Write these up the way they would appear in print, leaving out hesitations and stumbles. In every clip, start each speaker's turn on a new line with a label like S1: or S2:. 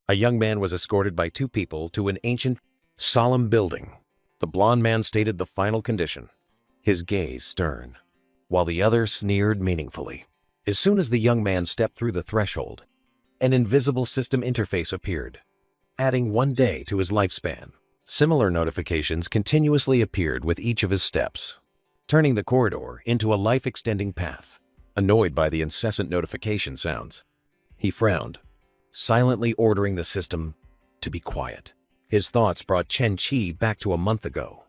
S1: A young man was escorted by two people to an ancient, solemn building. The blond man stated the final condition, his gaze stern, while the other sneered meaningfully. As soon as the young man stepped through the threshold, an invisible system interface appeared, adding 1 day to his lifespan. Similar notifications continuously appeared with each of his steps, turning the corridor into a life-extending path. Annoyed by the incessant notification sounds, he frowned, silently ordering the system to be quiet. His thoughts brought Chen Qi back to a month ago,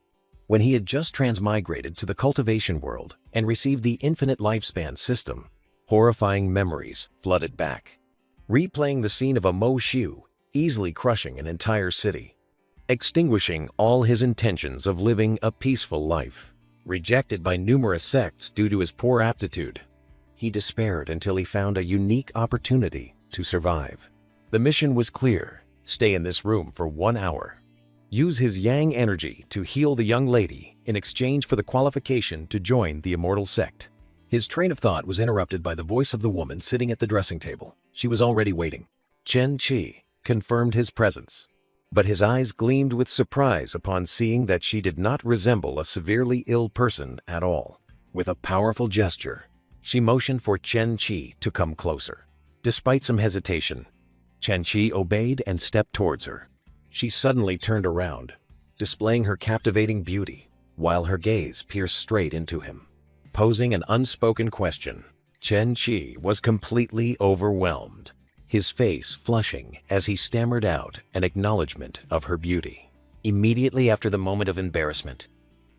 S1: when he had just transmigrated to the cultivation world and received the infinite lifespan system. Horrifying memories flooded back, replaying the scene of a Mo Xiu easily crushing an entire city, extinguishing all his intentions of living a peaceful life. Rejected by numerous sects due to his poor aptitude, he despaired until he found a unique opportunity to survive. The mission was clear: stay in this room for 1 hour. Use his yang energy to heal the young lady in exchange for the qualification to join the immortal sect. His train of thought was interrupted by the voice of the woman sitting at the dressing table. She was already waiting. Chen Qi confirmed his presence, but his eyes gleamed with surprise upon seeing that she did not resemble a severely ill person at all. With a powerful gesture, she motioned for Chen Qi to come closer. Despite some hesitation, Chen Qi obeyed and stepped towards her. She suddenly turned around, displaying her captivating beauty, while her gaze pierced straight into him. Posing an unspoken question, Chen Qi was completely overwhelmed, his face flushing as he stammered out an acknowledgement of her beauty. Immediately after the moment of embarrassment,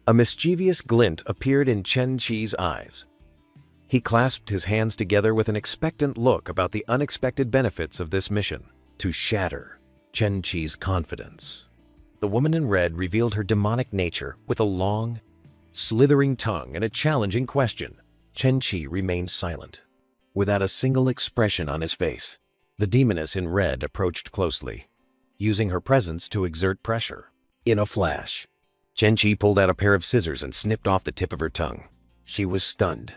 S1: a mischievous glint appeared in Chen Qi's eyes. He clasped his hands together with an expectant look about the unexpected benefits of this mission to shatter Chen Qi's confidence. The woman in red revealed her demonic nature with a long, slithering tongue and a challenging question. Chen Qi remained silent, without a single expression on his face. The demoness in red approached closely, using her presence to exert pressure. In a flash, Chen Qi pulled out a pair of scissors and snipped off the tip of her tongue. She was stunned,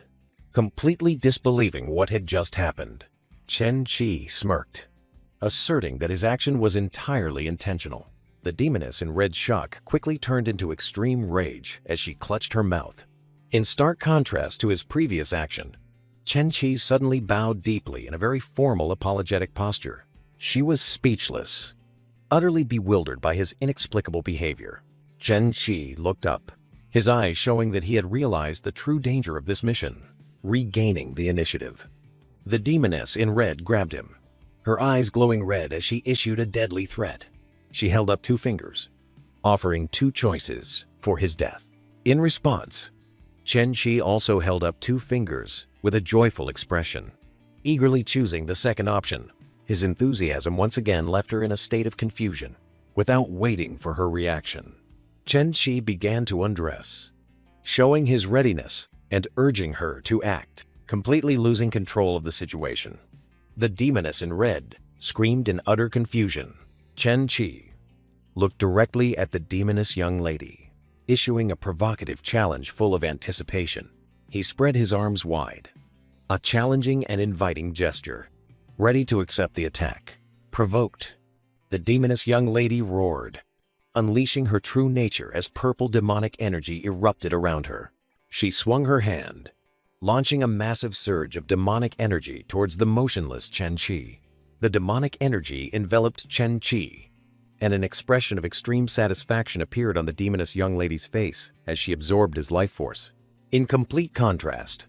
S1: completely disbelieving what had just happened. Chen Qi smirked, asserting that his action was entirely intentional. The demoness in red shock quickly turned into extreme rage as she clutched her mouth. In stark contrast to his previous action, Chen Qi suddenly bowed deeply in a very formal apologetic posture. She was speechless, utterly bewildered by his inexplicable behavior. Chen Qi looked up, his eyes showing that he had realized the true danger of this mission, regaining the initiative. The demoness in red grabbed him, her eyes glowing red as she issued a deadly threat. She held up 2 fingers, offering 2 choices for his death. In response, Chen Qi also held up 2 fingers with a joyful expression, eagerly choosing the second option. His enthusiasm once again left her in a state of confusion. Without waiting for her reaction, Chen Qi began to undress, showing his readiness and urging her to act, completely losing control of the situation. The demoness in red screamed in utter confusion. Chen Qi looked directly at the demoness young lady, issuing a provocative challenge full of anticipation. He spread his arms wide, a challenging and inviting gesture, ready to accept the attack. Provoked, the demoness young lady roared, unleashing her true nature as purple demonic energy erupted around her. She swung her hand, launching a massive surge of demonic energy towards the motionless Chen Qi. The demonic energy enveloped Chen Qi, and an expression of extreme satisfaction appeared on the demoness young lady's face as she absorbed his life force. In complete contrast,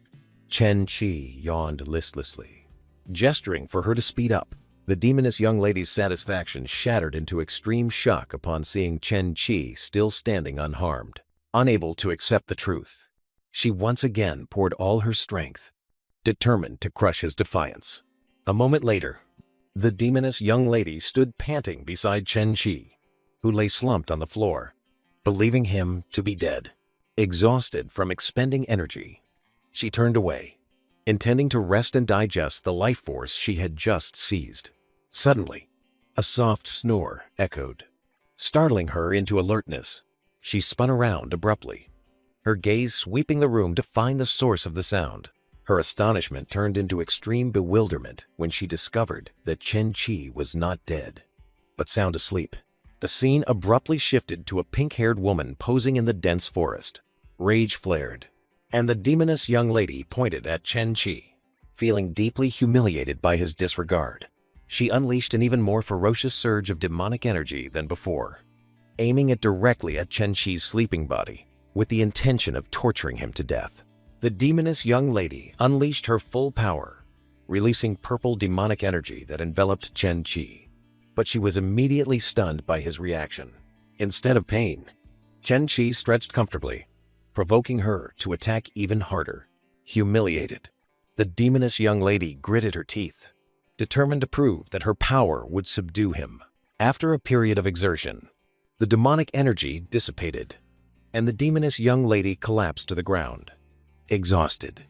S1: Chen Qi yawned listlessly, gesturing for her to speed up. The demoness young lady's satisfaction shattered into extreme shock upon seeing Chen Qi still standing unharmed. Unable to accept the truth, she once again poured all her strength, determined to crush his defiance. A moment later, the demoness young lady stood panting beside Chen Qi, who lay slumped on the floor, believing him to be dead. Exhausted from expending energy, she turned away, intending to rest and digest the life force she had just seized. Suddenly, a soft snore echoed, startling her into alertness. She spun around abruptly, her gaze sweeping the room to find the source of the sound. Her astonishment turned into extreme bewilderment when she discovered that Chen Qi was not dead. but sound asleep. The scene abruptly shifted to a pink-haired woman posing in the dense forest. Rage flared, and the demoness young lady pointed at Chen-Chi. Feeling deeply humiliated by his disregard, she unleashed an even more ferocious surge of demonic energy than before, aiming it directly at Chen-Chi's sleeping body with the intention of torturing him to death. The demoness young lady unleashed her full power, releasing purple demonic energy that enveloped Chen-Chi. But she was immediately stunned by his reaction. Instead of pain, Chen-Chi stretched comfortably, provoking her to attack even harder. Humiliated, the demoness young lady gritted her teeth, determined to prove that her power would subdue him. After a period of exertion, the demonic energy dissipated, and the demoness young lady collapsed to the ground, exhausted,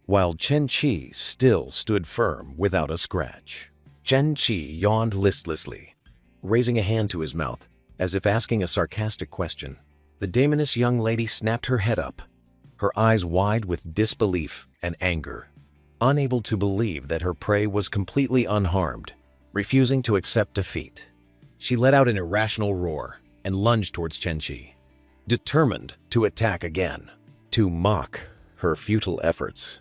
S1: while Chen-Chi still stood firm without a scratch. Chen-Chi yawned listlessly, raising a hand to his mouth as if asking a sarcastic question. The demoness young lady snapped her head up, her eyes wide with disbelief and anger, unable to believe that her prey was completely unharmed, refusing to accept defeat. She let out an irrational roar and lunged towards Chen-Chi, determined to attack again, to mock her futile efforts.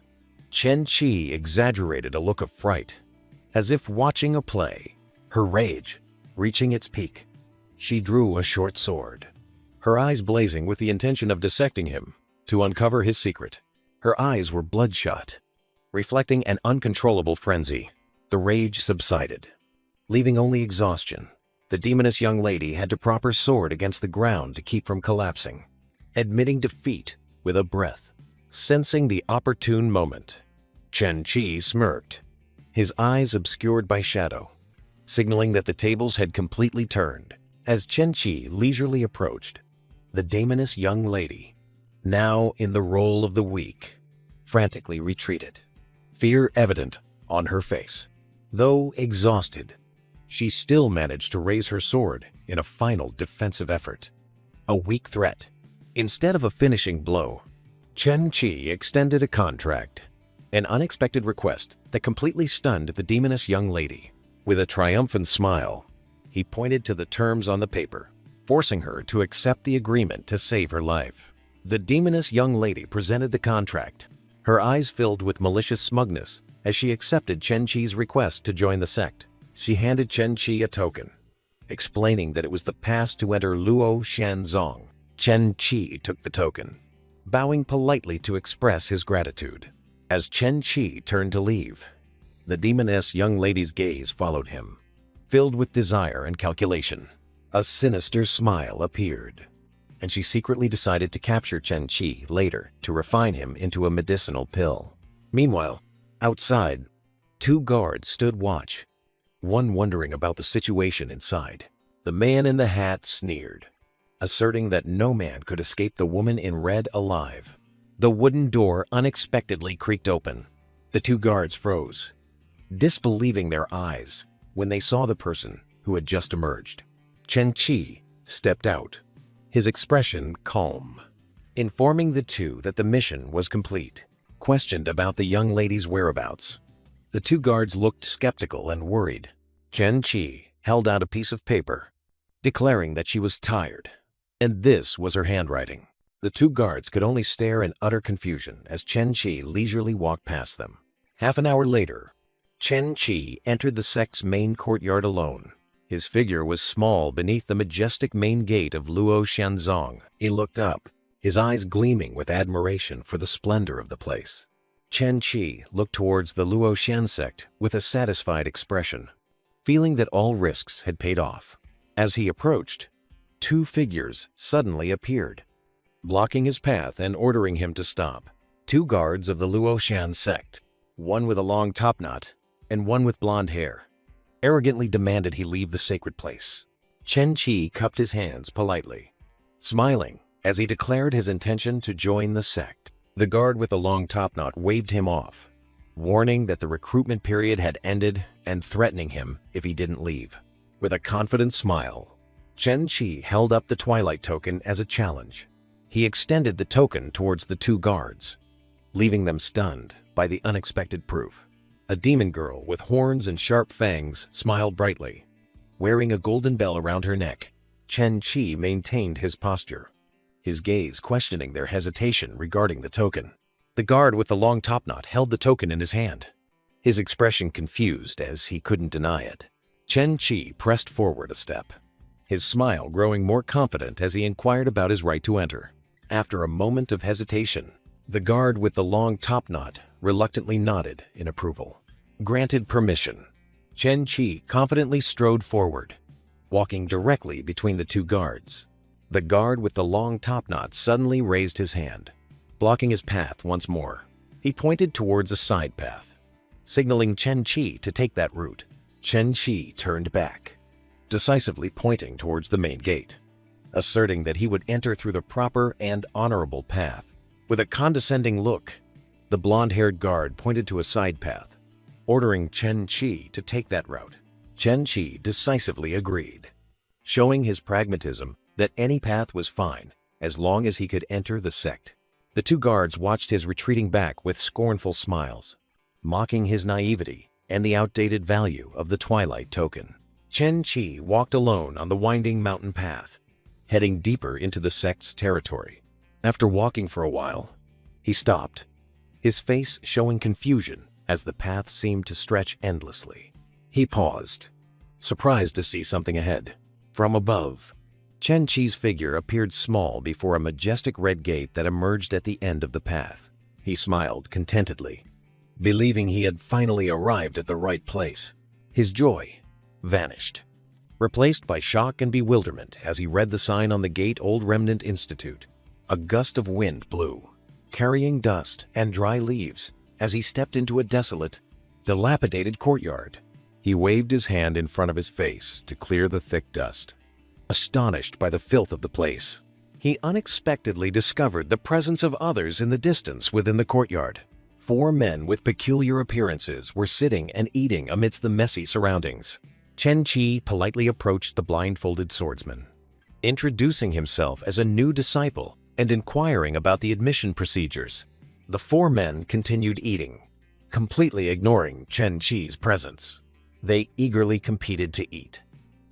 S1: Chen-Chi exaggerated a look of fright, as if watching a play. Her rage reaching its peak, she drew a short sword, her eyes blazing with the intention of dissecting him to uncover his secret. Her eyes were bloodshot, reflecting an uncontrollable frenzy. The rage subsided, leaving only exhaustion. The demoness young lady had to prop her sword against the ground to keep from collapsing, admitting defeat with a breath. Sensing the opportune moment, Chen-Chi smirked, his eyes obscured by shadow, signaling that the tables had completely turned. As Chen-Chi leisurely approached, the demoness young lady, now in the role of the weak, frantically retreated, fear evident on her face. Though exhausted, she still managed to raise her sword in a final defensive effort. A weak threat. Instead of a finishing blow, Chen-Chi extended a contract, an unexpected request that completely stunned the demoness young lady. With a triumphant smile, he pointed to the terms on the paper, forcing her to accept the agreement to save her life. The demoness young lady presented the contract, her eyes filled with malicious smugness as she accepted Chen-Chi's request to join the sect. She handed Chen-Chi a token, explaining that it was the pass to enter Luo Shanzong. Chen-Chi took the token, bowing politely to express his gratitude. As Chen-Chi turned to leave, the demoness young lady's gaze followed him, filled with desire and calculation. A sinister smile appeared, and she secretly decided to capture Chen-Chi later to refine him into a medicinal pill. Meanwhile, outside, two guards stood watch, one wondering about the situation inside. The man in the hat sneered, asserting that no man could escape the woman in red alive. The wooden door unexpectedly creaked open. The two guards froze, disbelieving their eyes when they saw the person who had just emerged. Chen-Chi stepped out, his expression calm, informing the two that the mission was complete. Questioned about the young lady's whereabouts, the two guards looked skeptical and worried. Chen-Chi held out a piece of paper, declaring that she was tired, and this was her handwriting. The two guards could only stare in utter confusion as Chen-Chi leisurely walked past them. Half an hour later, Chen-Chi entered the sect's main courtyard alone. His figure was small beneath the majestic main gate of Luo Shanzong. He looked up, his eyes gleaming with admiration for the splendor of the place. Chen-Chi looked towards the Luo Shan sect with a satisfied expression, feeling that all risks had paid off. As he approached, two figures suddenly appeared, blocking his path and ordering him to stop. Two guards of the Luo Shan sect, one with a long topknot and one with blonde hair, arrogantly demanded he leave the sacred place. Chen-Chi cupped his hands politely, smiling as he declared his intention to join the sect. The guard with the long topknot waved him off, warning that the recruitment period had ended and threatening him if he didn't leave. With a confident smile, Chen-Chi held up the Twilight token as a challenge. He extended the token towards the two guards, leaving them stunned by the unexpected proof. A demon girl with horns and sharp fangs smiled brightly, wearing a golden bell around her neck. Chen Qi maintained his posture, his gaze questioning their hesitation regarding the token. The guard with the long topknot held the token in his hand, his expression confused as he couldn't deny it. Chen Qi pressed forward a step, his smile growing more confident as he inquired about his right to enter. After a moment of hesitation, the guard with the long topknot reluctantly nodded in approval. Granted permission, Chen Qi confidently strode forward, walking directly between the two guards. The guard with the long topknot suddenly raised his hand, blocking his path once more. He pointed towards a side path, signaling Chen Qi to take that route. Chen Qi turned back, decisively pointing towards the main gate, asserting that he would enter through the proper and honorable path. With a condescending look, the blonde-haired guard pointed to a side path, ordering Chen Qi to take that route. Chen Qi decisively agreed, showing his pragmatism that any path was fine as long as he could enter the sect. The two guards watched his retreating back with scornful smiles, mocking his naivety and the outdated value of the Twilight token. Chen Qi walked alone on the winding mountain path, heading deeper into the sect's territory. After walking for a while, he stopped, his face showing confusion as the path seemed to stretch endlessly. He paused, surprised to see something ahead. From above, Chen Qi's figure appeared small before a majestic red gate that emerged at the end of the path. He smiled contentedly, believing he had finally arrived at the right place. His joy vanished, replaced by shock and bewilderment as he read the sign on the gate, Old Remnant Institute. A gust of wind blew, carrying dust and dry leaves as he stepped into a desolate, dilapidated courtyard. He waved his hand in front of his face to clear the thick dust. Astonished by the filth of the place, he unexpectedly discovered the presence of others in the distance within the courtyard. 4 men with peculiar appearances were sitting and eating amidst the messy surroundings. Chen Qi politely approached the blindfolded swordsman, introducing himself as a new disciple and inquiring about the admission procedures. The 4 men continued eating, completely ignoring Chen Qi's presence. They eagerly competed to eat,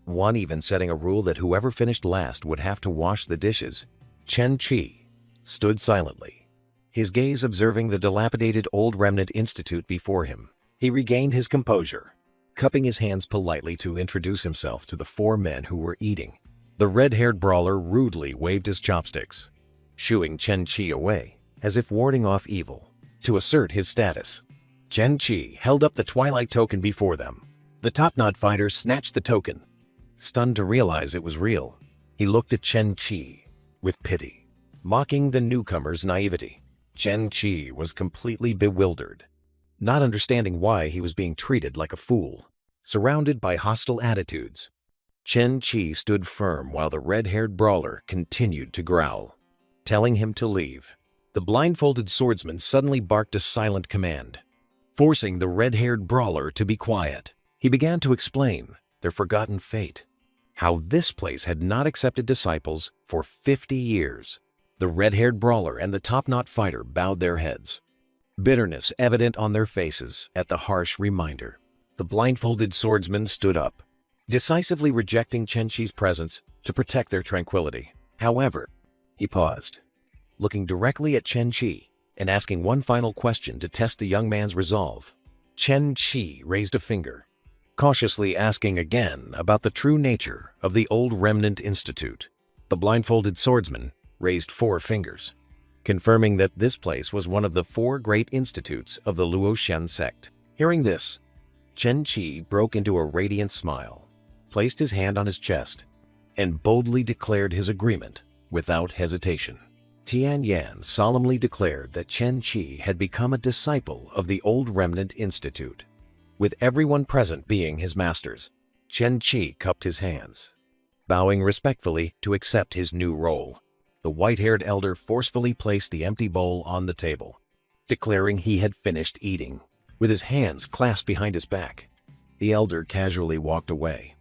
S1: one even setting a rule that whoever finished last would have to wash the dishes. Chen Qi stood silently, his gaze observing the dilapidated Old Remnant Institute before him. He regained his composure, cupping his hands politely to introduce himself to the 4 men who were eating. The red-haired brawler rudely waved his chopsticks, shooing Chen Qi away as if warding off evil. To assert his status, Chen Qi held up the Twilight token before them. The top-knot fighter snatched the token. Stunned to realize it was real, he looked at Chen Qi with pity, mocking the newcomer's naivety. Chen Qi was completely bewildered, not understanding why he was being treated like a fool. Surrounded by hostile attitudes, Chen Qi stood firm while the red-haired brawler continued to growl, telling him to leave. The blindfolded swordsman suddenly barked a silent command, forcing the red-haired brawler to be quiet. He began to explain their forgotten fate, how this place had not accepted disciples for 50 years. The red-haired brawler and the top-knot fighter bowed their heads, bitterness evident on their faces at the harsh reminder. The blindfolded swordsman stood up, decisively rejecting Chen Qi's presence to protect their tranquility. However, he paused, looking directly at Chen Qi and asking one final question to test the young man's resolve. Chen Qi raised a finger, cautiously asking again about the true nature of the Old Remnant Institute. The blindfolded swordsman raised 4 fingers, confirming that this place was one of the 4 great institutes of the Luoxian sect. Hearing this, Chen Qi broke into a radiant smile, placed his hand on his chest, and boldly declared his agreement without hesitation. Tian Yan solemnly declared that Chen Qi had become a disciple of the Old Remnant Institute, with everyone present being his masters. Chen Qi cupped his hands, bowing respectfully to accept his new role. The white-haired elder forcefully placed the empty bowl on the table, declaring he had finished eating. With his hands clasped behind his back, the elder casually walked away,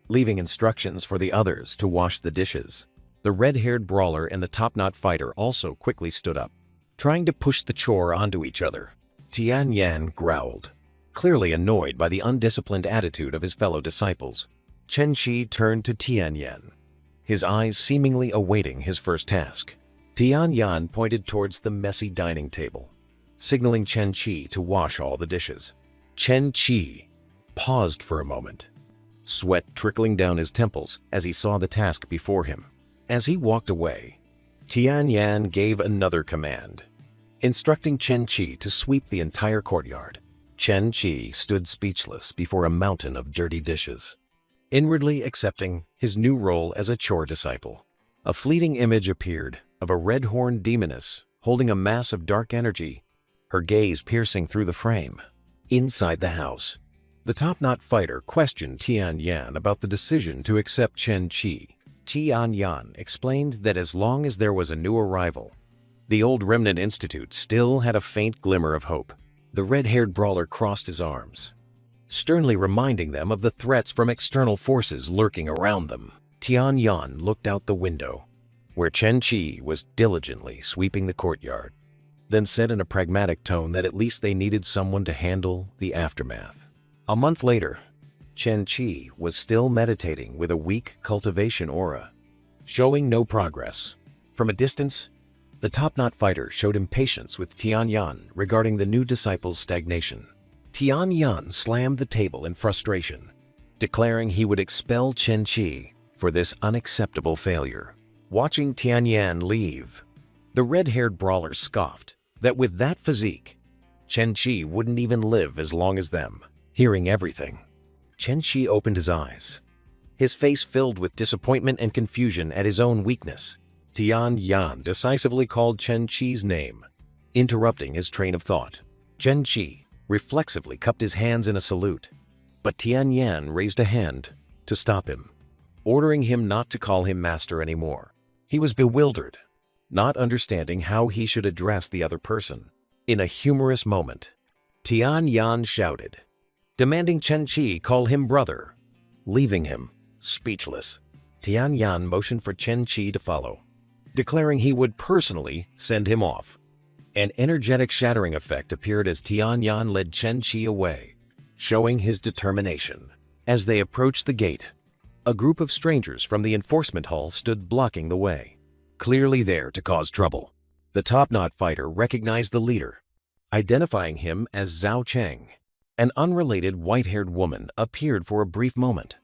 S1: leaving instructions for the others to wash the dishes. The red-haired brawler and the top-knot fighter also quickly stood up, trying to push the chore onto each other. Tian Yan growled, clearly annoyed by the undisciplined attitude of his fellow disciples. Chen Qi turned to Tian Yan, his eyes seemingly awaiting his first task. Tian Yan pointed towards the messy dining table, signaling Chen Qi to wash all the dishes. Chen Qi paused for a moment, sweat trickling down his temples as he saw the task before him. As he walked away, Tian Yan gave another command, instructing Chen Qi to sweep the entire courtyard. Chen Qi stood speechless before a mountain of dirty dishes, inwardly accepting his new role as a chore disciple. A fleeting image appeared of a red-horned demoness holding a mass of dark energy, her gaze piercing through the frame. Inside the house, the top-knot fighter questioned Tian Yan about the decision to accept Chen Qi. Tian Yan explained that as long as there was a new arrival, the old Remnant Institute still had a faint glimmer of hope. The red-haired brawler crossed his arms, sternly reminding them of the threats from external forces lurking around them. Tian Yan looked out the window, where Chen Qi was diligently sweeping the courtyard, then said in a pragmatic tone that at least they needed someone to handle the aftermath. A month later, Chen Qi was still meditating with a weak cultivation aura, showing no progress. From a distance, the top-knot fighter showed impatience with Tian Yan regarding the new disciple's stagnation. Tian Yan slammed the table in frustration, declaring he would expel Chen Qi for this unacceptable failure. Watching Tian Yan leave, the red-haired brawler scoffed that with that physique, Chen Qi wouldn't even live as long as them. Hearing everything, Chen Qi opened his eyes, his face filled with disappointment and confusion at his own weakness. Tian Yan decisively called Chen Qi's name, interrupting his train of thought. Chen Qi reflexively cupped his hands in a salute, but Tian Yan raised a hand to stop him, ordering him not to call him master anymore. He was bewildered, not understanding how he should address the other person. In a humorous moment, Tian Yan shouted, demanding Chen Qi call him brother, leaving him speechless. Tian Yan motioned for Chen Qi to follow, declaring he would personally send him off. An energetic shattering effect appeared as Tian Yan led Chen Qi away, showing his determination. As they approached the gate, a group of strangers from the enforcement hall stood blocking the way, clearly there to cause trouble. The top-knot fighter recognized the leader, identifying him as Zhao Cheng. An unrelated white-haired woman appeared for a brief moment,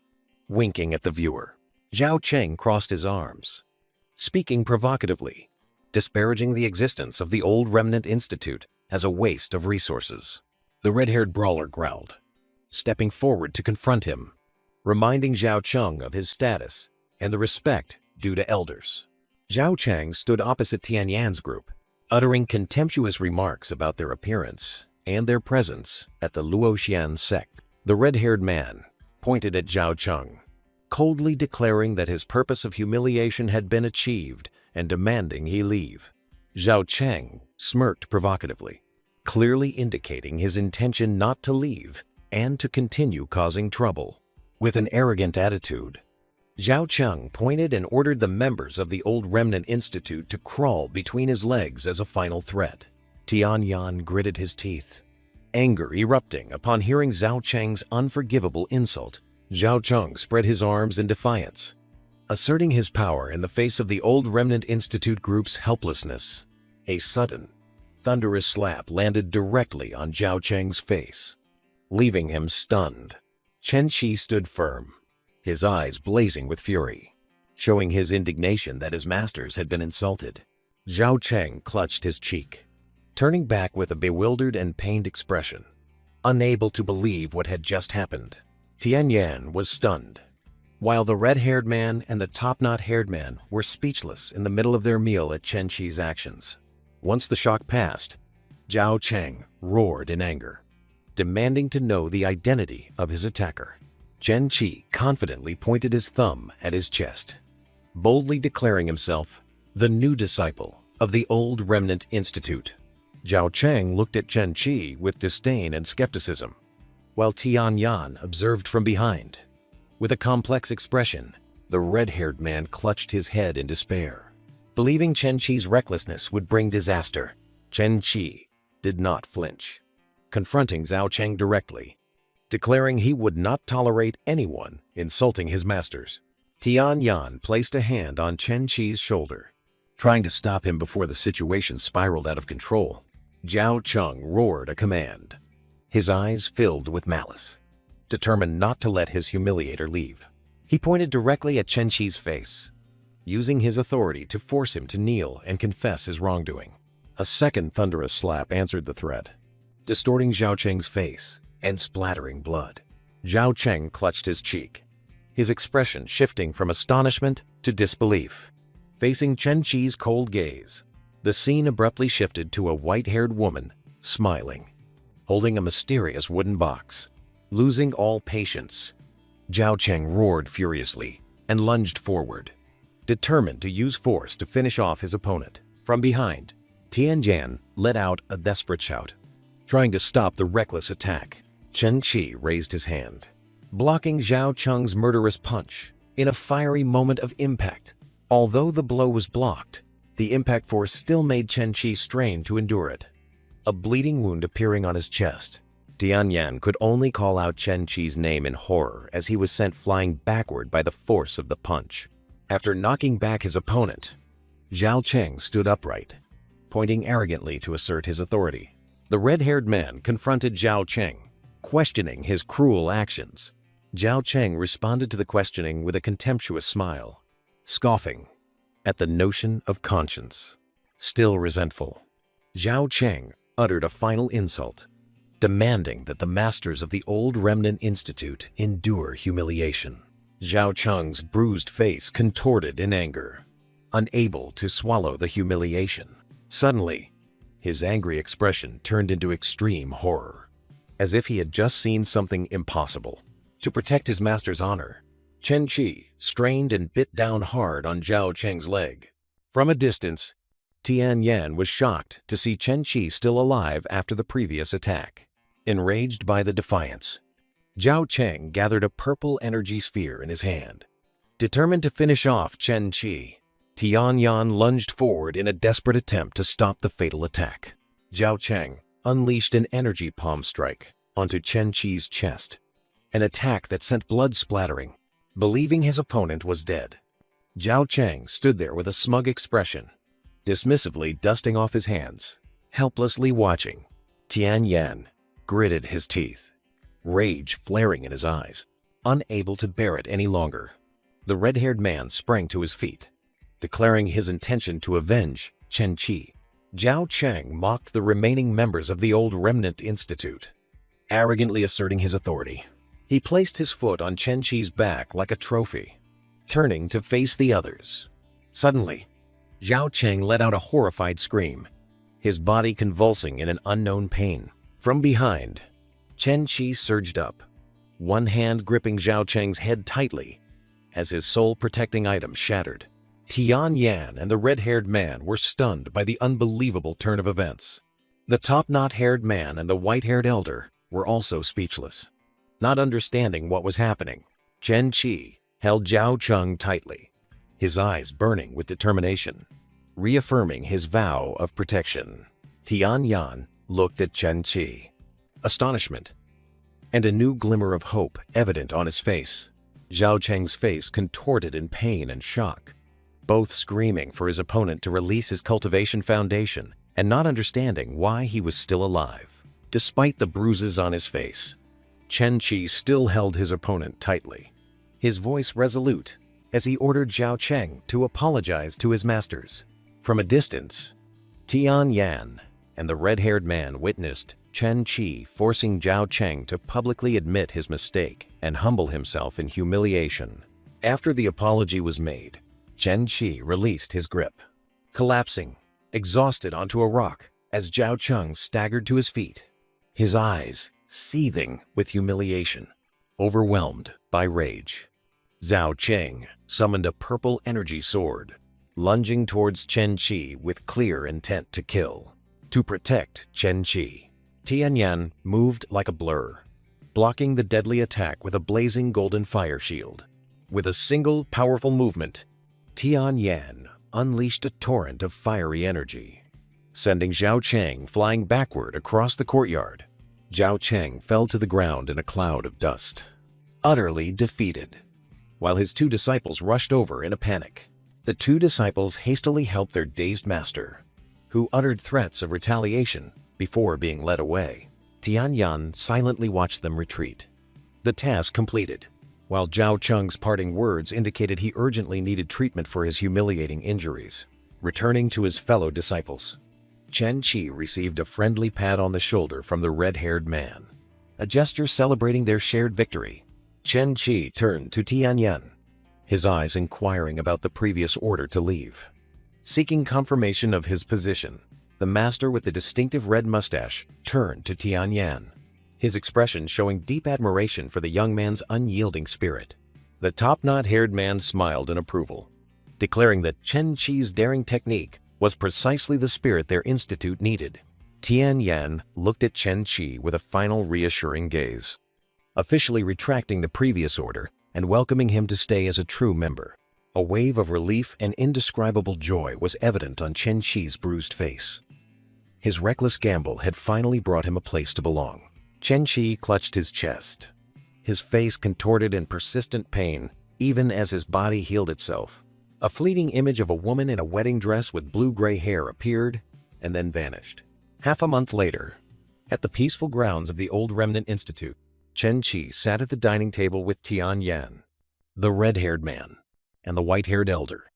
S1: winking at the viewer. Zhao Cheng crossed his arms, speaking provocatively, disparaging the existence of the old Remnant Institute as a waste of resources. The red-haired brawler growled, stepping forward to confront him, reminding Zhao Cheng of his status and the respect due to elders. Zhao Cheng stood opposite Tian Yan's group, uttering contemptuous remarks about their appearance and their presence at the Luoxian sect. The red-haired man pointed at Zhao Cheng, coldly declaring that his purpose of humiliation had been achieved and demanding he leave. Zhao Cheng smirked provocatively, clearly indicating his intention not to leave and to continue causing trouble. With an arrogant attitude, Zhao Cheng pointed and ordered the members of the old Remnant Institute to crawl between his legs as a final threat. Tian Yan gritted his teeth, anger erupting upon hearing Zhao Cheng's unforgivable insult. Zhao Cheng spread his arms in defiance, asserting his power in the face of the old Remnant Institute group's helplessness. A sudden, thunderous slap landed directly on Zhao Cheng's face, leaving him stunned. Chen Qi stood firm, his eyes blazing with fury, showing his indignation that his masters had been insulted. Zhao Cheng clutched his cheek, turning back with a bewildered and pained expression, unable to believe what had just happened. Tian Yan was stunned, while the red-haired man and the top-knot-haired man were speechless in the middle of their meal at Chen Qi's actions. Once the shock passed, Zhao Cheng roared in anger, demanding to know the identity of his attacker. Chen Qi confidently pointed his thumb at his chest, boldly declaring himself the new disciple of the old Remnant Institute. Zhao Cheng looked at Chen Qi with disdain and skepticism, while Tian Yan observed from behind. With a complex expression, the red-haired man clutched his head in despair. Believing Chen Qi's recklessness would bring disaster, Chen Qi did not flinch. Confronting Zhao Cheng directly, declaring he would not tolerate anyone insulting his masters. Tian Yan placed a hand on Chen Qi's shoulder, trying to stop him before the situation spiraled out of control. Zhao Cheng roared a command, his eyes filled with malice. Determined not to let his humiliator leave, he pointed directly at Chen Qi's face, using his authority to force him to kneel and confess his wrongdoing. A second thunderous slap answered the threat, distorting Zhao Cheng's face and splattering blood. Zhao Cheng clutched his cheek, his expression shifting from astonishment to disbelief. Facing Chen Qi's cold gaze, the scene abruptly shifted to a white-haired woman, smiling, holding a mysterious wooden box. Losing all patience, Zhao Cheng roared furiously and lunged forward, determined to use force to finish off his opponent. From behind, Tian Yan let out a desperate shout, trying to stop the reckless attack. Chen Qi raised his hand, blocking Zhao Cheng's murderous punch in a fiery moment of impact. Although the blow was blocked, the impact force still made Chen Qi strain to endure it, a bleeding wound appearing on his chest. Tian Yan could only call out Chen Qi's name in horror as he was sent flying backward by the force of the punch. After knocking back his opponent, Zhao Cheng stood upright, pointing arrogantly to assert his authority. The red-haired man confronted Zhao Cheng, questioning his cruel actions. Zhao Cheng responded to the questioning with a contemptuous smile, scoffing at the notion of conscience. Still resentful, Zhao Cheng uttered a final insult, demanding that the masters of the Old Remnant Institute endure humiliation. Zhao Cheng's bruised face contorted in anger, unable to swallow the humiliation. Suddenly, his angry expression turned into extreme horror, as if he had just seen something impossible. To protect his master's honor, Chen Qi strained and bit down hard on Zhao Cheng's leg. From a distance, Tian Yan was shocked to see Chen Qi still alive after the previous attack. Enraged by the defiance, Zhao Cheng gathered a purple energy sphere in his hand. Determined to finish off Chen Qi, Tian Yan lunged forward in a desperate attempt to stop the fatal attack. Zhao Cheng unleashed an energy palm strike onto Chen Qi's chest, an attack that sent blood splattering. Believing his opponent was dead, Zhao Cheng stood there with a smug expression, dismissively dusting off his hands, helplessly watching. Tian Yan gritted his teeth, rage flaring in his eyes, unable to bear it any longer. The red-haired man sprang to his feet, declaring his intention to avenge Chen Qi. Zhao Cheng mocked the remaining members of the Old Remnant Institute, arrogantly asserting his authority. He placed his foot on Chen Qi's back like a trophy, turning to face the others. Suddenly, Zhao Cheng let out a horrified scream, his body convulsing in an unknown pain. From behind, Chen Qi surged up, one hand gripping Zhao Cheng's head tightly as his sole protecting item shattered. Tian Yan and the red-haired man were stunned by the unbelievable turn of events. The top-knot-haired man and the white-haired elder were also speechless. Not understanding what was happening, Chen Qi held Zhao Cheng tightly, his eyes burning with determination, reaffirming his vow of protection. Tian Yan looked at Chen Qi, astonishment and a new glimmer of hope evident on his face. Zhao Cheng's face contorted in pain and shock, both screaming for his opponent to release his cultivation foundation and not understanding why he was still alive. Despite the bruises on his face, Chen Qi still held his opponent tightly, his voice resolute as he ordered Zhao Cheng to apologize to his masters. From a distance, Tian Yan and the red-haired man witnessed Chen Qi forcing Zhao Cheng to publicly admit his mistake and humble himself in humiliation. After the apology was made, Chen Qi released his grip, collapsing, exhausted onto a rock as Zhao Cheng staggered to his feet, his eyes seething with humiliation, overwhelmed by rage. Zhao Cheng summoned a purple energy sword, lunging towards Chen Qi with clear intent to kill. To protect Chen Qi, Tian Yan moved like a blur, blocking the deadly attack with a blazing golden fire shield. With a single powerful movement, Tian Yan unleashed a torrent of fiery energy, sending Zhao Cheng flying backward across the courtyard. Zhao Cheng fell to the ground in a cloud of dust, utterly defeated, while his two disciples rushed over in a panic. The two disciples hastily helped their dazed master, who uttered threats of retaliation before being led away. Tianyan silently watched them retreat. The task completed, while Zhao Cheng's parting words indicated he urgently needed treatment for his humiliating injuries. Returning to his fellow disciples, Chen Qi received a friendly pat on the shoulder from the red-haired man, a gesture celebrating their shared victory. Chen Qi turned to Tianyan, his eyes inquiring about the previous order to leave. Seeking confirmation of his position, the master with the distinctive red mustache turned to Tianyan, his expression showing deep admiration for the young man's unyielding spirit. The top-knot-haired man smiled in approval, declaring that Chen Qi's daring technique was precisely the spirit their institute needed. Tianyan looked at Chen Qi with a final reassuring gaze, officially retracting the previous order and welcoming him to stay as a true member. A wave of relief and indescribable joy was evident on Chen Qi's bruised face. His reckless gamble had finally brought him a place to belong. Chen Qi clutched his chest, his face contorted in persistent pain even as his body healed itself. A fleeting image of a woman in a wedding dress with blue-gray hair appeared and then vanished. Half a month later, at the peaceful grounds of the Old Remnant Institute, Chen Qi sat at the dining table with Tianyan, the red-haired man, and the white-haired elder.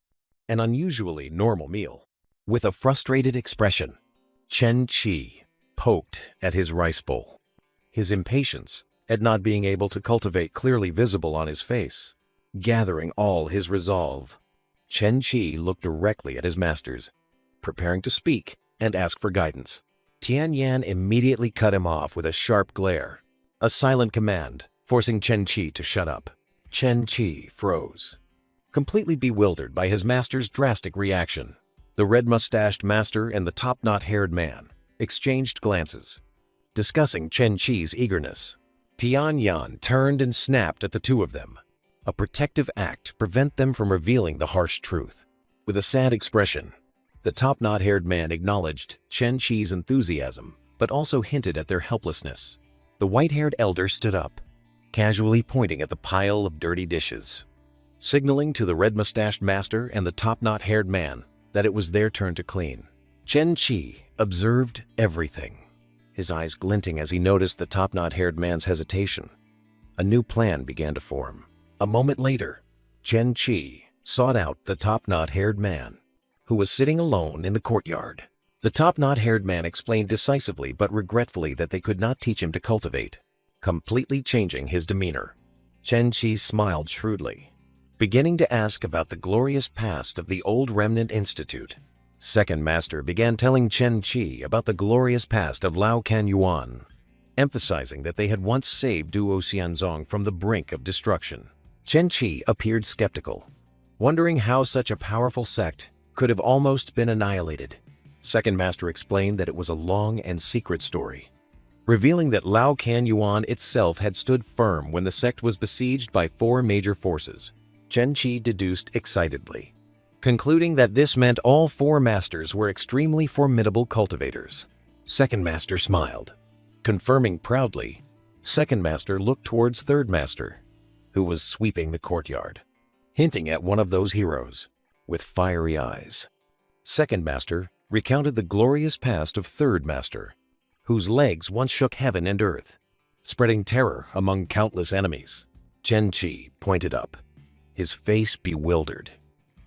S1: An unusually normal meal. With a frustrated expression, Chen Qi poked at his rice bowl, his impatience at not being able to cultivate clearly visible on his face. Gathering all his resolve, Chen Qi looked directly at his masters, preparing to speak and ask for guidance. Tianyan immediately cut him off with a sharp glare, a silent command, forcing Chen Qi to shut up. Chen Qi froze, completely bewildered by his master's drastic reaction. The red-mustached master and the top-knot-haired man exchanged glances, discussing Chen Qi's eagerness. Tianyan turned and snapped at the two of them, a protective act to prevent them from revealing the harsh truth. With a sad expression, the top-knot-haired man acknowledged Chen Qi's enthusiasm, but also hinted at their helplessness. The white-haired elder stood up, casually pointing at the pile of dirty dishes, signaling to the red-mustached master and the top-knot-haired man that it was their turn to clean. Chen Qi observed everything, his eyes glinting as he noticed the top-knot-haired man's hesitation. A new plan began to form. A moment later, Chen Qi sought out the top-knot-haired man, who was sitting alone in the courtyard. The top-knot-haired man explained decisively but regretfully that they could not teach him to cultivate, completely changing his demeanor. Chen Qi smiled shrewdly, beginning to ask about the glorious past of the Old Remnant Institute. Second Master began telling Chen Qi about the glorious past of Lao Kan Yuan, emphasizing that they had once saved Duo Xianzong from the brink of destruction. Chen Qi appeared skeptical, wondering how such a powerful sect could have almost been annihilated. Second Master explained that it was a long and secret story, revealing that Lao Kan Yuan itself had stood firm when the sect was besieged by 4 major forces. Chen Qi deduced excitedly, concluding that this meant all 4 masters were extremely formidable cultivators. Second Master smiled, confirming proudly. Second Master looked towards Third Master, who was sweeping the courtyard, hinting at one of those heroes with fiery eyes. Second Master recounted the glorious past of Third Master, whose legs once shook heaven and earth, spreading terror among countless enemies. Chen Qi pointed up, his face bewildered,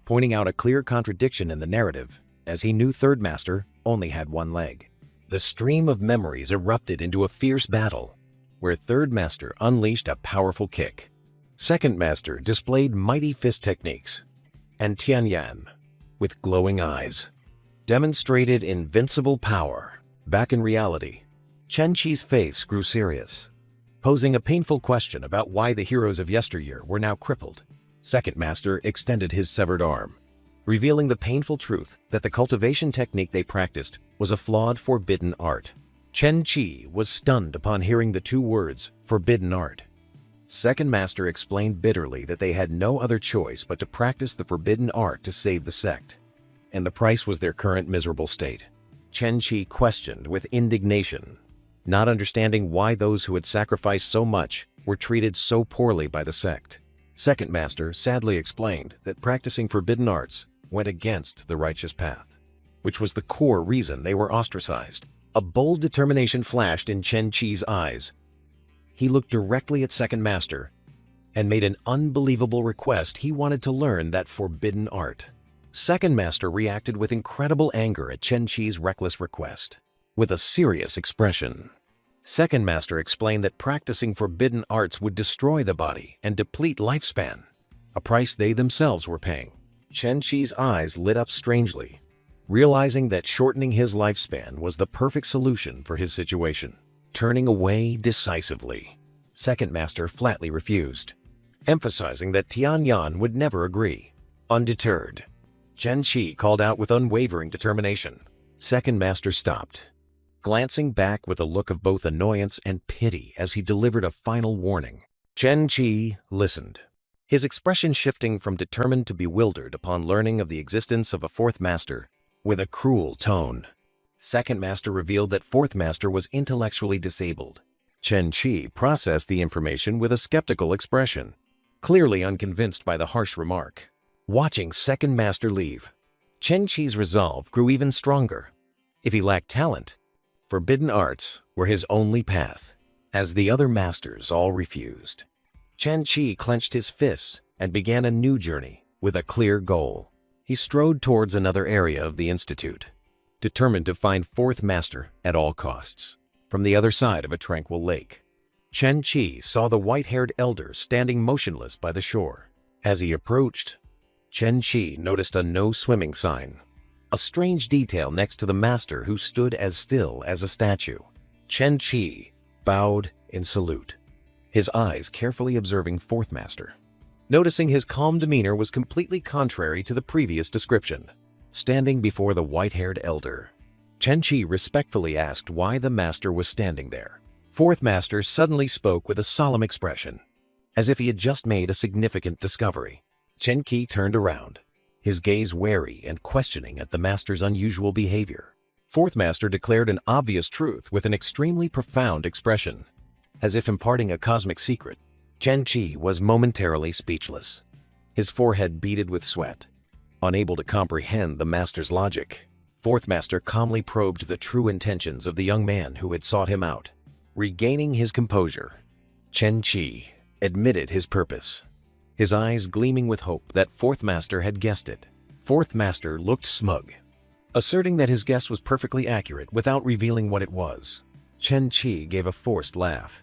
S1: pointing out a clear contradiction in the narrative, as he knew Third Master only had 1 leg. The stream of memories erupted into a fierce battle, where Third Master unleashed a powerful kick. Second Master displayed mighty fist techniques, and Tianyan, with glowing eyes, demonstrated invincible power. Back in reality, Chen Qi's face grew serious, posing a painful question about why the heroes of yesteryear were now crippled. Second Master extended his severed arm, revealing the painful truth that the cultivation technique they practiced was a flawed forbidden art. Chen Qi was stunned upon hearing the 2 words, forbidden art. Second Master explained bitterly that they had no other choice but to practice the forbidden art to save the sect, and the price was their current miserable state. Chen Qi questioned with indignation, not understanding why those who had sacrificed so much were treated so poorly by the sect. Second Master sadly explained that practicing forbidden arts went against the righteous path, which was the core reason they were ostracized. A bold determination flashed in Chen Qi's eyes. He looked directly at Second Master and made an unbelievable request. He wanted to learn that forbidden art. Second Master reacted with incredible anger at Chen Qi's reckless request. With a serious expression, Second Master explained that practicing forbidden arts would destroy the body and deplete lifespan, a price they themselves were paying. Chen Qi's eyes lit up strangely, realizing that shortening his lifespan was the perfect solution for his situation. Turning away decisively, Second Master flatly refused, emphasizing that Tianyan would never agree. Undeterred, Chen Qi called out with unwavering determination. Second Master stopped, glancing back with a look of both annoyance and pity as he delivered a final warning. Chen Qi listened, his expression shifting from determined to bewildered upon learning of the existence of a fourth master. With a cruel tone, Second Master revealed that Fourth Master was intellectually disabled. Chen Qi processed the information with a skeptical expression, clearly unconvinced by the harsh remark. Watching Second Master leave, Chen Qi's resolve grew even stronger. If he lacked talent, forbidden arts were his only path, as the other masters all refused. Chen Qi clenched his fists and began a new journey with a clear goal. He strode towards another area of the institute, determined to find Fourth Master at all costs. From the other side of a tranquil lake, Chen Qi saw the white-haired elder standing motionless by the shore. As he approached, Chen Qi noticed a no swimming sign, a strange detail next to the master who stood as still as a statue. Chen Qi bowed in salute, his eyes carefully observing Fourth Master. Noticing his calm demeanor was completely contrary to the previous description. Standing before the white-haired elder, Chen Qi respectfully asked why the master was standing there. Fourth Master suddenly spoke with a solemn expression, as if he had just made a significant discovery. Chen Qi turned around, his gaze wary and questioning at the master's unusual behavior. Fourth Master declared an obvious truth with an extremely profound expression, as if imparting a cosmic secret. Chen Qi was momentarily speechless, his forehead beaded with sweat. Unable to comprehend the master's logic, Fourth Master calmly probed the true intentions of the young man who had sought him out. Regaining his composure, Chen Qi admitted his purpose, his eyes gleaming with hope that Fourth Master had guessed it. Fourth Master looked smug, asserting that his guess was perfectly accurate without revealing what it was. Chen Qi gave a forced laugh,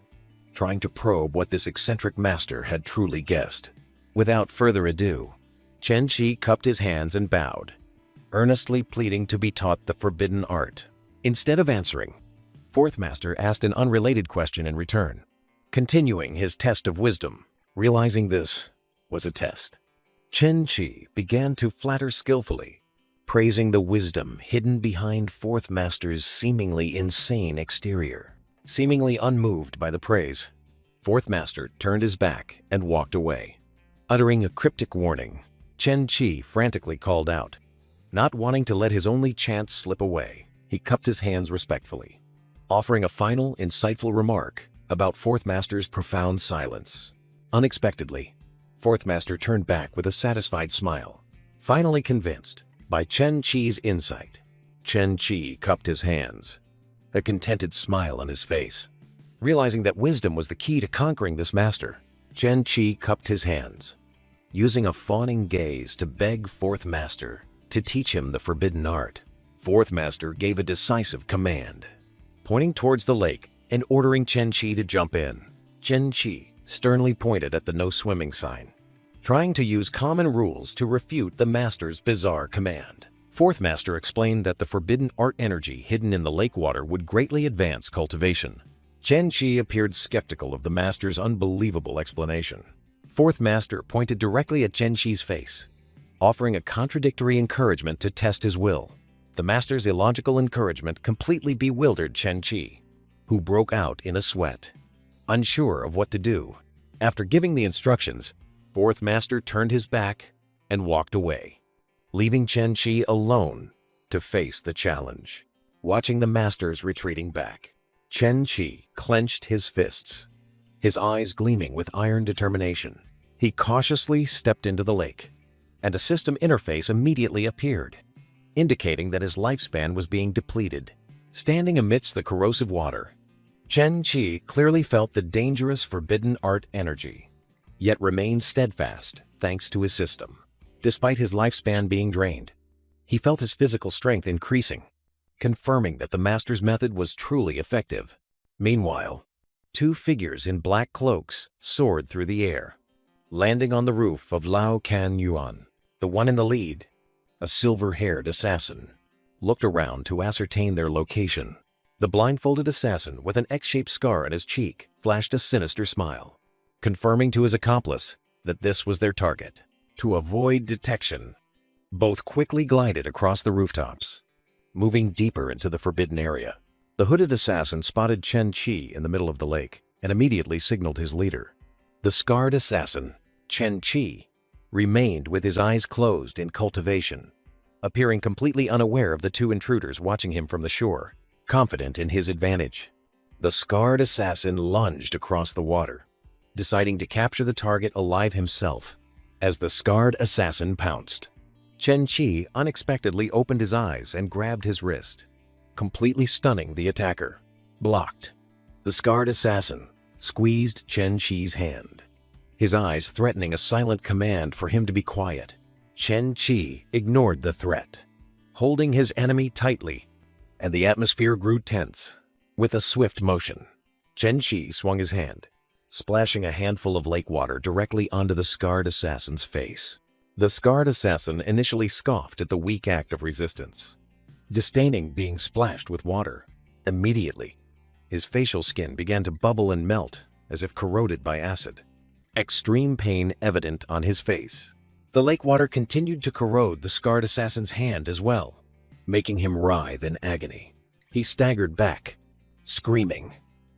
S1: trying to probe what this eccentric master had truly guessed. Without further ado, Chen Qi cupped his hands and bowed, earnestly pleading to be taught the forbidden art. Instead of answering, Fourth Master asked an unrelated question in return, continuing his test of wisdom. Realizing this was a test, Chen Qi began to flatter skillfully, praising the wisdom hidden behind Fourth Master's seemingly insane exterior. Seemingly unmoved by the praise, Fourth Master turned his back and walked away. Uttering a cryptic warning, Chen Qi frantically called out. Not wanting to let his only chance slip away, he cupped his hands respectfully, offering a final, insightful remark about Fourth Master's profound silence. Unexpectedly, Fourth Master turned back with a satisfied smile. Finally convinced by Chen Qi's insight, Chen Qi cupped his hands, a contented smile on his face. Realizing that wisdom was the key to conquering this master, Chen Qi cupped his hands, using a fawning gaze to beg Fourth Master to teach him the forbidden art. Fourth Master gave a decisive command, pointing towards the lake and ordering Chen Qi to jump in. Chen Qi sternly pointed at the no swimming sign, trying to use common rules to refute the master's bizarre command. Fourth Master explained that the forbidden art energy hidden in the lake water would greatly advance cultivation. Chen Qi appeared skeptical of the master's unbelievable explanation. Fourth Master pointed directly at Chen Qi's face, offering a contradictory encouragement to test his will. The master's illogical encouragement completely bewildered Chen Qi, who broke out in a sweat, unsure of what to do. After giving the instructions, Fourth Master turned his back and walked away, leaving Chen Qi alone to face the challenge. Watching the masters retreating back, Chen Qi clenched his fists, his eyes gleaming with iron determination. He cautiously stepped into the lake, and a system interface immediately appeared, indicating that his lifespan was being depleted. Standing amidst the corrosive water, Chen Qi clearly felt the dangerous forbidden art energy, yet remained steadfast thanks to his system. Despite his lifespan being drained, he felt his physical strength increasing, confirming that the master's method was truly effective. Meanwhile, two figures in black cloaks soared through the air, landing on the roof of Lao Can Yuan. The one in the lead, a silver-haired assassin, looked around to ascertain their location. The blindfolded assassin with an X-shaped scar on his cheek flashed a sinister smile, confirming to his accomplice that this was their target. To avoid detection, both quickly glided across the rooftops, moving deeper into the forbidden area. The hooded assassin spotted Chen Qi in the middle of the lake and immediately signaled his leader. The scarred assassin, Chen Qi, remained with his eyes closed in cultivation, appearing completely unaware of the two intruders watching him from the shore, confident in his advantage. The scarred assassin lunged across the water, deciding to capture the target alive himself. As the scarred assassin pounced, Chen Qi unexpectedly opened his eyes and grabbed his wrist, completely stunning the attacker. Blocked. The scarred assassin squeezed Chen Qi's hand, his eyes threatening a silent command for him to be quiet. Chen Qi ignored the threat, holding his enemy tightly, and the atmosphere grew tense. With a swift motion, Chen Qi swung his hand, splashing a handful of lake water directly onto the scarred assassin's face. The scarred assassin initially scoffed at the weak act of resistance, disdaining being splashed with water. Immediately, his facial skin began to bubble and melt as if corroded by acid, extreme pain evident on his face. The lake water continued to corrode the scarred assassin's hand as well, making him writhe in agony. He staggered back, screaming,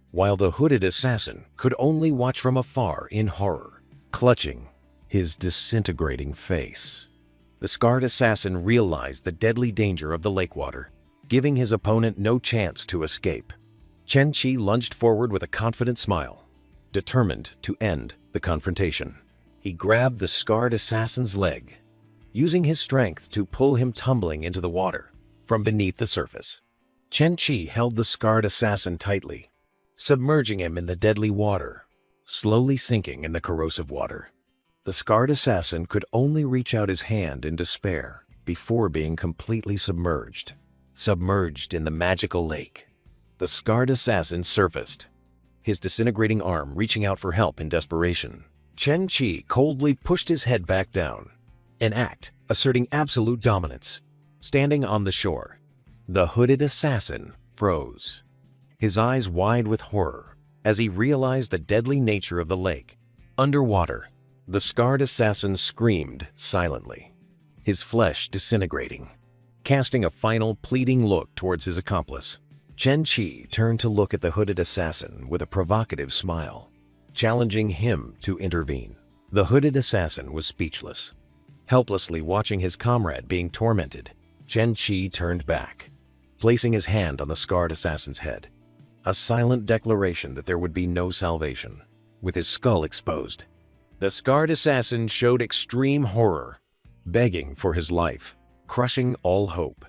S1: while the hooded assassin could only watch from afar in horror, clutching his disintegrating face. The scarred assassin realized the deadly danger of the lake water, giving his opponent no chance to escape. Chen Qi lunged forward with a confident smile, determined to end the confrontation. He grabbed the scarred assassin's leg, using his strength to pull him tumbling into the water from beneath the surface. Chen Qi held the scarred assassin tightly, submerging him in the deadly water, slowly sinking in the corrosive water. The scarred assassin could only reach out his hand in despair before being completely submerged. Submerged in the magical lake, the scarred assassin surfaced, his disintegrating arm reaching out for help in desperation. Chen Qi coldly pushed his head back down, an act asserting absolute dominance. Standing on the shore, the hooded assassin froze, his eyes wide with horror as he realized the deadly nature of the lake. Underwater, the scarred assassin screamed silently, his flesh disintegrating. Casting a final pleading look towards his accomplice, Chen Qi turned to look at the hooded assassin with a provocative smile, challenging him to intervene. The hooded assassin was speechless, helplessly watching his comrade being tormented. Chen Qi turned back, placing his hand on the scarred assassin's head, a silent declaration that there would be no salvation. With his skull exposed, the scarred assassin showed extreme horror, begging for his life, crushing all hope.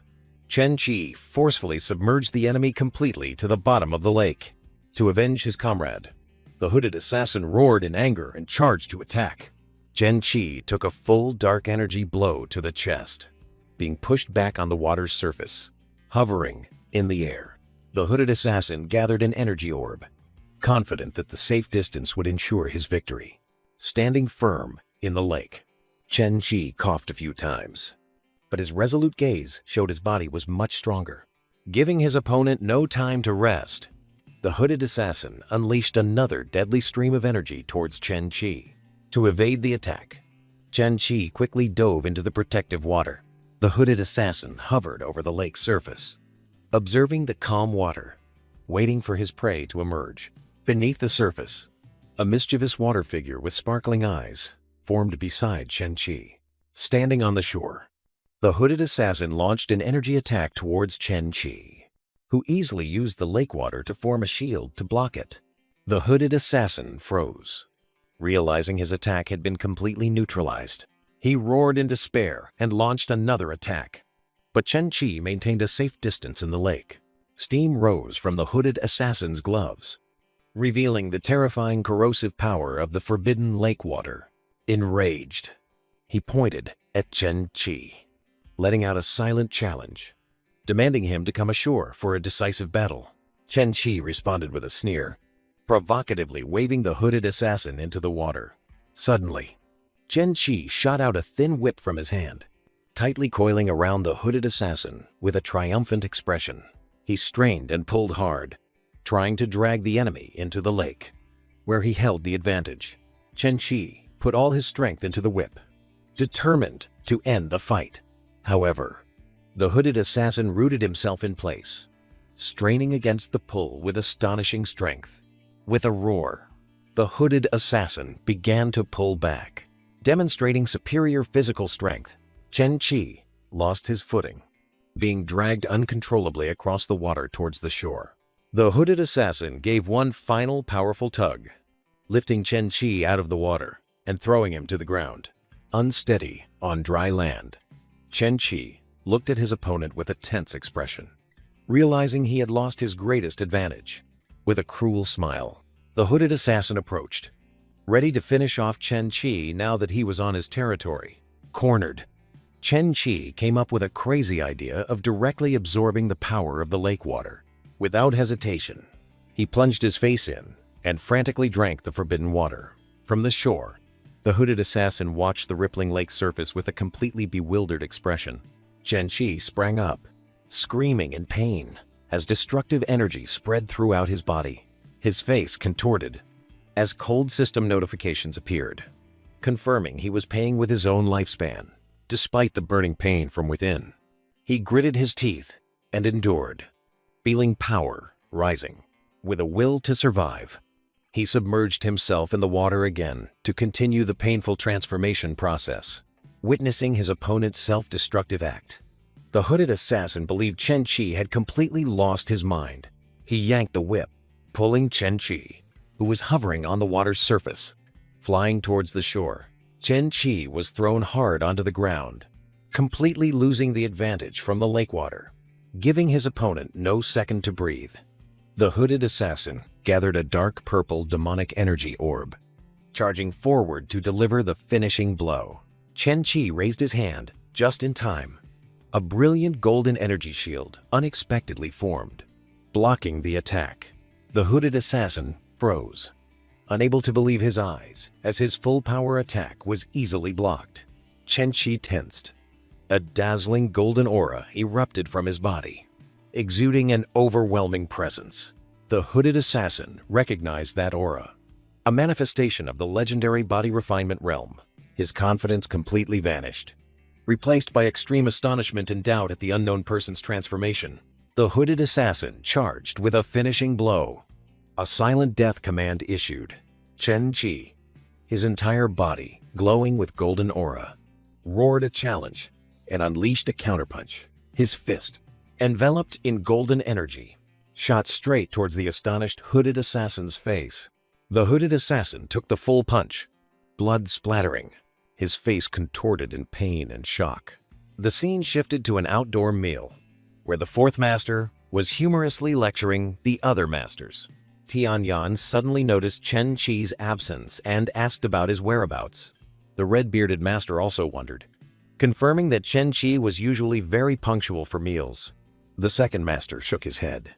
S1: Chen Qi forcefully submerged the enemy completely to the bottom of the lake. To avenge his comrade, the hooded assassin roared in anger and charged to attack. Chen Qi took a full dark energy blow to the chest, being pushed back on the water's surface, hovering in the air. The hooded assassin gathered an energy orb, confident that the safe distance would ensure his victory. Standing firm in the lake, Chen Qi coughed a few times, but his resolute gaze showed his body was much stronger. Giving his opponent no time to rest, the hooded assassin unleashed another deadly stream of energy towards Chen Qi. To evade the attack, Chen Qi quickly dove into the protective water. The hooded assassin hovered over the lake's surface, observing the calm water, waiting for his prey to emerge. Beneath the surface, a mischievous water figure with sparkling eyes formed beside Chen Qi. Standing on the shore, the hooded assassin launched an energy attack towards Chen Qi. who easily used the lake water to form a shield to block it. The hooded assassin froze. Realizing his attack had been completely neutralized, he roared in despair and launched another attack. But Chen Qi maintained a safe distance in the lake. Steam rose from the hooded assassin's gloves, revealing the terrifying corrosive power of the forbidden lake water. Enraged, he pointed at Chen Qi, letting out a silent challenge, demanding him to come ashore for a decisive battle. Chen Qi responded with a sneer, provocatively waving the hooded assassin into the water. Suddenly, Chen Qi shot out a thin whip from his hand, tightly coiling around the hooded assassin with a triumphant expression. He strained and pulled hard, trying to drag the enemy into the lake, where he held the advantage. Chen Qi put all his strength into the whip, determined to end the fight. However, the hooded assassin rooted himself in place, straining against the pull with astonishing strength. With a roar, the hooded assassin began to pull back. Demonstrating superior physical strength, Chen Qi lost his footing, being dragged uncontrollably across the water towards the shore. The hooded assassin gave one final powerful tug, lifting Chen Qi out of the water and throwing him to the ground, unsteady on dry land. Chen Qi looked at his opponent with a tense expression, realizing he had lost his greatest advantage. With a cruel smile, the hooded assassin approached, ready to finish off Chen Qi now that he was on his territory. Cornered, Chen Qi came up with a crazy idea of directly absorbing the power of the lake water. Without hesitation, he plunged his face in and frantically drank the forbidden water. From the shore, the hooded assassin watched the rippling lake surface with a completely bewildered expression. Chen Qi sprang up, screaming in pain, as destructive energy spread throughout his body. His face contorted as cold system notifications appeared, confirming he was paying with his own lifespan. Despite the burning pain from within, he gritted his teeth and endured, feeling power rising. With a will to survive, he submerged himself in the water again to continue the painful transformation process. Witnessing his opponent's self-destructive act, the hooded assassin believed Chen Qi had completely lost his mind. He yanked the whip, pulling Chen Qi, who was hovering on the water's surface, flying towards the shore. Chen Qi was thrown hard onto the ground, completely losing the advantage from the lake water, giving his opponent no second to breathe. The hooded assassin gathered a dark purple demonic energy orb, charging forward to deliver the finishing blow. Chen Qi raised his hand just in time. A brilliant golden energy shield unexpectedly formed, blocking the attack. The hooded assassin froze, unable to believe his eyes as his full power attack was easily blocked. Chen Qi tensed. A dazzling golden aura erupted from his body, exuding an overwhelming presence. The hooded assassin recognized that aura, a manifestation of the legendary body refinement realm. His confidence completely vanished, replaced by extreme astonishment and doubt at the unknown person's transformation. The hooded assassin charged with a finishing blow. A silent death command issued. Chen Qi, his entire body glowing with golden aura, roared a challenge and unleashed a counterpunch. His fist, enveloped in golden energy, shot straight towards the astonished hooded assassin's face. The hooded assassin took the full punch, blood splattering, his face contorted in pain and shock. The scene shifted to an outdoor meal, where the fourth master was humorously lecturing the other masters. Tianyan suddenly noticed Chen Qi's absence and asked about his whereabouts. The red-bearded master also wondered, confirming that Chen Qi was usually very punctual for meals. The second master shook his head,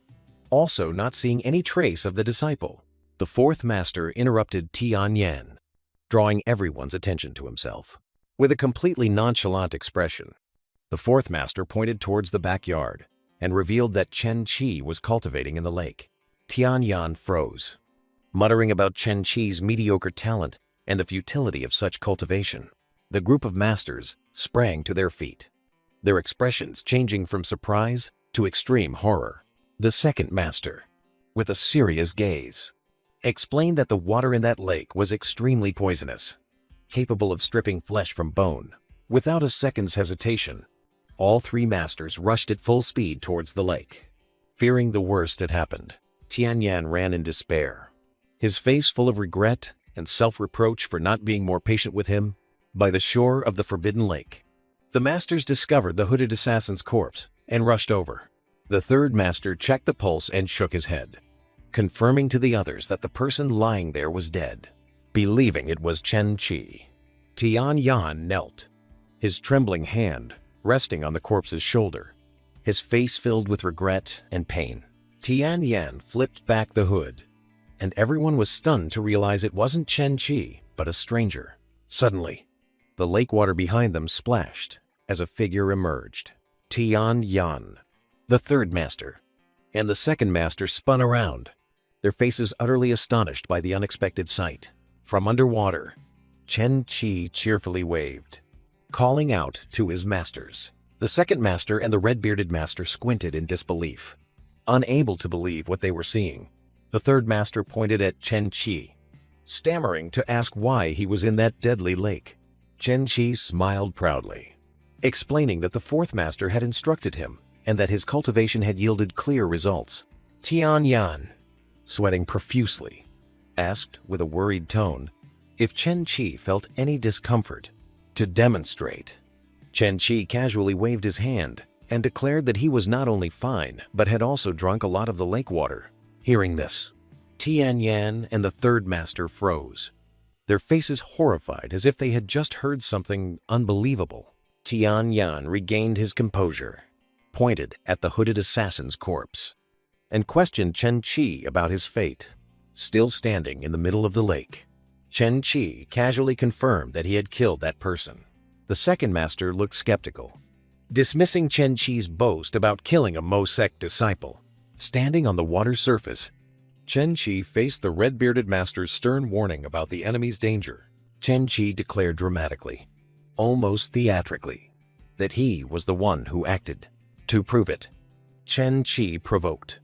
S1: also not seeing any trace of the disciple. The fourth master interrupted Tianyan, drawing everyone's attention to himself. With a completely nonchalant expression, the fourth master pointed towards the backyard and revealed that Chen Qi was cultivating in the lake. Tianyan froze, muttering about Chen Qi's mediocre talent and the futility of such cultivation. The group of masters sprang to their feet, their expressions changing from surprise to extreme horror. The second master, with a serious gaze, explained that the water in that lake was extremely poisonous, capable of stripping flesh from bone. Without a second's hesitation, all three masters rushed at full speed towards the lake, Fearing the worst had happened, Tianyan ran in despair, his face full of regret and self-reproach for not being more patient with him. By the shore of the Forbidden Lake, the masters discovered the hooded assassin's corpse and rushed over. The third master checked the pulse and shook his head, confirming to the others that the person lying there was dead, believing it was Chen Qi. Tianyan knelt, his trembling hand resting on the corpse's shoulder, his face filled with regret and pain. Tianyan flipped back the hood, and everyone was stunned to realize it wasn't Chen Qi, but a stranger. Suddenly, the lake water behind them splashed as a figure emerged. Tianyan, the third master, and the second master spun around, their faces utterly astonished by the unexpected sight. From underwater, Chen Qi cheerfully waved, calling out to his masters. The second master and the red-bearded master squinted in disbelief, unable to believe what they were seeing. The third master pointed at Chen Qi, stammering to ask why he was in that deadly lake. Chen Qi smiled proudly, explaining that the fourth master had instructed him and that his cultivation had yielded clear results. Tianyan, sweating profusely, asked with a worried tone if Chen Qi felt any discomfort. To demonstrate, Chen Qi casually waved his hand and declared that he was not only fine but had also drunk a lot of the lake water. Hearing this, Tianyan and the third master froze, their faces horrified as if they had just heard something unbelievable. Tianyan regained his composure, pointed at the hooded assassin's corpse, and questioned Chen Qi about his fate. Still standing in the middle of the lake, Chen Qi casually confirmed that he had killed that person. The second master looked skeptical, dismissing Chen Qi's boast about killing a Mo sect disciple. Standing on the water's surface, Chen Qi faced the red-bearded master's stern warning about the enemy's danger. Chen Qi declared dramatically, almost theatrically, that he was the one who acted. To prove it, Chen Qi provoked,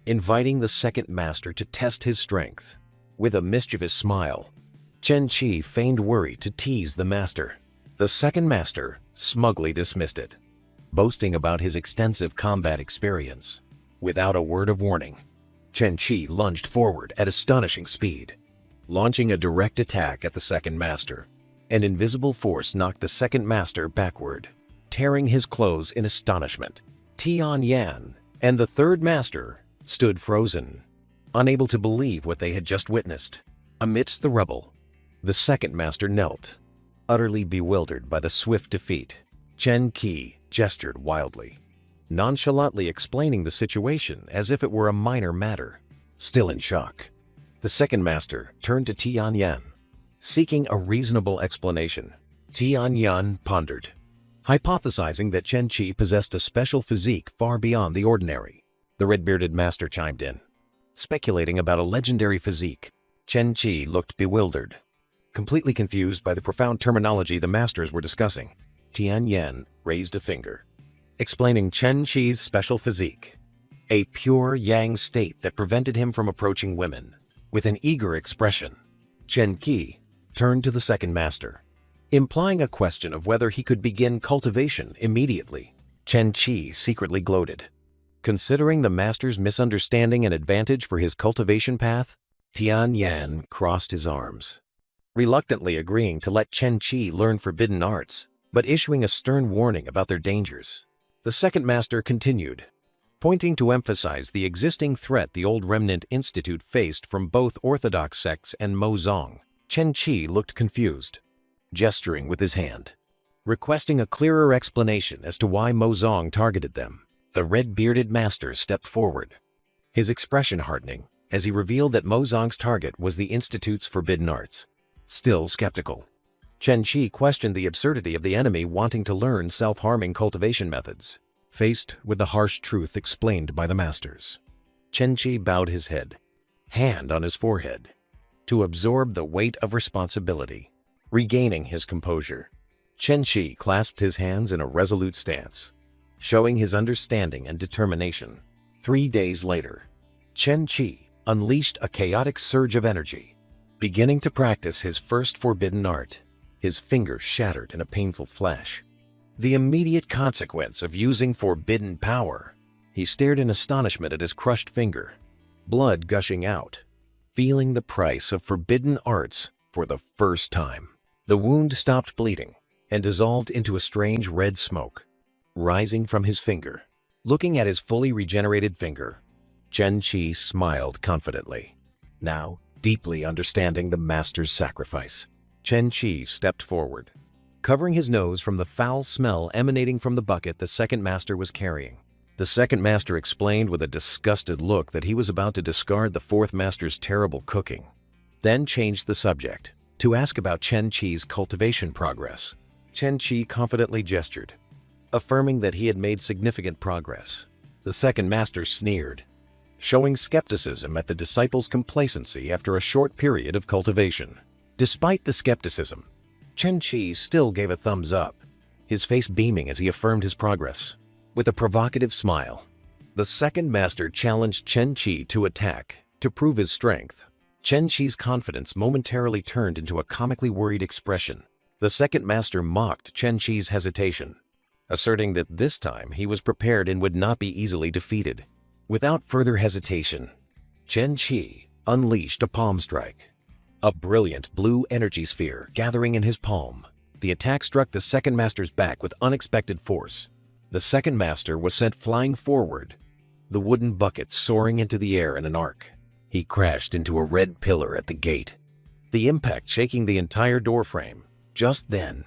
S1: inviting the second master to test his strength. With a mischievous smile, Chen Qi feigned worry to tease the master. The second master smugly dismissed it, boasting about his extensive combat experience. Without a word of warning, Chen Qi lunged forward at astonishing speed, launching a direct attack at the second master. An invisible force knocked the second master backward, tearing his clothes in astonishment. Tianyan and the third master stood frozen, unable to believe what they had just witnessed. Amidst the rubble, the second master knelt, utterly bewildered by the swift defeat. Chen Qi gestured wildly, nonchalantly explaining the situation as if it were a minor matter. Still in shock, the second master turned to Tianyan, seeking a reasonable explanation. Tianyan pondered, hypothesizing that Chen Qi possessed a special physique far beyond the ordinary. The red-bearded master chimed in, speculating about a legendary physique. Chen Qi looked bewildered, completely confused by the profound terminology the masters were discussing. Tianyan raised a finger, explaining Chen Qi's special physique, a pure yang state that prevented him from approaching women. With an eager expression, Chen Qi turned to the second master, implying a question of whether he could begin cultivation immediately. Chen Qi secretly gloated, considering the master's misunderstanding an advantage for his cultivation path. Tianyan crossed his arms, reluctantly agreeing to let Chen Qi learn forbidden arts, but issuing a stern warning about their dangers. The second master continued, pointing to emphasize the existing threat the old remnant institute faced from both orthodox sects and Mozong. Chen Qi looked confused, gesturing with his hand, requesting a clearer explanation as to why Mozong targeted them. The red-bearded master stepped forward, his expression hardening as he revealed that Mozong's target was the institute's forbidden arts. Still skeptical, Chen Qi questioned the absurdity of the enemy wanting to learn self-harming cultivation methods. Faced with the harsh truth explained by the masters, Chen Qi bowed his head, hand on his forehead, to absorb the weight of responsibility. Regaining his composure, Chen Qi clasped his hands in a resolute stance, showing his understanding and determination. 3 days later, Chen Qi unleashed a chaotic surge of energy, beginning to practice his first forbidden art. His fingers shattered in a painful flash, the immediate consequence of using forbidden power. He stared in astonishment at his crushed finger, blood gushing out, feeling the price of forbidden arts for the first time. The wound stopped bleeding and dissolved into a strange red smoke, rising from his finger. Looking at his fully regenerated finger, Chen Qi smiled confidently. Now, deeply understanding the master's sacrifice, Chen Qi stepped forward, covering his nose from the foul smell emanating from the bucket the second master was carrying. The second master explained with a disgusted look that he was about to discard the fourth master's terrible cooking, then changed the subject to ask about Chen Qi's cultivation progress. Chen Qi confidently gestured, affirming that he had made significant progress. The second master sneered, showing skepticism at the disciple's complacency after a short period of cultivation. Despite the skepticism, Chen Qi still gave a thumbs up, his face beaming as he affirmed his progress. With a provocative smile, the second master challenged Chen Qi to attack to prove his strength. Chen Qi's confidence momentarily turned into a comically worried expression. The second master mocked Chen Qi's hesitation, asserting that this time he was prepared and would not be easily defeated. Without further hesitation, Chen Qi unleashed a palm strike, a brilliant blue energy sphere gathering in his palm. The attack struck the second master's back with unexpected force. The second master was sent flying forward, the wooden bucket soaring into the air in an arc. He crashed into a red pillar at the gate, the impact shaking the entire doorframe. Just then,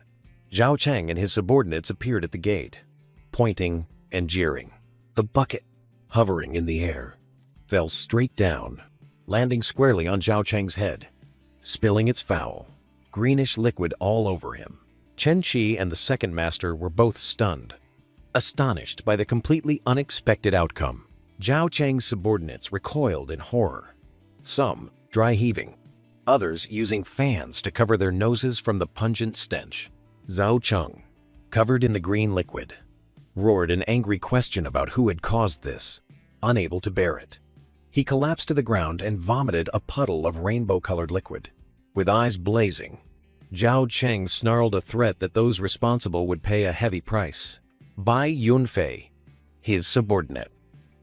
S1: Zhao Cheng and his subordinates appeared at the gate, pointing and jeering. The bucket, hovering in the air, fell straight down, landing squarely on Zhao Cheng's head, spilling its foul, greenish liquid all over him. Chen Qi and the second master were both stunned, astonished by the completely unexpected outcome. Zhao Cheng's subordinates recoiled in horror, some dry heaving, others using fans to cover their noses from the pungent stench. Zhao Cheng, covered in the green liquid, roared an angry question about who had caused this. Unable to bear it, he collapsed to the ground and vomited a puddle of rainbow-colored liquid. With eyes blazing, Zhao Cheng snarled a threat that those responsible would pay a heavy price. Bai Yunfei, his subordinate,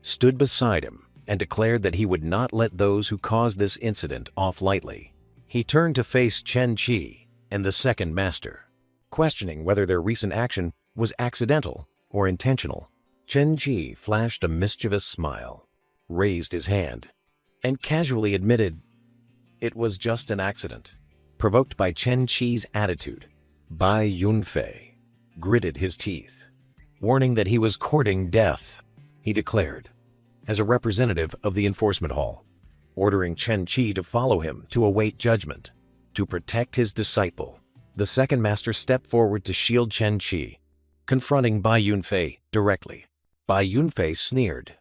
S1: stood beside him and declared that he would not let those who caused this incident off lightly. He turned to face Chen Qi and the second master, questioning whether their recent action was accidental or intentional. Chen Qi flashed a mischievous smile, raised his hand, and casually admitted it was just an accident. Provoked by Chen Qi's attitude, Bai Yunfei gritted his teeth, warning that he was courting death. He declared, as a representative of the enforcement hall, ordering Chen Qi to follow him to await judgment. To protect his disciple, the second master stepped forward to shield Chen Qi, confronting Bai Yunfei directly. Bai Yunfei sneered,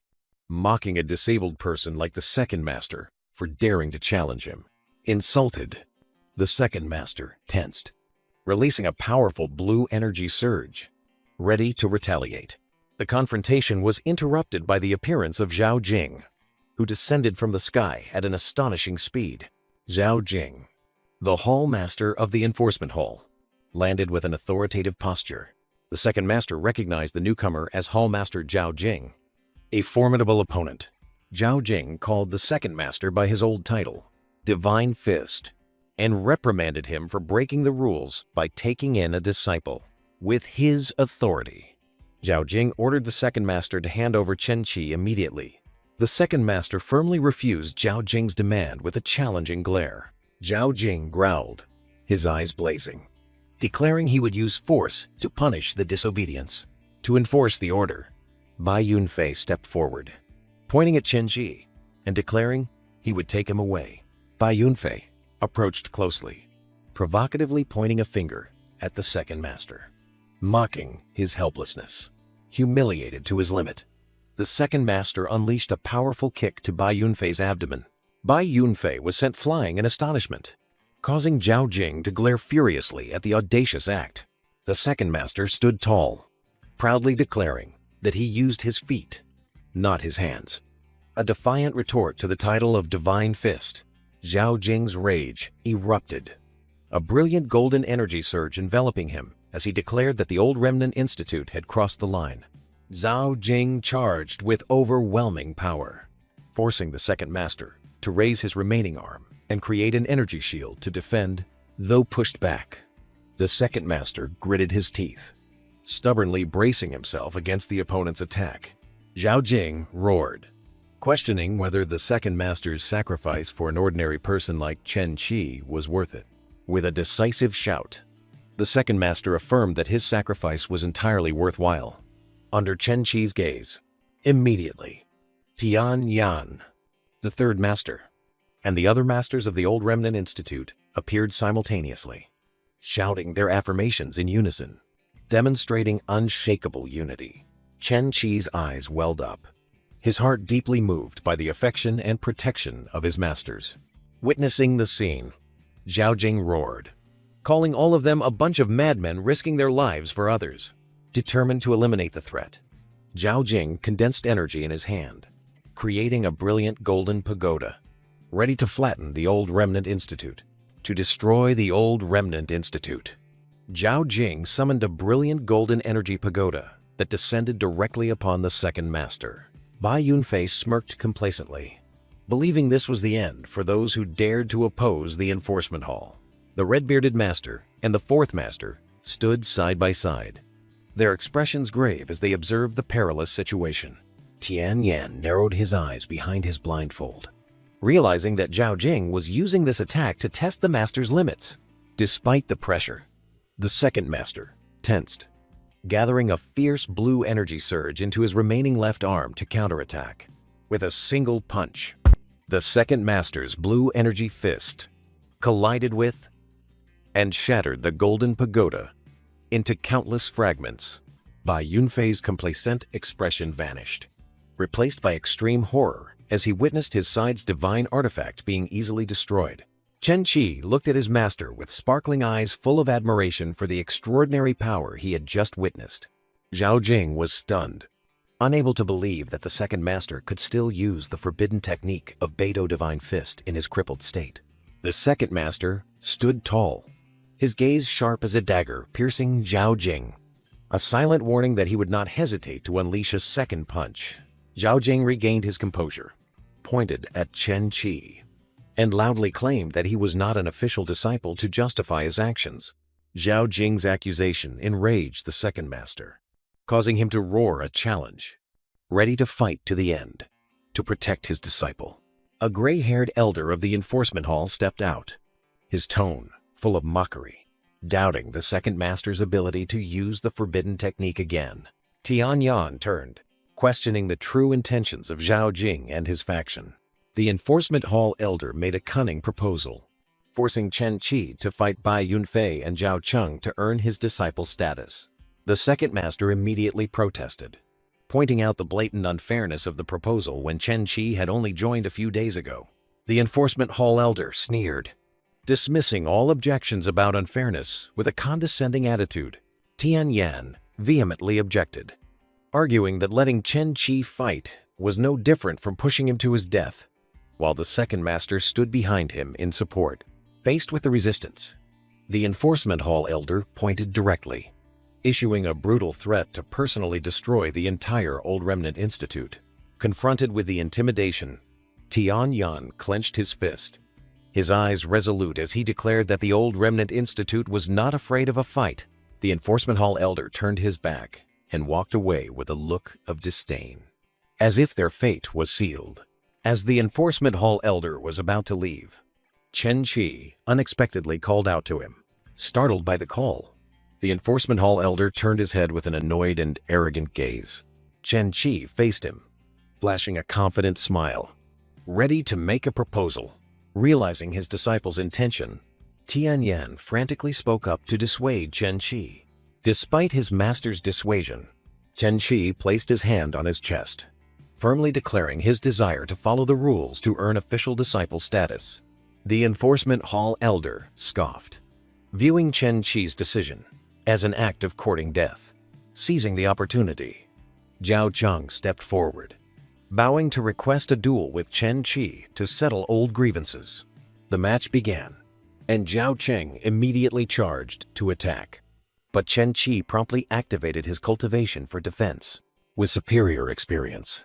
S1: mocking a disabled person like the second master for daring to challenge him. Insulted, the second master tensed, releasing a powerful blue energy surge, ready to retaliate. The confrontation was interrupted by the appearance of Zhao Jing, who descended from the sky at an astonishing speed. Zhao Jing, the hall master of the enforcement hall, landed with an authoritative posture. The second master recognized the newcomer as Hall Master Zhao Jing, a formidable opponent. Zhao Jing called the second master by his old title, Divine Fist, and reprimanded him for breaking the rules by taking in a disciple. With his authority, Zhao Jing ordered the second master to hand over Chen Qi immediately. The second master firmly refused Zhao Jing's demand with a challenging glare. Zhao Jing growled, his eyes blazing, declaring he would use force to punish the disobedience. To enforce the order, Bai Yunfei stepped forward, pointing at Chen Qi and declaring he would take him away. Bai Yunfei approached closely, provocatively pointing a finger at the second master, mocking his helplessness. Humiliated to his limit, the second master unleashed a powerful kick to Bai Yunfei's abdomen. Bai Yunfei was sent flying in astonishment, causing Zhao Jing to glare furiously at the audacious act. The second master stood tall, proudly declaring that he used his feet, not his hands. A defiant retort to the title of Divine Fist, Zhao Jing's rage erupted, a brilliant golden energy surge enveloping him as he declared that the Old Remnant Institute had crossed the line. Zhao Jing charged with overwhelming power, forcing the second master to raise his remaining arm and create an energy shield to defend, though pushed back. The second master gritted his teeth, stubbornly bracing himself against the opponent's attack. Zhao Jing roared, questioning whether the second master's sacrifice for an ordinary person like Chen Qi was worth it. With a decisive shout, the second master affirmed that his sacrifice was entirely worthwhile. Under Chen Qi's gaze, immediately, Tian Yan, the third master, and the other masters of the Old Remnant Institute appeared simultaneously, shouting their affirmations in unison, demonstrating unshakable unity. Chen Qi's eyes welled up, his heart deeply moved by the affection and protection of his masters. Witnessing the scene, Zhao Jing roared, calling all of them a bunch of madmen risking their lives for others. Determined to eliminate the threat, Zhao Jing condensed energy in his hand, creating a brilliant golden pagoda, ready to flatten the Old Remnant Institute. To destroy the Old Remnant Institute, Zhao Jing summoned a brilliant golden energy pagoda that descended directly upon the second master. Bai Yunfei smirked complacently, believing this was the end for those who dared to oppose the enforcement hall. The red-bearded master and the fourth master stood side by side, their expressions grave as they observed the perilous situation. Tian Yan narrowed his eyes behind his blindfold, realizing that Zhao Jing was using this attack to test the master's limits. Despite the pressure, the second master tensed, gathering a fierce blue energy surge into his remaining left arm to counterattack. With a single punch, the second master's blue energy fist collided with and shattered the golden pagoda into countless fragments. Bai Yunfei's complacent expression vanished, replaced by extreme horror as he witnessed his side's divine artifact being easily destroyed. Chen Qi looked at his master with sparkling eyes full of admiration for the extraordinary power he had just witnessed. Zhao Jing was stunned, unable to believe that the second master could still use the forbidden technique of Beidou Divine Fist in his crippled state. The second master stood tall, his gaze sharp as a dagger piercing Zhao Jing, a silent warning that he would not hesitate to unleash a second punch. Zhao Jing regained his composure, pointed at Chen Qi, and loudly claimed that he was not an official disciple to justify his actions. Zhao Jing's accusation enraged the second master, causing him to roar a challenge, ready to fight to the end, to protect his disciple. A gray-haired elder of the enforcement hall stepped out, his tone full of mockery, doubting the second master's ability to use the forbidden technique again. Tian Yan turned, questioning the true intentions of Zhao Jing and his faction. The enforcement hall elder made a cunning proposal, forcing Chen Qi to fight Bai Yunfei and Zhao Cheng to earn his disciple status. The second master immediately protested, pointing out the blatant unfairness of the proposal when Chen Qi had only joined a few days ago. The enforcement hall elder sneered, dismissing all objections about unfairness with a condescending attitude. Tian Yan vehemently objected, arguing that letting Chen Qi fight was no different from pushing him to his death, while the second master stood behind him in support. Faced with the resistance, the enforcement hall elder pointed directly, issuing a brutal threat to personally destroy the entire Old Remnant Institute. Confronted with the intimidation, Tian Yan clenched his fist, his eyes resolute as he declared that the Old Remnant Institute was not afraid of a fight. The enforcement hall elder turned his back and walked away with a look of disdain, as if their fate was sealed. As the enforcement hall elder was about to leave, Chen Qi unexpectedly called out to him. Startled by the call, the enforcement hall elder turned his head with an annoyed and arrogant gaze. Chen Qi faced him, flashing a confident smile, ready to make a proposal. Realizing his disciple's intention, Tian Yan frantically spoke up to dissuade Chen Qi. Despite his master's dissuasion, Chen Qi placed his hand on his chest, firmly declaring his desire to follow the rules to earn official disciple status. The enforcement hall elder scoffed, viewing Chen Qi's decision as an act of courting death. Seizing the opportunity, Zhao Cheng stepped forward, bowing to request a duel with Chen Qi to settle old grievances. The match began, and Zhao Cheng immediately charged to attack. But Chen Qi promptly activated his cultivation for defense. With superior experience,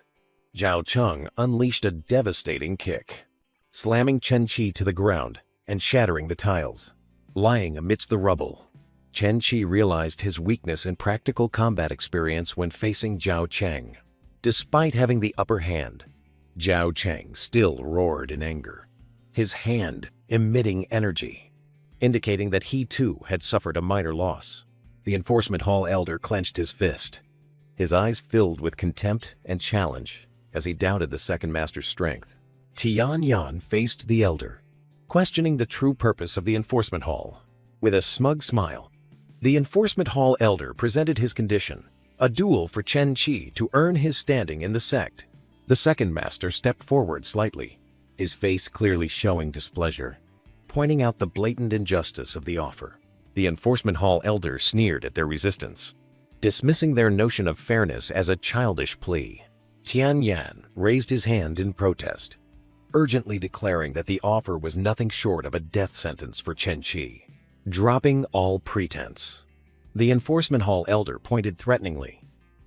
S1: Zhao Cheng unleashed a devastating kick, slamming Chen Qi to the ground and shattering the tiles. Lying amidst the rubble, Chen Qi realized his weakness in practical combat experience when facing Zhao Cheng. Despite having the upper hand, Zhao Cheng still roared in anger, his hand emitting energy, indicating that he too had suffered a minor loss. The enforcement hall elder clenched his fist, his eyes filled with contempt and challenge as he doubted the second master's strength. Tian Yan faced the elder, questioning the true purpose of the enforcement hall. With a smug smile, the enforcement hall elder presented his condition, a duel for Chen Qi to earn his standing in the sect. The second master stepped forward slightly, his face clearly showing displeasure, pointing out the blatant injustice of the offer. The enforcement hall elder sneered at their resistance, dismissing their notion of fairness as a childish plea. Tian Yan raised his hand in protest, urgently declaring that the offer was nothing short of a death sentence for Chen Qi. Dropping all pretense, the enforcement hall elder pointed threateningly,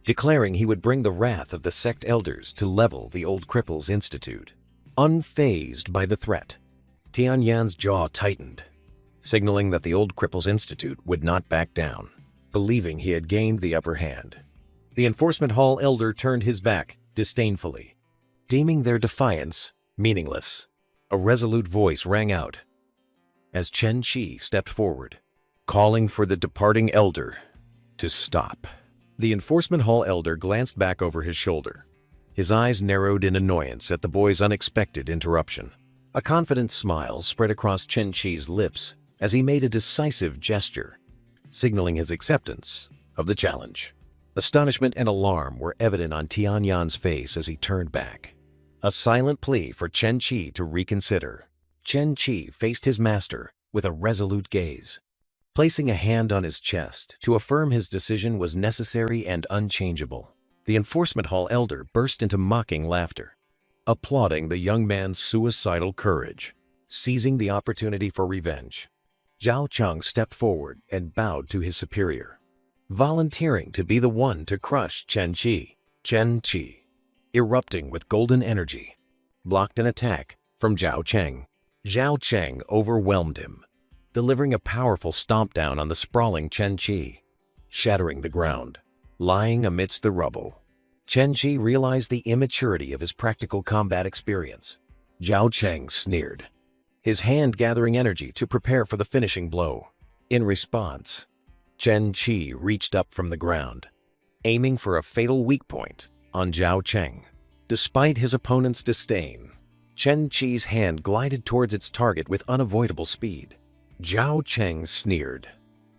S1: declaring he would bring the wrath of the sect elders to level the Old Cripples Institute. Unfazed by the threat, Tian Yan's jaw tightened, signaling that the Old Cripples Institute would not back down. Believing he had gained the upper hand, the enforcement hall elder turned his back disdainfully, deeming their defiance meaningless. A resolute voice rang out as Chen Qi stepped forward, calling for the departing elder to stop. The enforcement hall elder glanced back over his shoulder, his eyes narrowed in annoyance at the boy's unexpected interruption. A confident smile spread across Chen Qi's lips as he made a decisive gesture, signaling his acceptance of the challenge. Astonishment and alarm were evident on Tian Yan's face as he turned back, a silent plea for Chen Qi to reconsider. Chen Qi faced his master with a resolute gaze, placing a hand on his chest to affirm his decision was necessary and unchangeable. The enforcement hall elder burst into mocking laughter, applauding the young man's suicidal courage. Seizing the opportunity for revenge, Zhao Cheng stepped forward and bowed to his superior, volunteering to be the one to crush Chen Qi. Chen Qi, erupting with golden energy, blocked an attack from Zhao Cheng. Zhao Cheng overwhelmed him, delivering a powerful stomp down on the sprawling Chen Qi, shattering the ground. Lying amidst the rubble, Chen Qi realized the immaturity of his practical combat experience. Zhao Cheng sneered, his hand gathering energy to prepare for the finishing blow. In response, Chen Qi reached up from the ground, aiming for a fatal weak point on Zhao Cheng. Despite his opponent's disdain, Chen Qi's hand glided towards its target with unavoidable speed. Zhao Cheng sneered,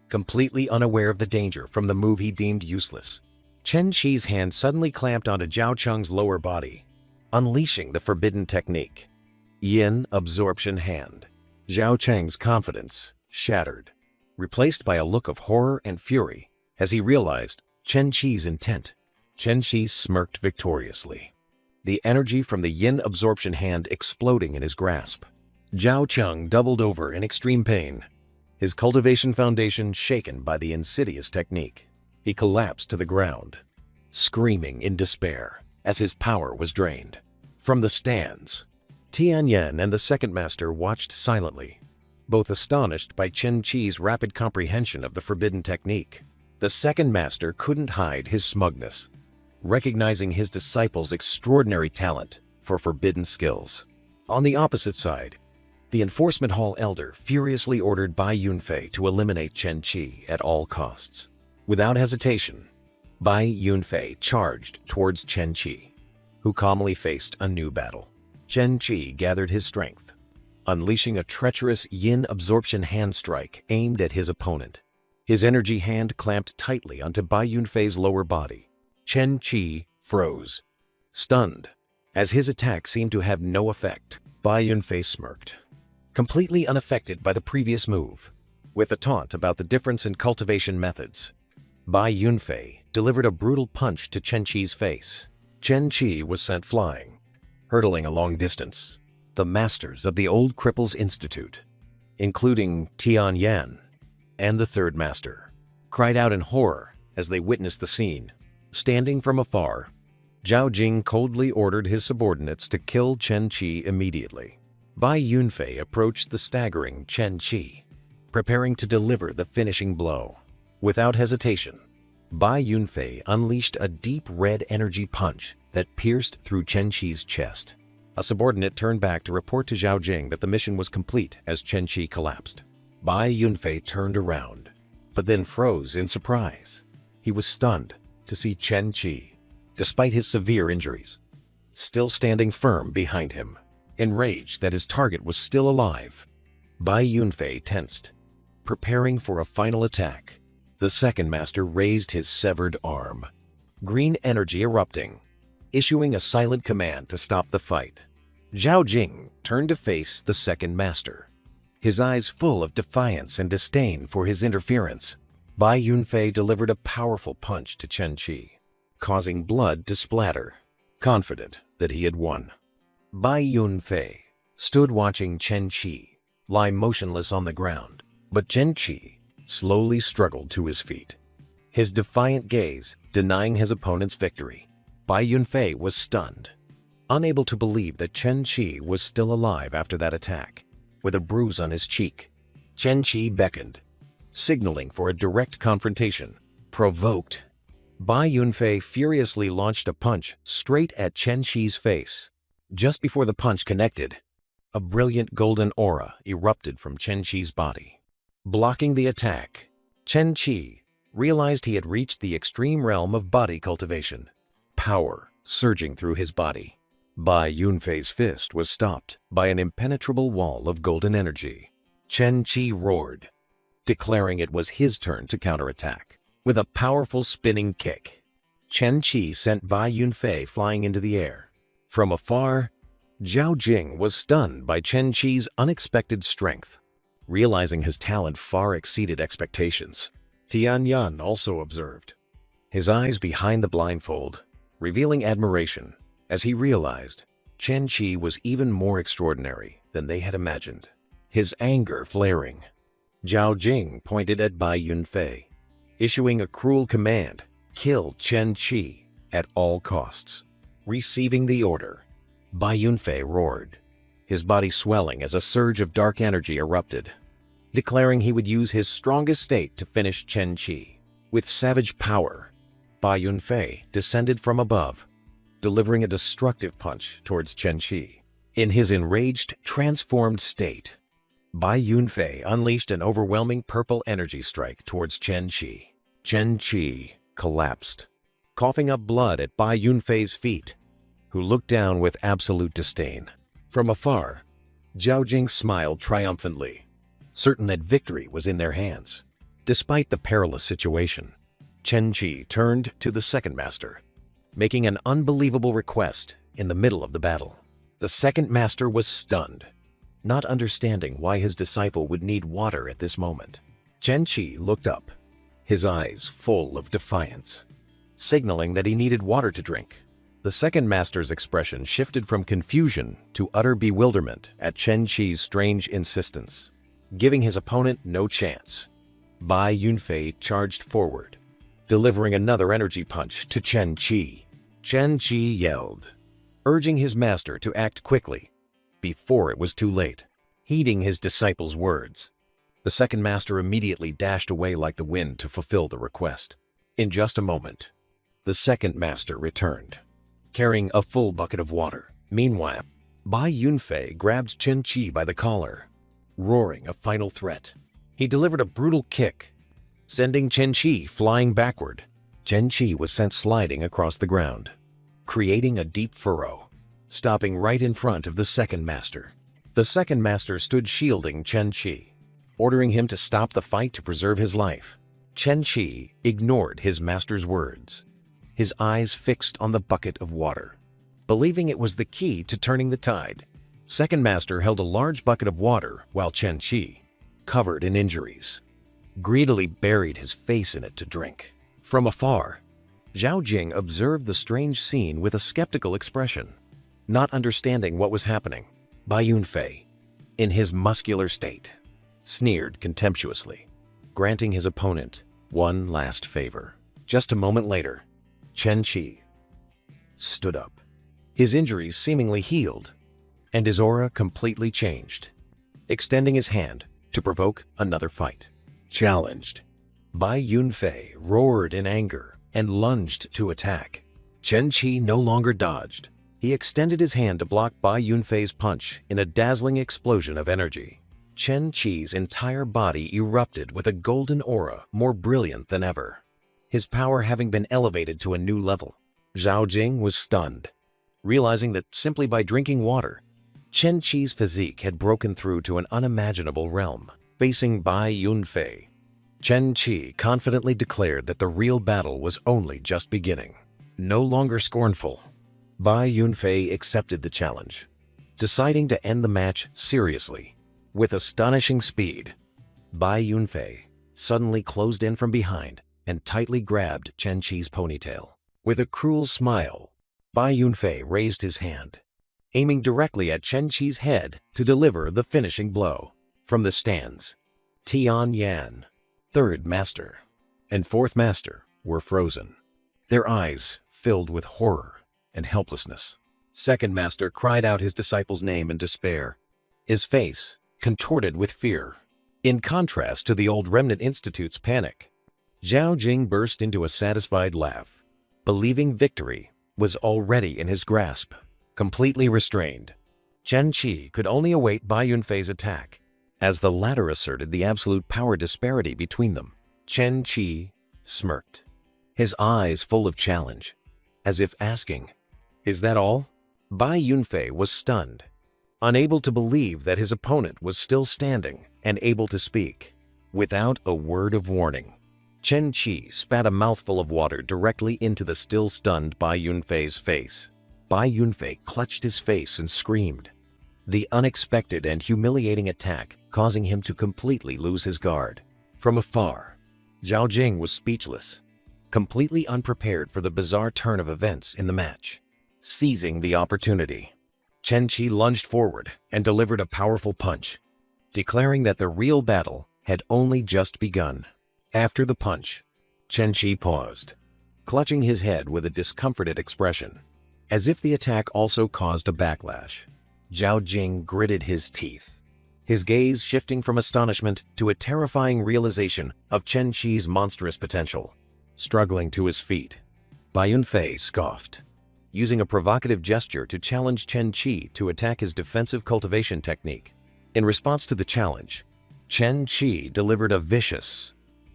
S1: completely unaware of the danger from the move he deemed useless. Chen Qi's hand suddenly clamped onto Zhao Cheng's lower body, unleashing the forbidden technique, Yin Absorption Hand. Zhao Cheng's confidence shattered, replaced by a look of horror and fury as he realized Chen Qi's intent. Chen Qi smirked victoriously, the energy from the Yin Absorption Hand exploding in his grasp. Zhao Cheng doubled over in extreme pain, his cultivation foundation shaken by the insidious technique. He collapsed to the ground, screaming in despair as his power was drained. From the stands, Tian Yan and the second master watched silently, both astonished by Chen Qi's rapid comprehension of the forbidden technique. The second master couldn't hide his smugness, recognizing his disciple's extraordinary talent for forbidden skills. On the opposite side, the enforcement hall elder furiously ordered Bai Yunfei to eliminate Chen Qi at all costs. Without hesitation, Bai Yunfei charged towards Chen Qi, who calmly faced a new battle. Chen Qi gathered his strength, unleashing a treacherous Yin Absorption Hand strike aimed at his opponent. His energy hand clamped tightly onto Bai Yunfei's lower body. Chen Qi froze, stunned, as his attack seemed to have no effect. Bai Yunfei smirked, completely unaffected by the previous move. With a taunt about the difference in cultivation methods, Bai Yunfei delivered a brutal punch to Chen Qi's face. Chen Qi was sent flying, hurtling a long distance. The masters of the Old Cripples Institute, including Tian Yan and the third master, cried out in horror as they witnessed the scene. Standing from afar, Zhao Jing coldly ordered his subordinates to kill Chen Qi immediately. Bai Yunfei approached the staggering Chen Qi, preparing to deliver the finishing blow. Without hesitation, Bai Yunfei unleashed a deep red energy punch that pierced through Chen Qi's chest. A subordinate turned back to report to Zhao Jing that the mission was complete as Chen Qi collapsed. Bai Yunfei turned around, but then froze in surprise. He was stunned to see Chen Qi, despite his severe injuries, still standing firm behind him. Enraged that his target was still alive, Bai Yunfei tensed, preparing for a final attack. The second master raised his severed arm, green energy erupting, issuing a silent command to stop the fight. Zhao Jing turned to face the second master, his eyes full of defiance and disdain for his interference. Bai Yunfei delivered a powerful punch to Chen Qi, causing blood to splatter, confident that he had won. Bai Yunfei stood watching Chen Qi lie motionless on the ground, but Chen Qi slowly struggled to his feet, his defiant gaze denying his opponent's victory. Bai Yunfei was stunned, unable to believe that Chen Qi was still alive after that attack. With a bruise on his cheek, Chen Qi beckoned, signaling for a direct confrontation. Provoked, Bai Yunfei furiously launched a punch straight at Chen Qi's face. Just before the punch connected, a brilliant golden aura erupted from Chen Qi's body. Blocking the attack, Chen Qi realized he had reached the extreme realm of body cultivation, power surging through his body. Bai Yunfei's fist was stopped by an impenetrable wall of golden energy. Chen Qi roared, declaring it was his turn to counterattack. With a powerful spinning kick, Chen Qi sent Bai Yunfei flying into the air. From afar, Zhao Jing was stunned by Chen Qi's unexpected strength. Realizing his talent far exceeded expectations, Tian Yan also observed, his eyes behind the blindfold, revealing admiration as he realized Chen Qi was even more extraordinary than they had imagined. His anger flaring, Zhao Jing pointed at Bai Yunfei, issuing a cruel command: kill Chen Qi at all costs. Receiving the order, Bai Yunfei roared, his body swelling as a surge of dark energy erupted, declaring he would use his strongest state to finish Chen Qi. With savage power, Bai Yunfei descended from above, delivering a destructive punch towards Chen Qi. In his enraged, transformed state, Bai Yunfei unleashed an overwhelming purple energy strike towards Chen Qi. Chen Qi collapsed, coughing up blood at Bai Yunfei's feet, who looked down with absolute disdain. From afar, Zhao Jing smiled triumphantly, certain that victory was in their hands. Despite the perilous situation, Chen Qi turned to the second master, making an unbelievable request in the middle of the battle. The second master was stunned, not understanding why his disciple would need water at this moment. Chen Qi looked up, his eyes full of defiance, signaling that he needed water to drink. The second master's expression shifted from confusion to utter bewilderment at Chen Qi's strange insistence, giving his opponent no chance. Bai Yunfei charged forward, delivering another energy punch to Chen Qi. Chen Qi yelled, urging his master to act quickly before it was too late. Heeding his disciple's words, the second master immediately dashed away like the wind to fulfill the request. In just a moment, the second master returned, carrying a full bucket of water. Meanwhile, Bai Yunfei grabbed Chen Qi by the collar, roaring a final threat. He delivered a brutal kick, sending Chen Qi flying backward. Chen Qi was sent sliding across the ground, creating a deep furrow, stopping right in front of the second master. The second master stood shielding Chen Qi, ordering him to stop the fight to preserve his life. Chen Qi ignored his master's words, his eyes fixed on the bucket of water, believing it was the key to turning the tide. Second master held a large bucket of water while Chen Qi, covered in injuries, greedily buried his face in it to drink. From afar, Zhao Jing observed the strange scene with a skeptical expression, not understanding what was happening. Bai Yunfei, in his muscular state, sneered contemptuously, granting his opponent one last favor. Just a moment later, Chen Qi stood up, his injuries seemingly healed, and his aura completely changed, extending his hand to provoke another fight. Challenged, Bai Yunfei roared in anger and lunged to attack. Chen Qi no longer dodged. He extended his hand to block Bai Yunfei's punch in a dazzling explosion of energy. Chen Qi's entire body erupted with a golden aura more brilliant than ever, his power having been elevated to a new level. Zhao Jing was stunned, realizing that simply by drinking water, Chen Qi's physique had broken through to an unimaginable realm. Facing Bai Yunfei, Chen Qi confidently declared that the real battle was only just beginning. No longer scornful, Bai Yunfei accepted the challenge, deciding to end the match seriously. With astonishing speed, Bai Yunfei suddenly closed in from behind and tightly grabbed Chen Qi's ponytail. With a cruel smile, Bai Yunfei raised his hand, aiming directly at Chen Qi's head to deliver the finishing blow. From the stands, Tian Yan, third master, and fourth master were frozen, their eyes filled with horror and helplessness. Second master cried out his disciple's name in despair, his face contorted with fear. In contrast to the old Remnant Institute's panic, Zhao Jing burst into a satisfied laugh, believing victory was already in his grasp. Completely restrained, Chen Qi could only await Bai Yunfei's attack. As the latter asserted the absolute power disparity between them, Chen Qi smirked, his eyes full of challenge, as if asking, "Is that all?" Bai Yunfei was stunned, unable to believe that his opponent was still standing and able to speak. Without a word of warning, Chen Qi spat a mouthful of water directly into the still stunned Bai Yunfei's face. Bai Yunfei clutched his face and screamed, the unexpected and humiliating attack causing him to completely lose his guard. From afar, Zhao Jing was speechless, completely unprepared for the bizarre turn of events in the match. Seizing the opportunity, Chen Qi lunged forward and delivered a powerful punch, declaring that the real battle had only just begun. After the punch, Chen Qi paused, clutching his head with a discomforted expression, as if the attack also caused a backlash. Zhao Jing gritted his teeth, his gaze shifting from astonishment to a terrifying realization of Chen Qi's monstrous potential. Struggling to his feet, Bai Yunfei scoffed, using a provocative gesture to challenge Chen Qi to attack his defensive cultivation technique. In response to the challenge, Chen Qi delivered a vicious,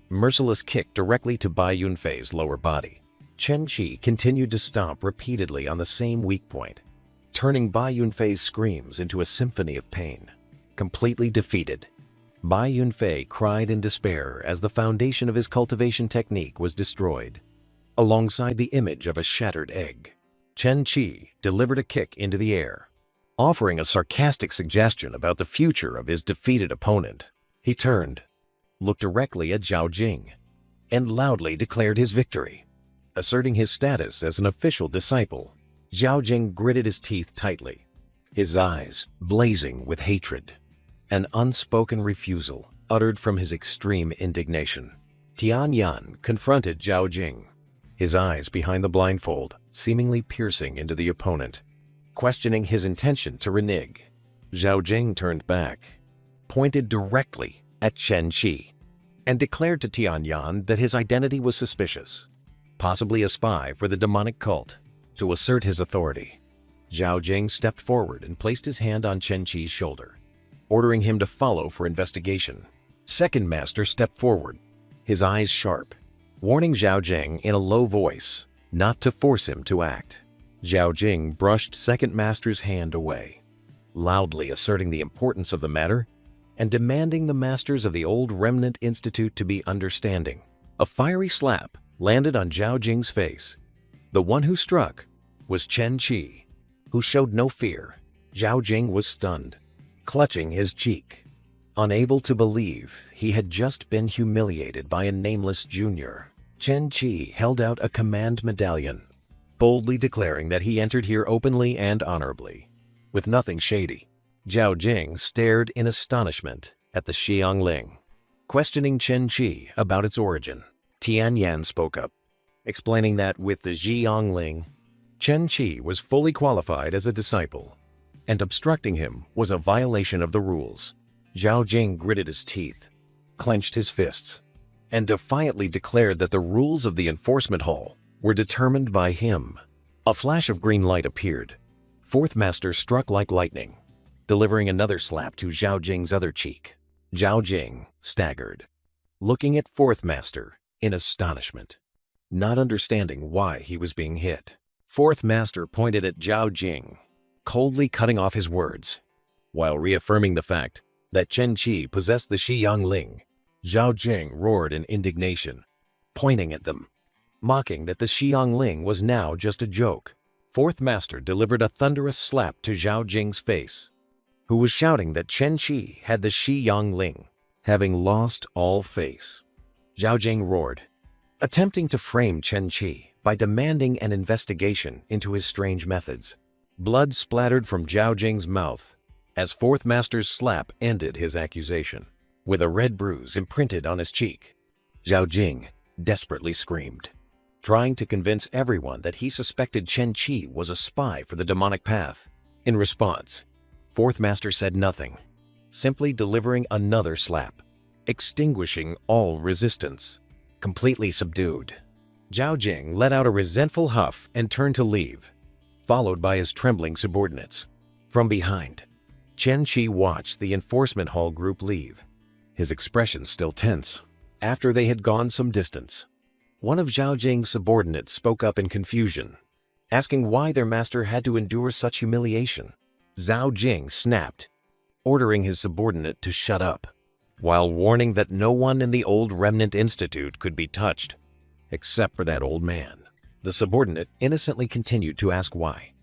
S1: merciless kick directly to Bai Yunfei's lower body. Chen Qi continued to stomp repeatedly on the same weak point, turning Bai Yunfei's screams into a symphony of pain. Completely defeated, Bai Yunfei cried in despair as the foundation of his cultivation technique was destroyed, alongside the image of a shattered egg. Chen Qi delivered a kick into the air, offering a sarcastic suggestion about the future of his defeated opponent. He turned, looked directly at Zhao Jing, and loudly declared his victory. Asserting his status as an official disciple, Zhao Jing gritted his teeth tightly, his eyes blazing with hatred. An unspoken refusal uttered from his extreme indignation. Tian Yan confronted Zhao Jing, his eyes behind the blindfold seemingly piercing into the opponent, questioning his intention to renege. Zhao Jing turned back, pointed directly at Chen Qi, and declared to Tian Yan that his identity was suspicious, possibly a spy for the demonic cult. To assert his authority, Zhao Jing stepped forward and placed his hand on Chen Qi's shoulder, ordering him to follow for investigation. Second master stepped forward, his eyes sharp, warning Zhao Jing in a low voice not to force him to act. Zhao Jing brushed second master's hand away, loudly asserting the importance of the matter and demanding the masters of the old Remnant Institute to be understanding. A fiery slap landed on Zhao Jing's face. The one who struck was Chen Qi, who showed no fear. Zhao Jing was stunned, clutching his cheek, unable to believe he had just been humiliated by a nameless junior. Chen Qi held out a command medallion, boldly declaring that he entered here openly and honorably, with nothing shady. Zhao Jing stared in astonishment at the Xiangling, questioning Chen Qi about its origin. Tian Yan spoke up, explaining that with the Zhiyangling, Chen Qi was fully qualified as a disciple, and obstructing him was a violation of the rules. Zhao Jing gritted his teeth, clenched his fists, and defiantly declared that the rules of the enforcement hall were determined by him. A flash of green light appeared. Fourth Master struck like lightning, delivering another slap to Zhao Jing's other cheek. Zhao Jing staggered, looking at Fourth Master in astonishment, not understanding why he was being hit. Fourth Master pointed at Zhao Jing, coldly cutting off his words, while reaffirming the fact that Chen Qi possessed the Zhiyangling. Zhao Jing roared in indignation, pointing at them, mocking that the Zhiyangling was now just a joke. Fourth Master delivered a thunderous slap to Zhao Jing's face, who was shouting that Chen Qi had the Zhiyangling, having lost all face. Zhao Jing roared, attempting to frame Chen Qi by demanding an investigation into his strange methods. Blood splattered from Zhao Jing's mouth as Fourth Master's slap ended his accusation. With a red bruise imprinted on his cheek, Zhao Jing desperately screamed, trying to convince everyone that he suspected Chen Qi was a spy for the demonic path. In response, Fourth Master said nothing, simply delivering another slap, extinguishing all resistance. Completely subdued, Zhao Jing let out a resentful huff and turned to leave, followed by his trembling subordinates. From behind, Chen Qi watched the enforcement hall group leave, his expression still tense. After they had gone some distance, one of Zhao Jing's subordinates spoke up in confusion, asking why their master had to endure such humiliation. Zhao Jing snapped, ordering his subordinate to shut up, while warning that no one in the Old Remnant Institute could be touched, except for that old man. The subordinate innocently continued to ask why,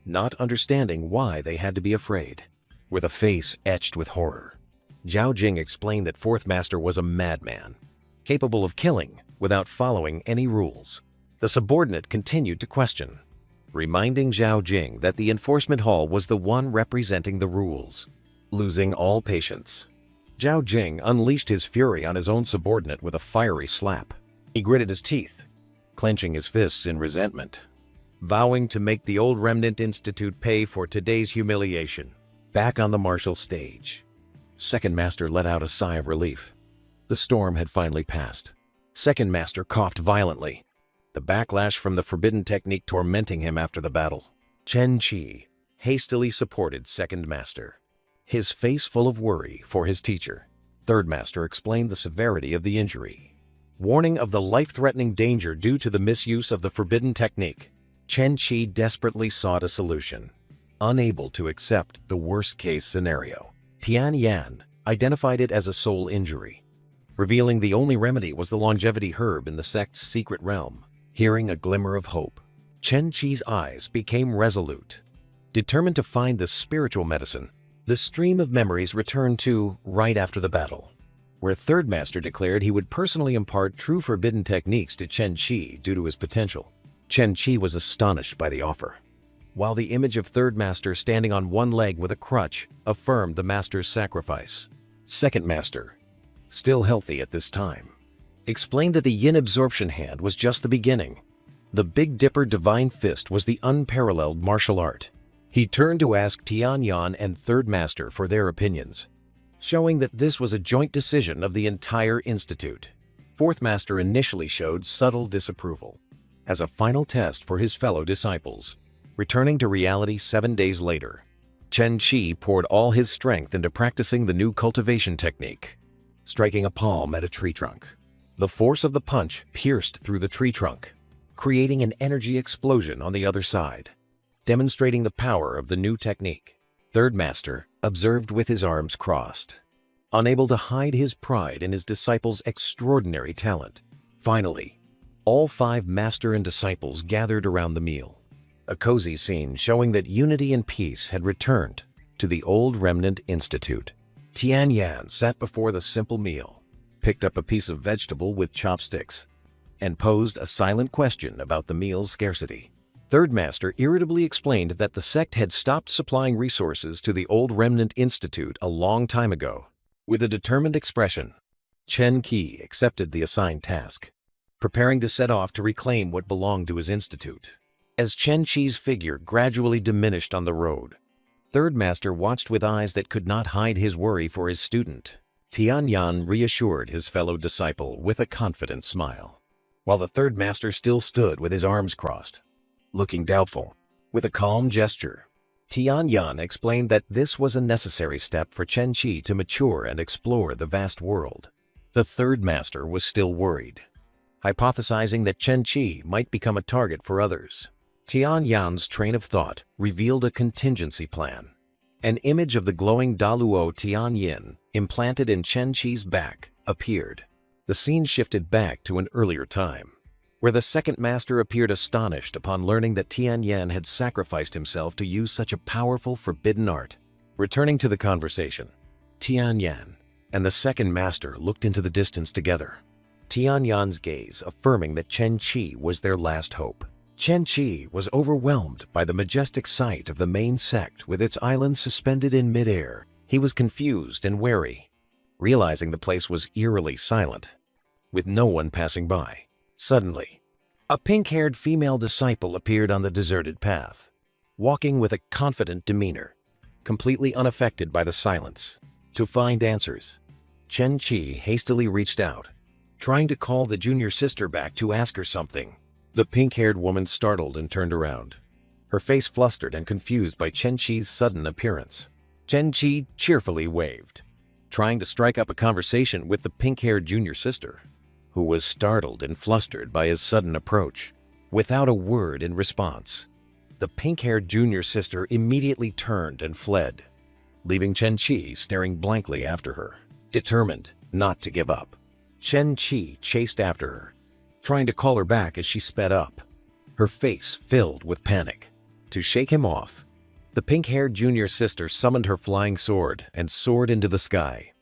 S1: not understanding why they had to be afraid. With a face etched with horror, Zhao Jing explained that Fourth Master was a madman, capable of killing without following any rules. The subordinate continued to question, reminding Zhao Jing that the enforcement hall was the one representing the rules. Losing all patience, Zhao Jing unleashed his fury on his own subordinate with a fiery slap. He gritted his teeth, clenching his fists in resentment, vowing to make the Old Remnant Institute pay for today's humiliation. Back on the martial stage, Second Master let out a sigh of relief. The storm had finally passed. Second Master coughed violently, the backlash from the forbidden technique tormenting him after the battle. Chen Qi hastily supported Second Master, his face full of worry for his teacher. Third Master explained the severity of the injury, warning of the life-threatening danger due to the misuse of the forbidden technique. Chen Qi desperately sought a solution, unable to accept the worst-case scenario. Tian Yan identified it as a soul injury, revealing the only remedy was the longevity herb in the sect's secret realm. Hearing a glimmer of hope, Chen Qi's eyes became resolute. Determined to find the spiritual medicine, the stream of memories returned to right after the battle, where Third Master declared he would personally impart true forbidden techniques to Chen Qi due to his potential. Chen Qi was astonished by the offer, while the image of Third Master standing on one leg with a crutch affirmed the Master's sacrifice. Second Master, still healthy at this time, explained that the yin absorption hand was just the beginning. The Big Dipper Divine Fist was the unparalleled martial art. He turned to ask Tian Yan and Third Master for their opinions, showing that this was a joint decision of the entire institute. Fourth Master initially showed subtle disapproval, as a final test for his fellow disciples. Returning to reality 7 days later, Chen Qi poured all his strength into practicing the new cultivation technique, striking a palm at a tree trunk. The force of the punch pierced through the tree trunk, creating an energy explosion on the other side, demonstrating the power of the new technique. Third Master observed with his arms crossed, unable to hide his pride in his disciples' extraordinary talent. Finally, all 5 master and disciples gathered around the meal, a cozy scene showing that unity and peace had returned to the Old Remnant Institute. Tian Yan sat before the simple meal, picked up a piece of vegetable with chopsticks, and posed a silent question about the meal's scarcity. Third Master irritably explained that the sect had stopped supplying resources to the Old Remnant Institute a long time ago. With a determined expression, Chen Qi accepted the assigned task, preparing to set off to reclaim what belonged to his institute. As Chen Qi's figure gradually diminished on the road, Third Master watched with eyes that could not hide his worry for his student. Tianyan reassured his fellow disciple with a confident smile, while the Third Master still stood with his arms crossed, looking doubtful. With a calm gesture, Tianyan explained that this was a necessary step for Chen Qi to mature and explore the vast world. The Third Master was still worried, hypothesizing that Chen Qi might become a target for others. Tianyan's train of thought revealed a contingency plan. An image of the glowing Daluo Tianyin implanted in Chen Qi's back appeared. The scene shifted back to an earlier time, where the second master appeared astonished upon learning that Tianyan had sacrificed himself to use such a powerful forbidden art. Returning to the conversation, Tianyan and the second master looked into the distance together, Tianyan's gaze affirming that Chen Qi was their last hope. Chen Qi was overwhelmed by the majestic sight of the main sect with its islands suspended in midair. He was confused and wary, realizing the place was eerily silent, with no one passing by. Suddenly, a pink-haired female disciple appeared on the deserted path, walking with a confident demeanor, completely unaffected by the silence. To find answers, Chen Qi hastily reached out, trying to call the junior sister back to ask her something. The pink-haired woman startled and turned around, her face flustered and confused by Chen Qi's sudden appearance. Chen Qi cheerfully waved, trying to strike up a conversation with the pink-haired junior sister, who was startled and flustered by his sudden approach. Without a word in response, the pink-haired junior sister immediately turned and fled, leaving Chen Qi staring blankly after her, determined not to give up. Chen Qi chased after her, trying to call her back as she sped up, her face filled with panic. To shake him off, the pink-haired junior sister summoned her flying sword and soared into the sky,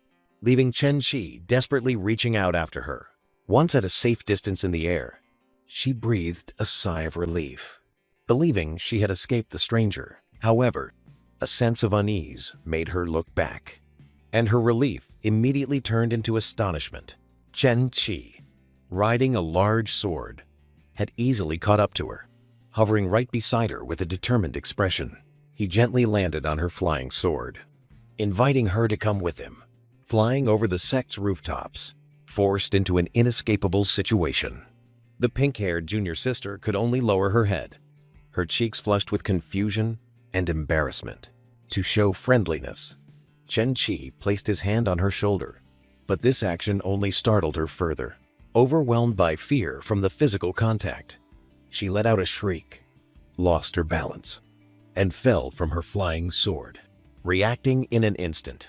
S1: leaving Chen Qi desperately reaching out after her. Once at a safe distance in the air, she breathed a sigh of relief, believing she had escaped the stranger. However, a sense of unease made her look back, and her relief immediately turned into astonishment. Chen Qi, riding a large sword, had easily caught up to her, hovering right beside her with a determined expression. He gently landed on her flying sword, inviting her to come with him. Flying over the sect's rooftops, forced into an inescapable situation, the pink-haired junior sister could only lower her head, her cheeks flushed with confusion and embarrassment. To show friendliness, Chen Qi placed his hand on her shoulder, but this action only startled her further. Overwhelmed by fear from the physical contact, she let out a shriek, lost her balance, and fell from her flying sword. Reacting in an instant,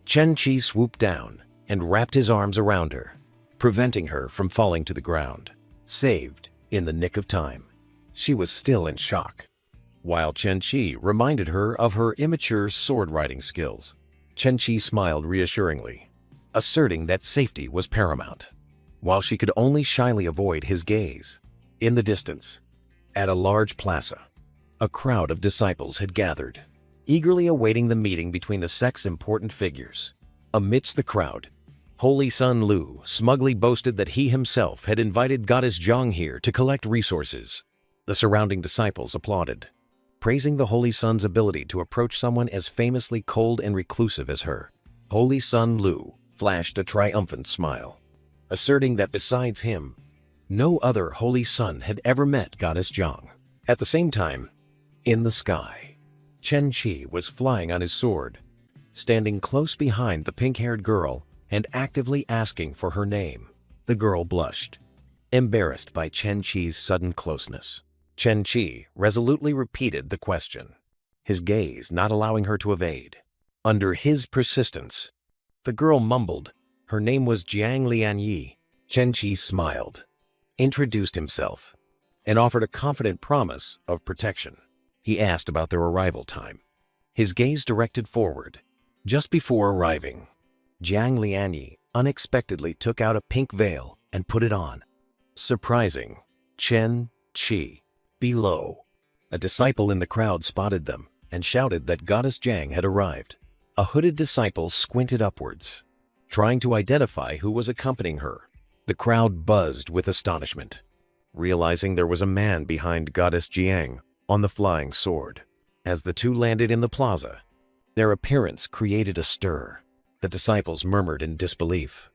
S1: Chen Qi swooped down and wrapped his arms around her, preventing her from falling to the ground. Saved in the nick of time. She was still in shock, while Chen Qi reminded her of her immature sword-riding skills. Chen Qi smiled reassuringly, asserting that safety was paramount, while she could only shyly avoid his gaze. In the distance, at a large plaza, a crowd of disciples had gathered, eagerly awaiting the meeting between the sect's important figures. Amidst the crowd, Holy Sun Lu smugly boasted that he himself had invited Goddess Zhang here to collect resources. The surrounding disciples applauded, praising the Holy Sun's ability to approach someone as famously cold and reclusive as her. Holy Sun Lu flashed a triumphant smile, asserting that besides him, no other Holy Sun had ever met Goddess Zhang. At the same time, in the sky, Chen Qi was flying on his sword, standing close behind the pink-haired girl and actively asking for her name. The girl blushed, embarrassed by Chen Qi's sudden closeness. Chen Qi resolutely repeated the question, his gaze not allowing her to evade. Under his persistence, the girl mumbled her name was Jiang Lianyi. Chen Qi smiled, introduced himself, and offered a confident promise of protection. He asked about their arrival time, his gaze directed forward. Just before arriving, Jiang Lianyi unexpectedly took out a pink veil and put it on, surprising Chen Qi. Below, a disciple in the crowd spotted them and shouted that Goddess Zhang had arrived. A hooded disciple squinted upwards, trying to identify who was accompanying her. The crowd buzzed with astonishment, realizing there was a man behind Goddess Jiang on the flying sword. As the two landed in the plaza, their appearance created a stir. The disciples murmured in disbelief,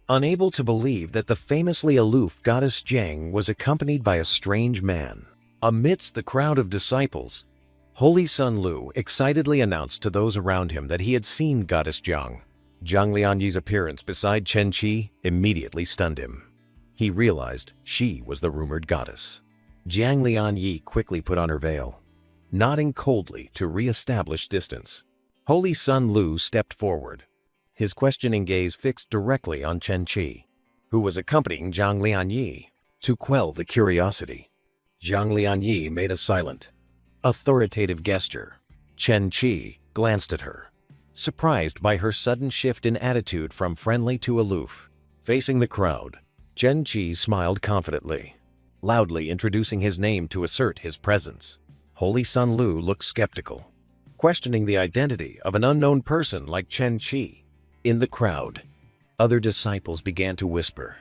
S1: unable to believe that the famously aloof Goddess Jiang was accompanied by a strange man. Amidst the crowd of disciples, Holy Sun Lu excitedly announced to those around him that he had seen Goddess Jiang. Zhang Lianyi's appearance beside Chen Qi immediately stunned him. He realized she was the rumored goddess. Zhang Lianyi quickly put on her veil, nodding coldly to re-establish distance. Holy Sun Lu stepped forward, his questioning gaze fixed directly on Chen Qi, who was accompanying Zhang Lianyi. To quell the curiosity, Zhang Lianyi made a silent, authoritative gesture. Chen Qi glanced at her, surprised by her sudden shift in attitude from friendly to aloof. Facing the crowd, Chen Qi smiled confidently, loudly introducing his name to assert his presence. Holy Sun Lu looked skeptical, questioning the identity of an unknown person like Chen Qi. In the crowd, other disciples began to whisper,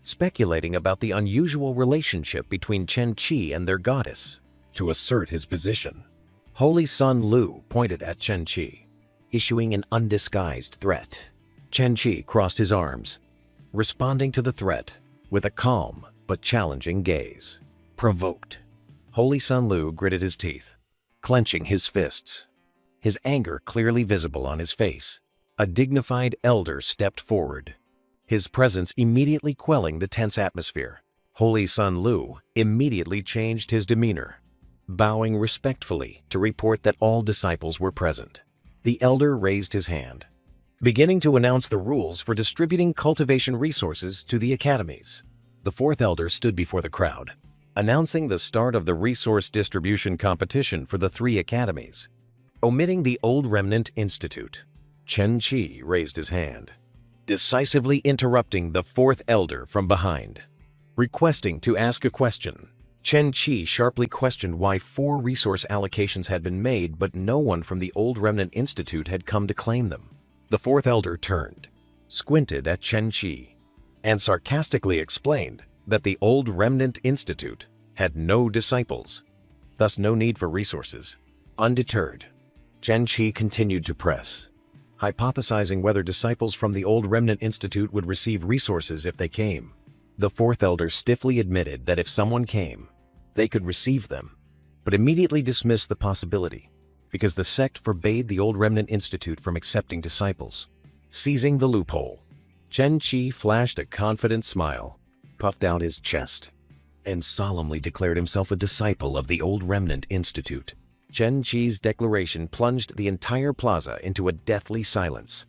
S1: speculating about the unusual relationship between Chen Qi and their goddess. To assert his position, Holy Sun Lu pointed at Chen Qi, issuing an undisguised threat. Chen Qi crossed his arms, responding to the threat with a calm but challenging gaze. Provoked, Holy Sun Lu gritted his teeth, clenching his fists, his anger clearly visible on his face. A dignified elder stepped forward, his presence immediately quelling the tense atmosphere. Holy Sun Lu immediately changed his demeanor, bowing respectfully to report that all disciples were present. The elder raised his hand, beginning to announce the rules for distributing cultivation resources to the academies. The fourth elder stood before the crowd, announcing the start of the resource distribution competition for the 3 academies. Omitting the Old Remnant Institute, Chen Qi raised his hand, decisively interrupting the fourth elder from behind. Requesting to ask a question, Chen Qi sharply questioned why 4 resource allocations had been made but no one from the Old Remnant Institute had come to claim them. The fourth elder turned, squinted at Chen Qi, and sarcastically explained that the Old Remnant Institute had no disciples, thus no need for resources. Undeterred, Chen Qi continued to press, hypothesizing whether disciples from the Old Remnant Institute would receive resources if they came. The fourth elder stiffly admitted that if someone came, they could receive them, but immediately dismissed the possibility because the sect forbade the Old Remnant Institute from accepting disciples. Seizing the loophole, Chen Qi flashed a confident smile, puffed out his chest, and solemnly declared himself a disciple of the Old Remnant Institute. Chen Qi's declaration plunged the entire plaza into a deathly silence.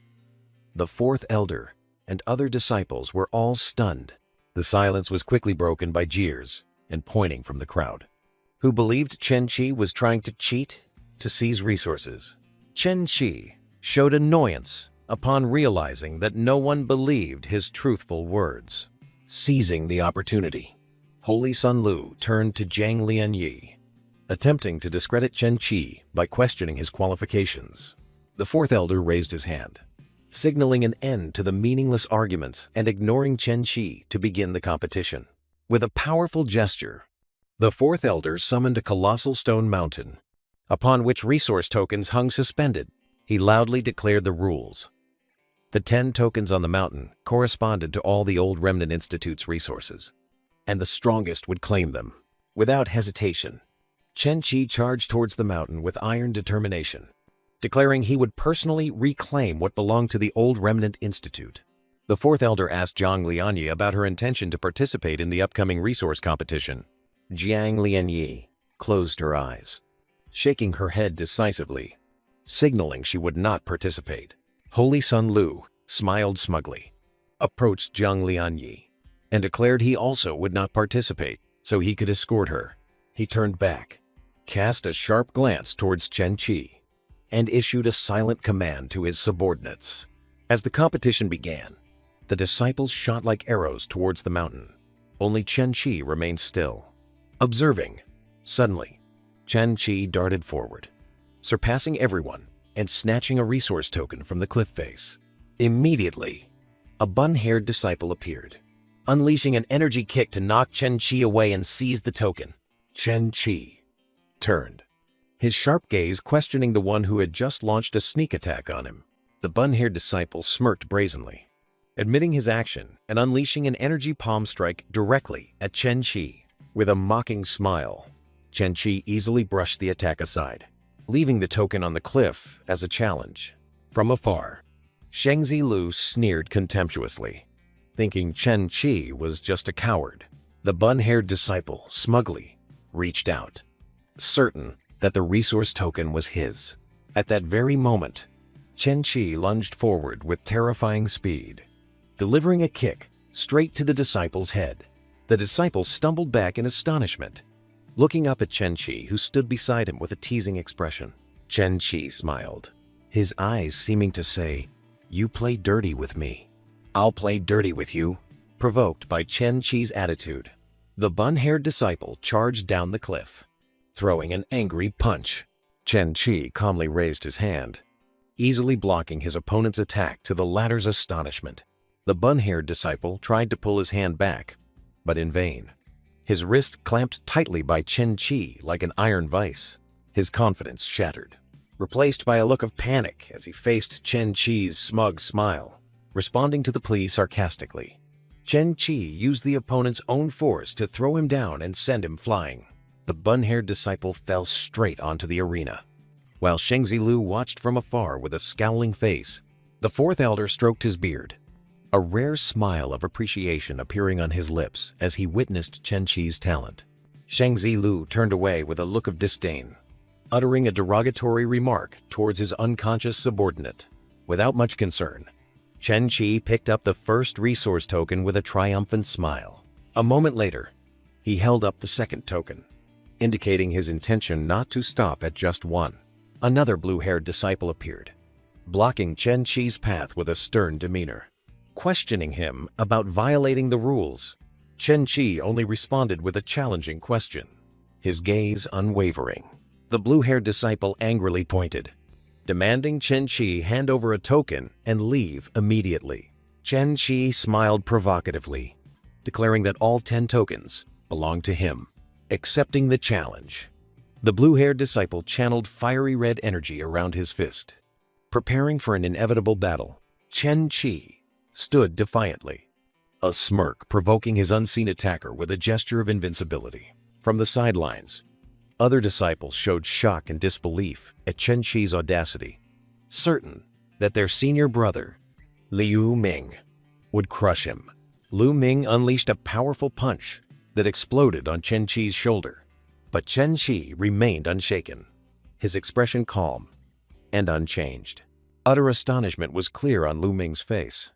S1: The fourth elder and other disciples were all stunned. The silence was quickly broken by jeers and pointing from the crowd, who believed Chen Qi was trying to cheat to seize resources. Chen Qi showed annoyance upon realizing that no one believed his truthful words. Seizing the opportunity, Holy Sun Lu turned to Zhang Lianyi, attempting to discredit Chen Qi by questioning his qualifications. The fourth elder raised his hand, signaling an end to the meaningless arguments and ignoring Chen Qi to begin the competition. With a powerful gesture, the fourth elder summoned a colossal stone mountain, upon which resource tokens hung suspended. He loudly declared the rules. The 10 tokens on the mountain corresponded to all the Old Remnant Institute's resources, and the strongest would claim them. Without hesitation, Chen Qi charged towards the mountain with iron determination, declaring he would personally reclaim what belonged to the Old Remnant Institute. The fourth elder asked Zhang Lianyi about her intention to participate in the upcoming resource competition. Zhang Lianyi closed her eyes, shaking her head decisively, signaling she would not participate. Holy Sun Lu smiled smugly, approached Zhang Lianyi, and declared he also would not participate so he could escort her. He turned back, cast a sharp glance towards Chen Qi, and issued a silent command to his subordinates. As the competition began, the disciples shot like arrows towards the mountain. Only Chen Qi remained still, observing. Suddenly, Chen Qi darted forward, surpassing everyone and snatching a resource token from the cliff face. Immediately, a bun-haired disciple appeared, unleashing an energy kick to knock Chen Qi away and seize the token. Chen Qi turned, his sharp gaze questioning the one who had just launched a sneak attack on him. The bun-haired disciple smirked brazenly, admitting his action and unleashing an energy palm strike directly at Chen Qi. With a mocking smile, Chen Qi easily brushed the attack aside, leaving the token on the cliff as a challenge. From afar, Shengzi Lu sneered contemptuously, thinking Chen Qi was just a coward. The bun-haired disciple smugly reached out, certain that the resource token was his. At that very moment, Chen Qi lunged forward with terrifying speed, delivering a kick straight to the disciple's head. The disciple stumbled back in astonishment, looking up at Chen Qi, who stood beside him with a teasing expression. Chen Qi smiled, his eyes seeming to say, "You play dirty with me. I'll play dirty with you." Provoked by Chen Qi's attitude, the bun-haired disciple charged down the cliff, throwing an angry punch. Chen Qi calmly raised his hand, easily blocking his opponent's attack to the latter's astonishment. The bun-haired disciple tried to pull his hand back, but in vain. His wrist clamped tightly by Chen Qi like an iron vise. His confidence shattered, replaced by a look of panic as he faced Chen Qi's smug smile. Responding to the plea sarcastically, Chen Qi used the opponent's own force to throw him down and send him flying. The bun-haired disciple fell straight onto the arena, while Shengzi Lu watched from afar with a scowling face. The fourth elder stroked his beard, a rare smile of appreciation appearing on his lips as he witnessed Chen Qi's talent. Shengzi Lu turned away with a look of disdain, uttering a derogatory remark towards his unconscious subordinate. Without much concern, Chen Qi picked up the first resource token with a triumphant smile. A moment later, he held up the second token, indicating his intention not to stop at just one. Another blue-haired disciple appeared, blocking Chen Qi's path with a stern demeanor. Questioning him about violating the rules, Chen Qi only responded with a challenging question, his gaze unwavering. The blue-haired disciple angrily pointed, demanding Chen Qi hand over a token and leave immediately. Chen Qi smiled provocatively, declaring that all 10 tokens belonged to him. Accepting the challenge, the blue-haired disciple channeled fiery red energy around his fist. Preparing for an inevitable battle, Chen Qi stood defiantly, a smirk provoking his unseen attacker with a gesture of invincibility. From the sidelines, other disciples showed shock and disbelief at Chen Qi's audacity, certain that their senior brother, Liu Ming, would crush him. Liu Ming unleashed a powerful punch that exploded on Chen Qi's shoulder, but Chen Qi remained unshaken, his expression calm and unchanged. Utter astonishment was clear on Liu Ming's face.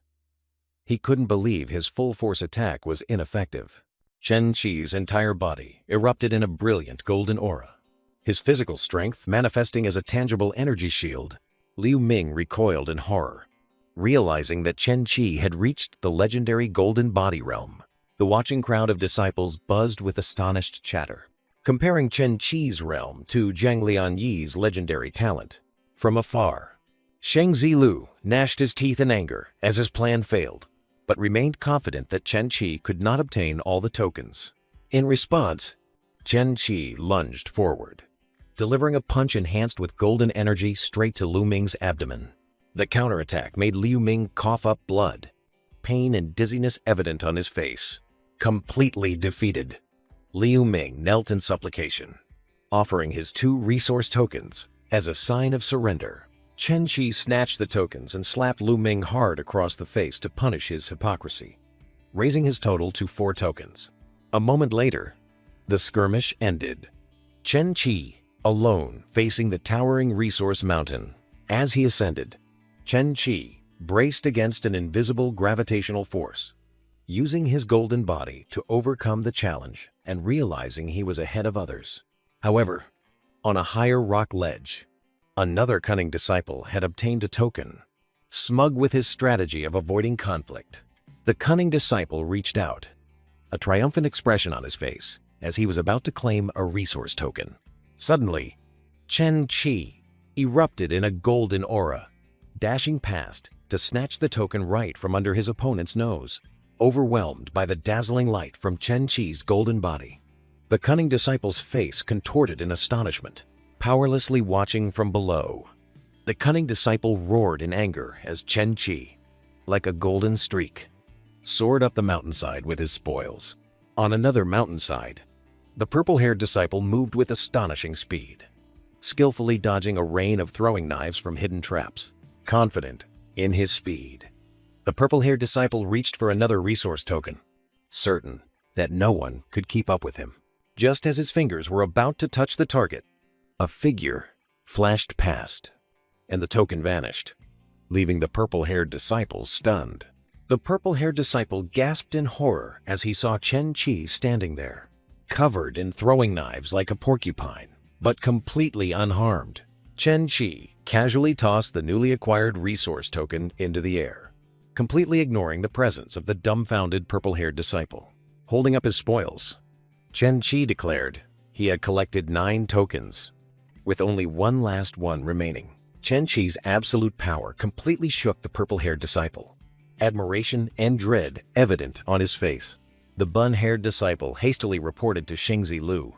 S1: He couldn't believe his full-force attack was ineffective. Chen Qi's entire body erupted in a brilliant golden aura, his physical strength manifesting as a tangible energy shield. Liu Ming recoiled in horror, realizing that Chen Qi had reached the legendary golden body realm. The watching crowd of disciples buzzed with astonished chatter, comparing Chen Qi's realm to Zhang Lianyi's legendary talent. From afar, Shengzi Lu gnashed his teeth in anger as his plan failed, but remained confident that Chen Qi could not obtain all the tokens. In response, Chen Qi lunged forward, delivering a punch enhanced with golden energy straight to Liu Ming's abdomen. The counterattack made Liu Ming cough up blood, pain and dizziness evident on his face. Completely defeated, Liu Ming knelt in supplication, offering his 2 resource tokens as a sign of surrender. Chen Qi snatched the tokens and slapped Liu Ming hard across the face to punish his hypocrisy, raising his total to 4 tokens. A moment later, the skirmish ended, Chen Qi alone facing the towering resource mountain. As he ascended, Chen Qi braced against an invisible gravitational force, using his golden body to overcome the challenge and realizing he was ahead of others. However, on a higher rock ledge, another cunning disciple had obtained a token. Smug with his strategy of avoiding conflict, the cunning disciple reached out, a triumphant expression on his face as he was about to claim a resource token. Suddenly, Chen Qi erupted in a golden aura, dashing past to snatch the token right from under his opponent's nose. overwhelmed by the dazzling light from Chen Qi's golden body. The cunning disciple's face contorted in astonishment, powerlessly watching from below. The cunning disciple roared in anger as Chen Qi, like a golden streak, soared up the mountainside with his spoils. On another mountainside, the purple-haired disciple moved with astonishing speed, skillfully dodging a rain of throwing knives from hidden traps. Confident in his speed, the purple-haired disciple reached for another resource token, certain that no one could keep up with him. Just as his fingers were about to touch the target, a figure flashed past, and the token vanished, leaving the purple-haired disciple stunned. The purple-haired disciple gasped in horror as he saw Chen Qi standing there, covered in throwing knives like a porcupine, but completely unharmed. Chen Qi casually tossed the newly acquired resource token into the air, completely ignoring the presence of the dumbfounded purple-haired disciple. Holding up his spoils, Chen Qi declared he had collected 9 tokens, with only one last one remaining. Chen Qi's absolute power completely shook the purple-haired disciple, admiration and dread evident on his face. The bun-haired disciple hastily reported to Shengzi Lu,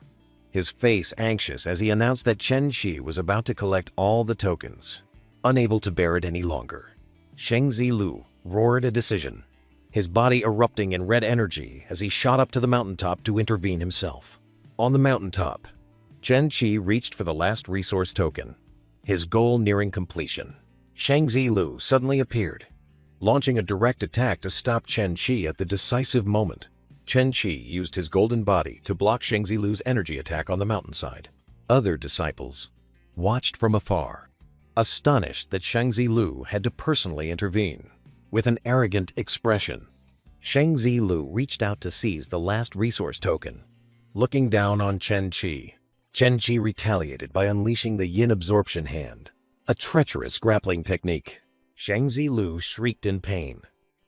S1: his face anxious as he announced that Chen Qi was about to collect all the tokens. Unable to bear it any longer, Shengzi Lu roared a decision, his body erupting in red energy as he shot up to the mountaintop to intervene himself. On the mountaintop, Chen Qi reached for the last resource token, his goal nearing completion. Shengzi Lu suddenly appeared, launching a direct attack to stop Chen Qi at the decisive moment. Chen Qi used his golden body to block Shengzi Lu's energy attack on the mountainside. Other disciples watched from afar, astonished that Shengzi Lu had to personally intervene. With an arrogant expression, Shengzi Lu reached out to seize the last resource token. Looking down on Chen Qi retaliated by unleashing the Yin Absorption Hand, a treacherous grappling technique. Shengzi Lu shrieked in pain,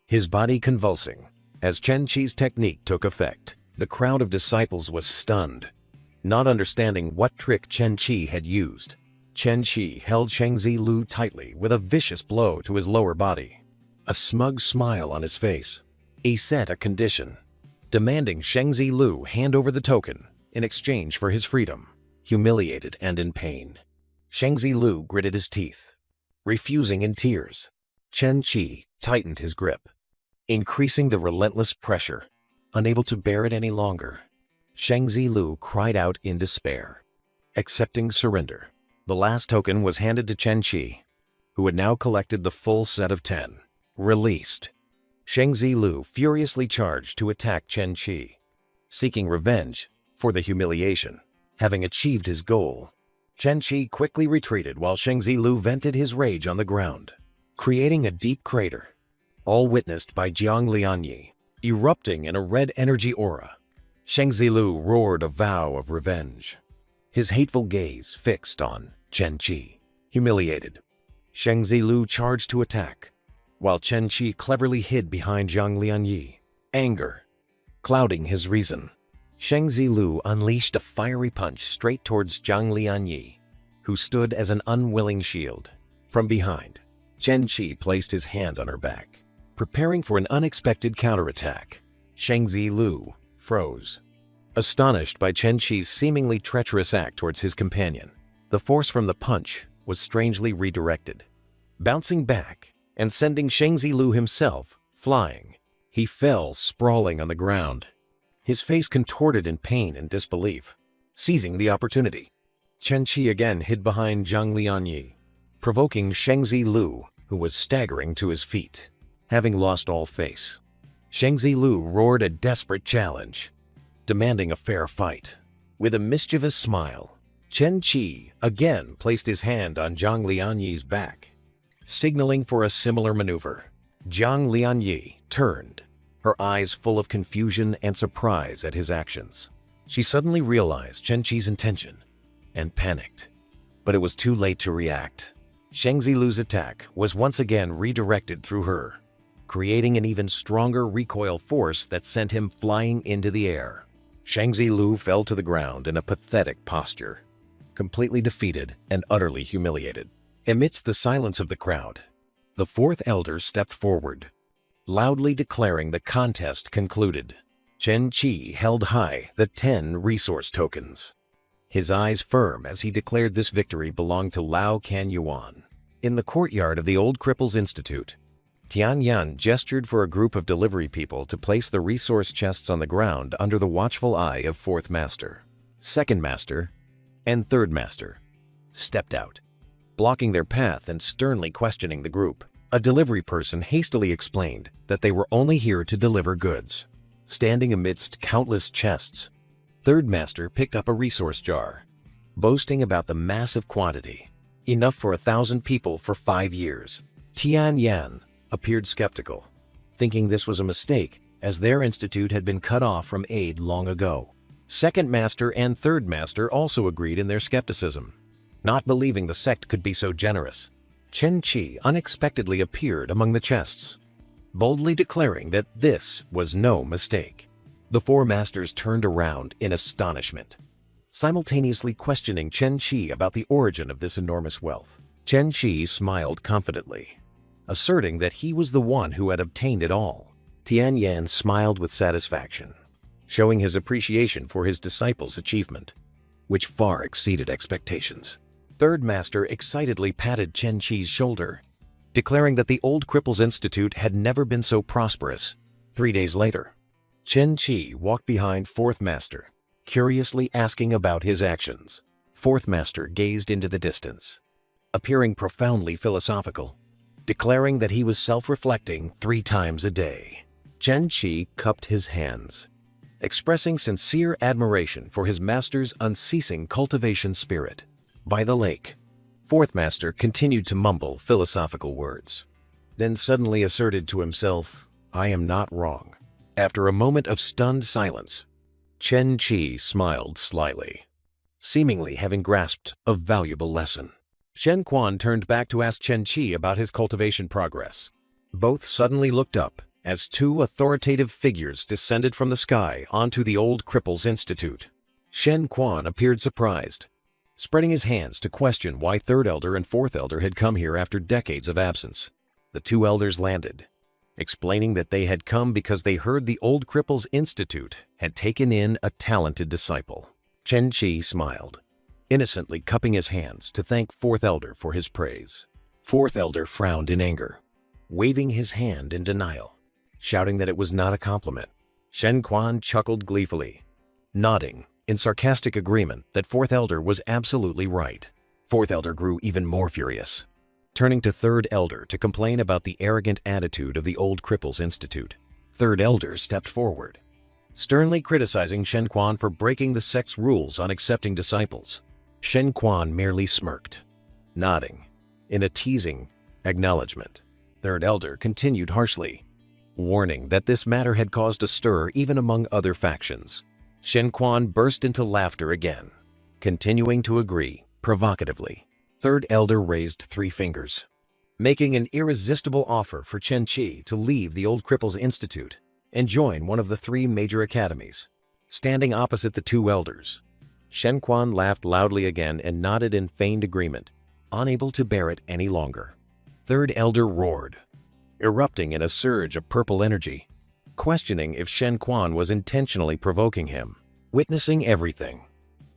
S1: his body convulsing. As Chen Qi's technique took effect, the crowd of disciples was stunned, not understanding what trick Chen Qi had used. Chen Qi held Shengzi Lu tightly with a vicious blow to his lower body, a smug smile on his face. He set a condition, demanding Shengzi Lu hand over the token in exchange for his freedom. Humiliated and in pain, Shengzi Lu gritted his teeth, refusing in tears. Chen Qi tightened his grip, increasing the relentless pressure. Unable to bear it any longer, Shengzi Lu cried out in despair, accepting surrender. The last token was handed to Chen Qi, who had now collected the full set of 10. Released, Shengzi Lu furiously charged to attack Chen Qi, seeking revenge for the humiliation. Having achieved his goal, Chen Qi quickly retreated while Shengzi Lu vented his rage on the ground, creating a deep crater, all witnessed by Jiang Lianyi, erupting in a red energy aura. Shengzi Lu roared a vow of revenge, his hateful gaze fixed on Chen Qi. Humiliated, Shengzi Lu charged to attack, while Chen Qi cleverly hid behind Jiang Lianyi. Anger clouding his reason, Shengzi Lu unleashed a fiery punch straight towards Jiang Lianyi, who stood as an unwilling shield. From behind, Chen Qi placed his hand on her back, preparing for an unexpected counterattack. Shengzi Lu froze, astonished by Chen Qi's seemingly treacherous act towards his companion. The force from the punch was strangely redirected, bouncing back and sending Shengzi Lu himself flying. He fell sprawling on the ground, his face contorted in pain and disbelief. Seizing the opportunity, Chen Qi again hid behind Jiang Lianyi, provoking Shengzi Lu, who was staggering to his feet. Having lost all face, Shengzi Lu roared a desperate challenge, demanding a fair fight. With a mischievous smile, Chen Qi again placed his hand on Jiang Lianyi's back, signaling for a similar maneuver. Jiang Lianyi turned, her eyes full of confusion and surprise at his actions. She suddenly realized Chen Qi's intention and panicked, but it was too late to react. Shengzi Lu's attack was once again redirected through her, creating an even stronger recoil force that sent him flying into the air. Shengzi Lu fell to the ground in a pathetic posture, completely defeated and utterly humiliated. Amidst the silence of the crowd, the fourth elder stepped forward, loudly declaring the contest concluded. Chen Qi held high the 10 resource tokens, his eyes firm as he declared this victory belonged to Lao Kan Yuan. In the courtyard of the Old Cripples Institute, Tian Yan gestured for a group of delivery people to place the resource chests on the ground under the watchful eye of Fourth Master. Second Master and Third Master stepped out, blocking their path and sternly questioning the group. A delivery person hastily explained that they were only here to deliver goods. Standing amidst countless chests, Third Master picked up a resource jar, boasting about the massive quantity, enough for 1,000 people for 5 years. Tian Yan appeared skeptical, thinking this was a mistake as their institute had been cut off from aid long ago. Second Master and Third Master also agreed in their skepticism, not believing the sect could be so generous. Chen Qi unexpectedly appeared among the chests, boldly declaring that this was no mistake. The 4 masters turned around in astonishment, simultaneously questioning Chen Qi about the origin of this enormous wealth. Chen Qi smiled confidently, asserting that he was the one who had obtained it all. Tian Yan smiled with satisfaction, showing his appreciation for his disciple's achievement, which far exceeded expectations. Third Master excitedly patted Chen Qi's shoulder, declaring that the Old Cripples Institute had never been so prosperous. 3 days later, Chen Qi walked behind Fourth Master, curiously asking about his actions. Fourth Master gazed into the distance, appearing profoundly philosophical, declaring that he was self-reflecting 3 times a day. Chen Qi cupped his hands, expressing sincere admiration for his master's unceasing cultivation spirit. By the lake, Fourth Master continued to mumble philosophical words, then suddenly asserted to himself, "I am not wrong." After a moment of stunned silence, Chen Qi smiled slyly, seemingly having grasped a valuable lesson. Shen Quan turned back to ask Chen Qi about his cultivation progress. Both suddenly looked up as 2 authoritative figures descended from the sky onto the Old Cripples Institute. Shen Quan appeared surprised, spreading his hands to question why Third Elder and Fourth Elder had come here after decades of absence. The 2 elders landed, explaining that they had come because they heard the Old Cripples Institute had taken in a talented disciple. Chen Qi smiled, innocently cupping his hands to thank Fourth Elder for his praise. Fourth Elder frowned in anger, waving his hand in denial, shouting that it was not a compliment. Shen Quan chuckled gleefully, nodding in sarcastic agreement that Fourth Elder was absolutely right. Fourth Elder grew even more furious, turning to Third Elder to complain about the arrogant attitude of the Old Cripples Institute. Third Elder stepped forward, sternly criticizing Shen Quan for breaking the sect's rules on accepting disciples. Shen Quan merely smirked, nodding in a teasing acknowledgement. Third Elder continued harshly, warning that this matter had caused a stir even among other factions. Shen Quan burst into laughter again, continuing to agree provocatively. Third Elder raised 3 fingers, making an irresistible offer for Chen Qi to leave the Old Cripples Institute and join one of the 3 major academies. Standing opposite the 2 elders, Shen Quan laughed loudly again and nodded in feigned agreement, unable to bear it any longer. Third Elder roared, erupting in a surge of purple energy, questioning if Shen Quan was intentionally provoking him. Witnessing everything,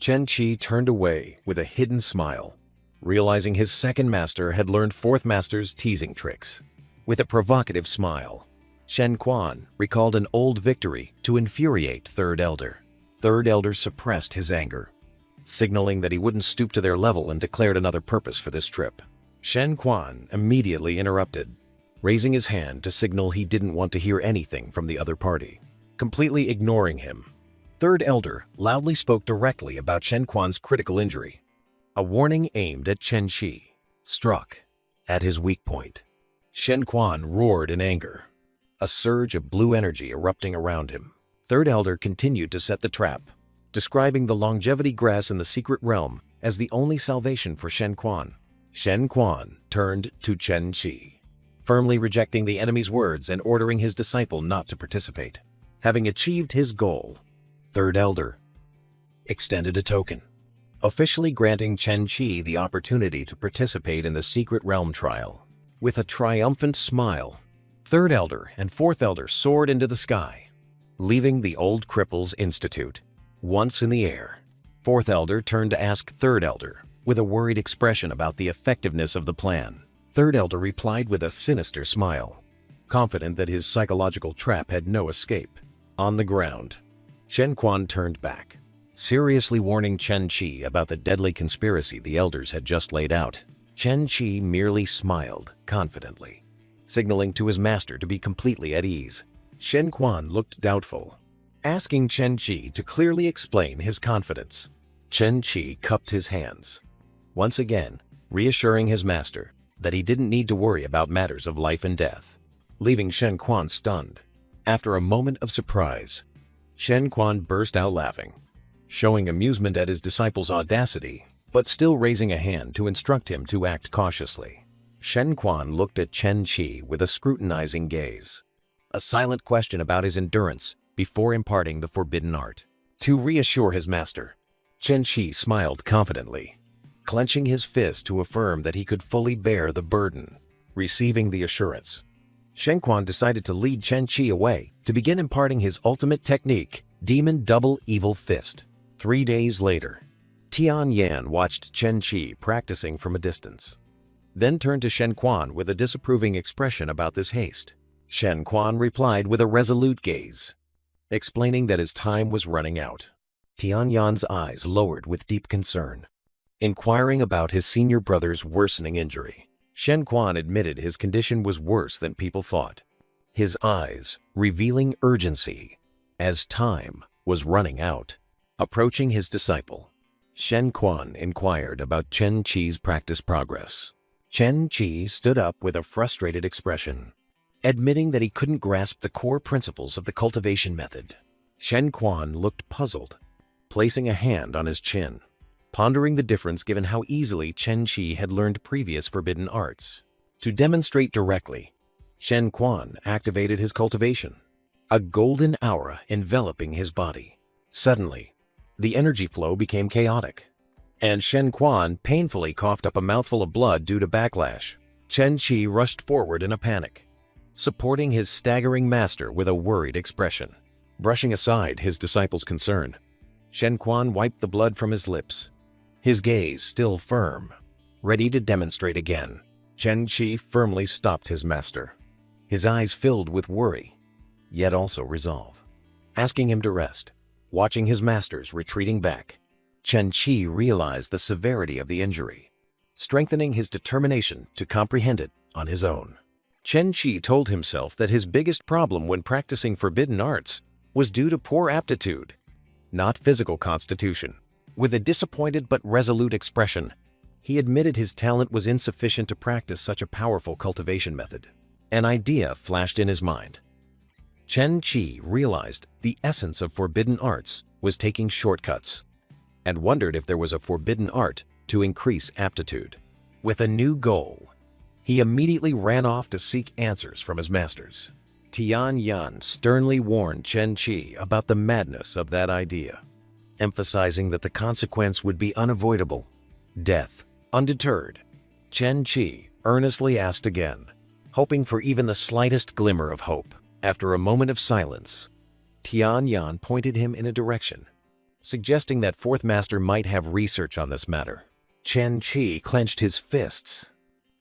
S1: Chen Qi turned away with a hidden smile, realizing his second master had learned Fourth Master's teasing tricks. With a provocative smile, Shen Quan recalled an old victory to infuriate Third Elder. Third Elder suppressed his anger, signaling that he wouldn't stoop to their level and declared another purpose for this trip. Shen Quan immediately interrupted, raising his hand to signal he didn't want to hear anything from the other party. Completely ignoring him, Third Elder loudly spoke directly about Shen Quan's critical injury. A warning aimed at Chen Qi struck at his weak point. Shen Quan roared in anger, a surge of blue energy erupting around him. Third Elder continued to set the trap, describing the longevity grass in the secret realm as the only salvation for Shen Quan. Shen Quan turned to Chen Qi, firmly rejecting the enemy's words and ordering his disciple not to participate. Having achieved his goal, Third Elder extended a token, officially granting Chen Qi the opportunity to participate in the secret realm trial. With a triumphant smile, Third elder and fourth elder soared into the sky, leaving the old cripple's institute. Once in the air, fourth elder turned to ask third elder with a worried expression about the effectiveness of the plan. Third elder replied with a sinister smile, confident that his psychological trap had no escape. On the ground, Shen Quan turned back, seriously warning Chen Qi about the deadly conspiracy the elders had just laid out. Chen Qi merely smiled confidently, signaling to his master to be completely at ease. Shen Quan looked doubtful, asking Chen Qi to clearly explain his confidence. Chen Qi cupped his hands, once again reassuring his master that he didn't need to worry about matters of life and death, leaving Shen Quan stunned. After a moment of surprise, Shen Quan burst out laughing, showing amusement at his disciple's audacity, but still raising a hand to instruct him to act cautiously. Shen Quan looked at Chen Qi with a scrutinizing gaze, a silent question about his endurance before imparting the forbidden art. To reassure his master, Chen Qi smiled confidently, clenching his fist to affirm that he could fully bear the burden. Receiving the assurance, Shen Quan decided to lead Chen Qi away to begin imparting his ultimate technique, Demon Double Evil Fist. 3 days later, Tian Yan watched Chen Qi practicing from a distance, then turned to Shen Quan with a disapproving expression about this haste. Shen Quan replied with a resolute gaze, explaining that his time was running out. Tian Yan's eyes lowered with deep concern, inquiring about his senior brother's worsening injury. Shen Quan admitted his condition was worse than people thought, his eyes revealing urgency as time was running out. Approaching his disciple, Shen Quan inquired about Chen Qi's practice progress. Chen Qi stood up with a frustrated expression, admitting that he couldn't grasp the core principles of the cultivation method. Shen Quan looked puzzled, placing a hand on his chin, pondering the difference given how easily Chen Qi had learned previous forbidden arts. To demonstrate directly, Shen Quan activated his cultivation, a golden aura enveloping his body. Suddenly, the energy flow became chaotic, and Shen Quan painfully coughed up a mouthful of blood due to backlash. Chen Qi rushed forward in a panic, supporting his staggering master with a worried expression. Brushing aside his disciple's concern, Shen Quan wiped the blood from his lips, his gaze still firm, ready to demonstrate again. Chen Qi firmly stopped his master, his eyes filled with worry, yet also resolve, asking him to rest. Watching his masters retreating back, Chen Qi realized the severity of the injury, strengthening his determination to comprehend it on his own. Chen Qi told himself that his biggest problem when practicing forbidden arts was due to poor aptitude, not physical constitution. With a disappointed but resolute expression, he admitted his talent was insufficient to practice such a powerful cultivation method. An idea flashed in his mind. Chen Qi realized the essence of forbidden arts was taking shortcuts, and wondered if there was a forbidden art to increase aptitude. With a new goal, he immediately ran off to seek answers from his masters. Tian Yan sternly warned Chen Qi about the madness of that idea, emphasizing that the consequence would be unavoidable, death. Undeterred, Chen Qi earnestly asked again, hoping for even the slightest glimmer of hope. After a moment of silence, Tian Yan pointed him in a direction, suggesting that fourth master might have research on this matter. Chen Qi clenched his fists,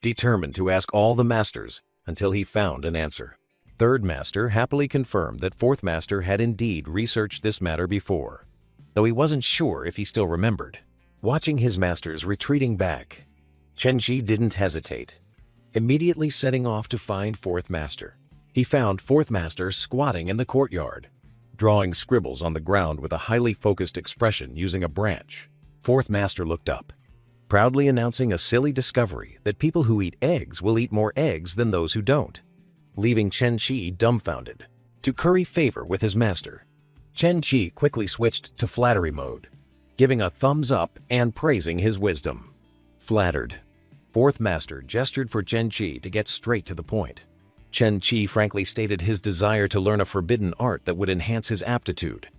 S1: determined to ask all the masters until he found an answer. Third master happily confirmed that fourth master had indeed researched this matter before, though he wasn't sure if he still remembered. Watching his masters retreating back, Chen Qi didn't hesitate, immediately setting off to find fourth master. He found fourth master squatting in the courtyard, drawing scribbles on the ground with a highly focused expression using a branch. Fourth master looked up, proudly announcing a silly discovery that people who eat eggs will eat more eggs than those who don't, leaving Chen Qi dumbfounded. To curry favor with his master, Chen Qi quickly switched to flattery mode, giving a thumbs up and praising his wisdom. Flattered, fourth master gestured for Chen Qi to get straight to the point. Chen Qi frankly stated his desire to learn a forbidden art that would enhance his aptitude,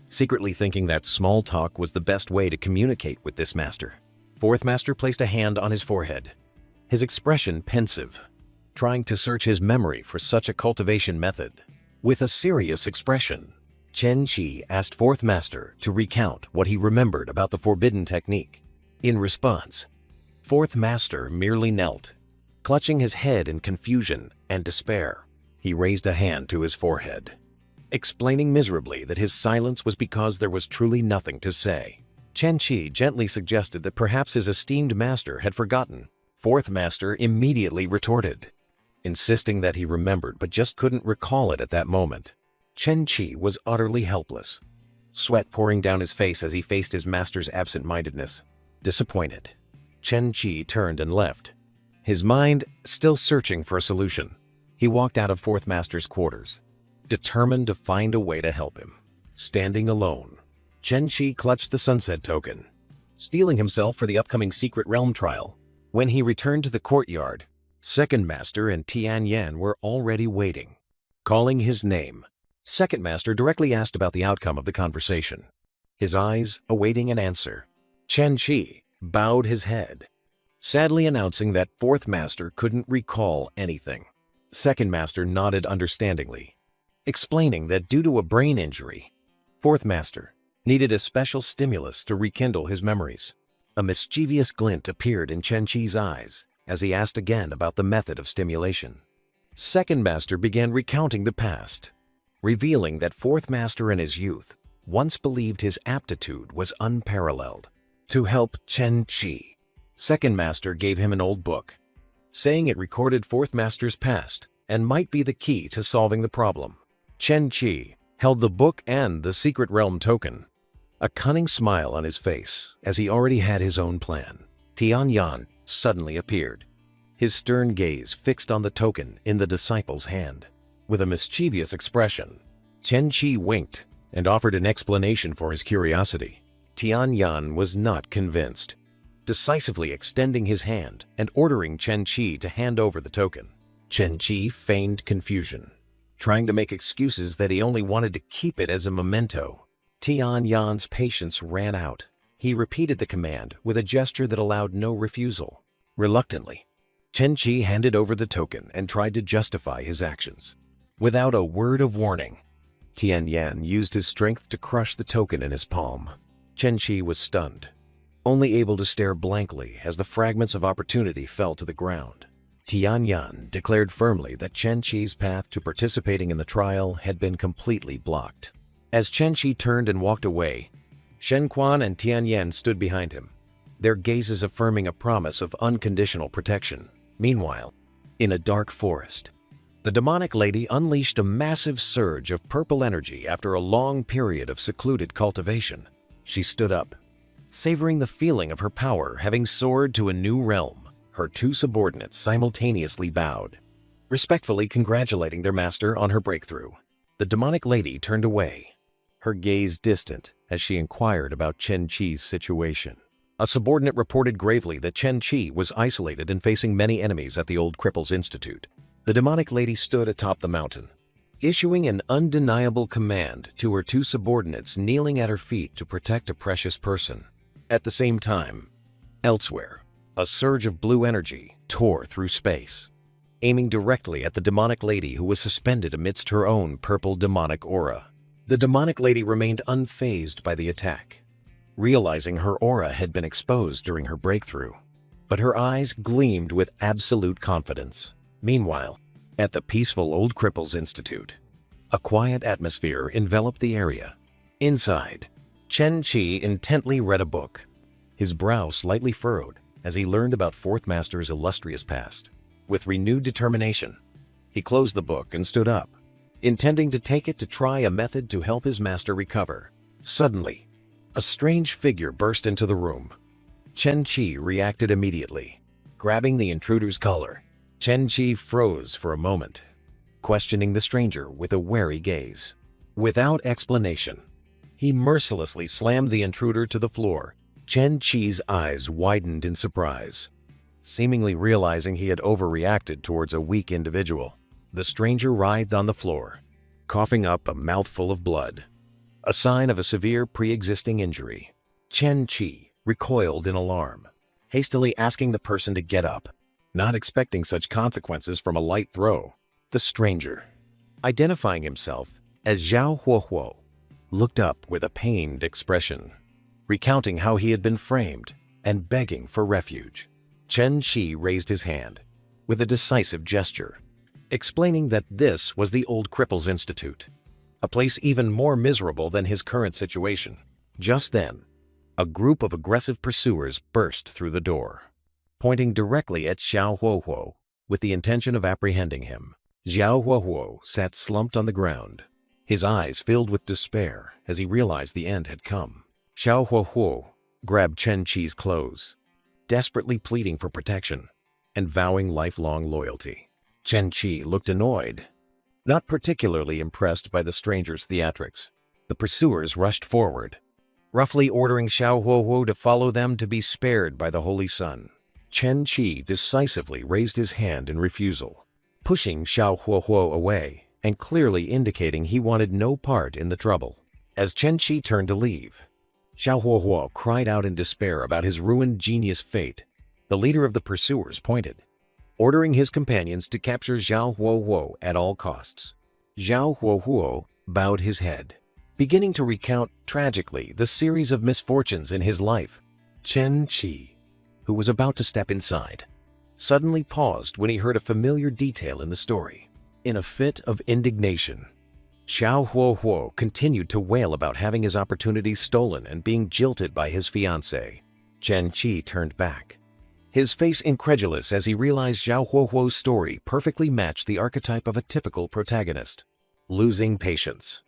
S1: secretly thinking that small talk was the best way to communicate with this master. Fourth master placed a hand on his forehead, his expression pensive, trying to search his memory for such a cultivation method. With a serious expression, Chen Qi asked Fourth Master to recount what he remembered about the forbidden technique. In response, Fourth Master merely knelt, clutching his head in confusion and despair. He raised a hand to his forehead, explaining miserably that his silence was because there was truly nothing to say. Chen Qi gently suggested that perhaps his esteemed master had forgotten. Fourth Master immediately retorted, insisting that he remembered but just couldn't recall it at that moment. Chen Qi was utterly helpless, sweat pouring down his face as he faced his master's absent-mindedness. Disappointed, Chen Qi turned and left, his mind still searching for a solution. He walked out of Fourth Master's quarters, determined to find a way to help him. Standing alone, Chen Qi clutched the sunset token, steeling himself for the upcoming secret realm trial. When he returned to the courtyard, Second Master and Tian Yan were already waiting. Calling his name, Second Master directly asked about the outcome of the conversation, his eyes awaiting an answer. Chen Qi bowed his head, sadly announcing that Fourth Master couldn't recall anything. Second Master nodded understandingly, explaining that due to a brain injury, Fourth Master needed a special stimulus to rekindle his memories. A mischievous glint appeared in Chen Qi's eyes as he asked again about the method of stimulation. Second Master began recounting the past, revealing that Fourth Master in his youth once believed his aptitude was unparalleled. To help Chen Qi, Second Master gave him an old book, saying it recorded Fourth Master's past and might be the key to solving the problem. Chen Qi held the book and the secret realm token, a cunning smile on his face as he already had his own plan. Tian Yan suddenly appeared, his stern gaze fixed on the token in the disciple's hand. With a mischievous expression, Chen Qi winked and offered an explanation for his curiosity. Tian Yan was not convinced, decisively extending his hand and ordering Chen Qi to hand over the token. Chen Qi feigned confusion, trying to make excuses that he only wanted to keep it as a memento. Tian Yan's patience ran out. He repeated the command with a gesture that allowed no refusal. Reluctantly, Chen Qi handed over the token and tried to justify his actions. Without a word of warning, Tian Yan used his strength to crush the token in his palm. Chen Qi was stunned, only able to stare blankly as the fragments of opportunity fell to the ground. Tian Yan declared firmly that Chen Qi's path to participating in the trial had been completely blocked. As Chen Qi turned and walked away, Shen Quan and Tian Yan stood behind him, their gazes affirming a promise of unconditional protection. Meanwhile, in a dark forest, the demonic lady unleashed a massive surge of purple energy after a long period of secluded cultivation. She stood up, savoring the feeling of her power having soared to a new realm. Her two subordinates simultaneously bowed, respectfully congratulating their master on her breakthrough. The demonic lady turned away, her gaze distant as she inquired about Chen Qi's situation. A subordinate reported gravely that Chen Qi was isolated and facing many enemies at the Old Cripples Institute. The demonic lady stood atop the mountain, issuing an undeniable command to her two subordinates kneeling at her feet to protect a precious person. At the same time, elsewhere, a surge of blue energy tore through space, aiming directly at the demonic lady who was suspended amidst her own purple demonic aura. The demonic lady remained unfazed by the attack, realizing her aura had been exposed during her breakthrough, but her eyes gleamed with absolute confidence. Meanwhile, at the peaceful Old Cripples Institute, a quiet atmosphere enveloped the area. Inside, Chen Qi intently read a book, his brow slightly furrowed as he learned about Fourth Master's illustrious past. With renewed determination, he closed the book and stood up, intending to take it to try a method to help his master recover. Suddenly, a strange figure burst into the room. Chen Qi reacted immediately, grabbing the intruder's collar. Chen Qi froze for a moment, questioning the stranger with a wary gaze. Without explanation, he mercilessly slammed the intruder to the floor. Chen Qi's eyes widened in surprise, seemingly realizing he had overreacted towards a weak individual. The stranger writhed on the floor, coughing up a mouthful of blood, a sign of a severe pre-existing injury. Chen Qi recoiled in alarm, hastily asking the person to get up. not expecting such consequences from a light throw. The stranger, identifying himself as Zhao Huohuo, looked up with a pained expression, recounting how he had been framed and begging for refuge. Chen Qi raised his hand with a decisive gesture, explaining that this was the Old Cripples Institute, a place even more miserable than his current situation. Just then, a group of aggressive pursuers burst through the door, pointing directly at Xiao Huohuo with the intention of apprehending him. Xiao Huohuo sat slumped on the ground, his eyes filled with despair as he realized the end had come. Xiao Huohuo grabbed Chen Qi's clothes, desperately pleading for protection and vowing lifelong loyalty. Chen Qi looked annoyed, not particularly impressed by the stranger's theatrics. The pursuers rushed forward, roughly ordering Xiao Huohuo to follow them to be spared by the Holy Sun. Chen Qi decisively raised his hand in refusal, pushing Xiao Huohuo away and clearly indicating he wanted no part in the trouble. As Chen Qi turned to leave, Xiao Huohuo cried out in despair about his ruined genius fate. The leader of the pursuers pointed, ordering his companions to capture Xiao Huohuo at all costs. Xiao Huohuo bowed his head, beginning to recount tragically the series of misfortunes in his life. Chen Qi, who was about to step inside, suddenly paused when he heard a familiar detail in the story. In a fit of indignation, Xiao Huohuo continued to wail about having his opportunities stolen and being jilted by his fiancée. Chen Qi turned back, his face incredulous as he realized Xiao Huohuo's story perfectly matched the archetype of a typical protagonist. Losing patience,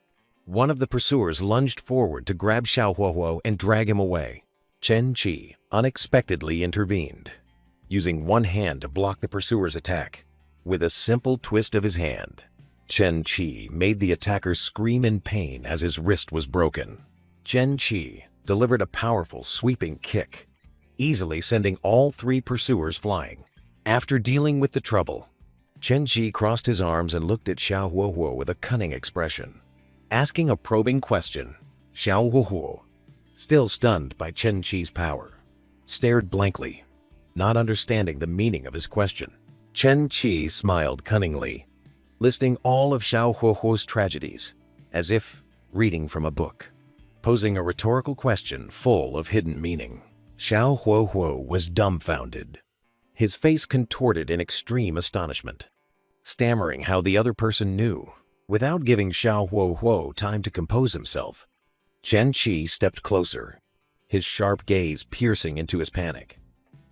S1: one of the pursuers lunged forward to grab Xiao Huohuo and drag him away. Chen Qi unexpectedly intervened, using one hand to block the pursuer's attack. With a simple twist of his hand, Chen Qi made the attacker scream in pain as his wrist was broken. Chen Qi delivered a powerful, sweeping kick, easily sending all three pursuers flying. After dealing with the trouble, Chen Qi crossed his arms and looked at Xiao Huohuo with a cunning expression. Asking a probing question, Xiao Huohuo, still stunned by Chen Qi's power, stared blankly, not understanding the meaning of his question. Chen Qi smiled cunningly, listing all of Xiao Huohuo's tragedies, as if reading from a book, posing a rhetorical question full of hidden meaning. Xiao Huohuo was dumbfounded, his face contorted in extreme astonishment, stammering how the other person knew. Without giving Xiao Huohuo time to compose himself, Chen Qi stepped closer, his sharp gaze piercing into his panic,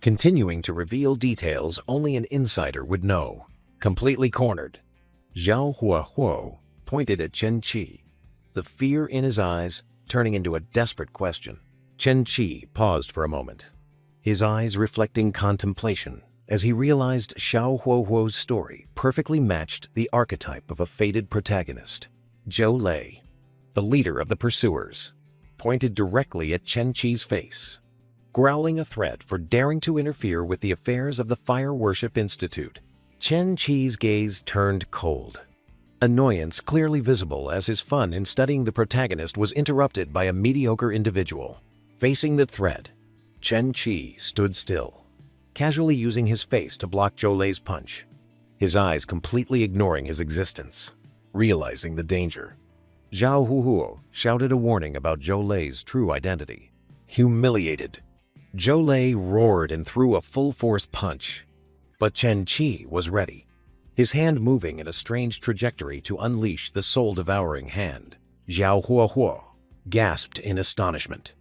S1: continuing to reveal details only an insider would know. Completely cornered, Xiao Huohuo pointed at Chen Qi, the fear in his eyes turning into a desperate question. Chen Qi paused for a moment, his eyes reflecting contemplation as he realized Xiao Huohuo's story perfectly matched the archetype of a fated protagonist. Zhou Lei, the leader of the pursuers, pointed directly at Chen Qi's face, growling a threat for daring to interfere with the affairs of the Fire Worship Institute. Chen Qi's gaze turned cold, annoyance clearly visible as his fun in studying the protagonist was interrupted by a mediocre individual. Facing the threat, Chen Qi stood still, casually using his face to block Zhou Lei's punch, his eyes completely ignoring his existence. Realizing the danger, Xiao Huohuo shouted a warning about Zhou Lei's true identity. Humiliated, Zhou Lei roared and threw a full-force punch, but Chen Qi was ready, his hand moving in a strange trajectory to unleash the soul-devouring hand. Xiao Huohuo gasped in astonishment,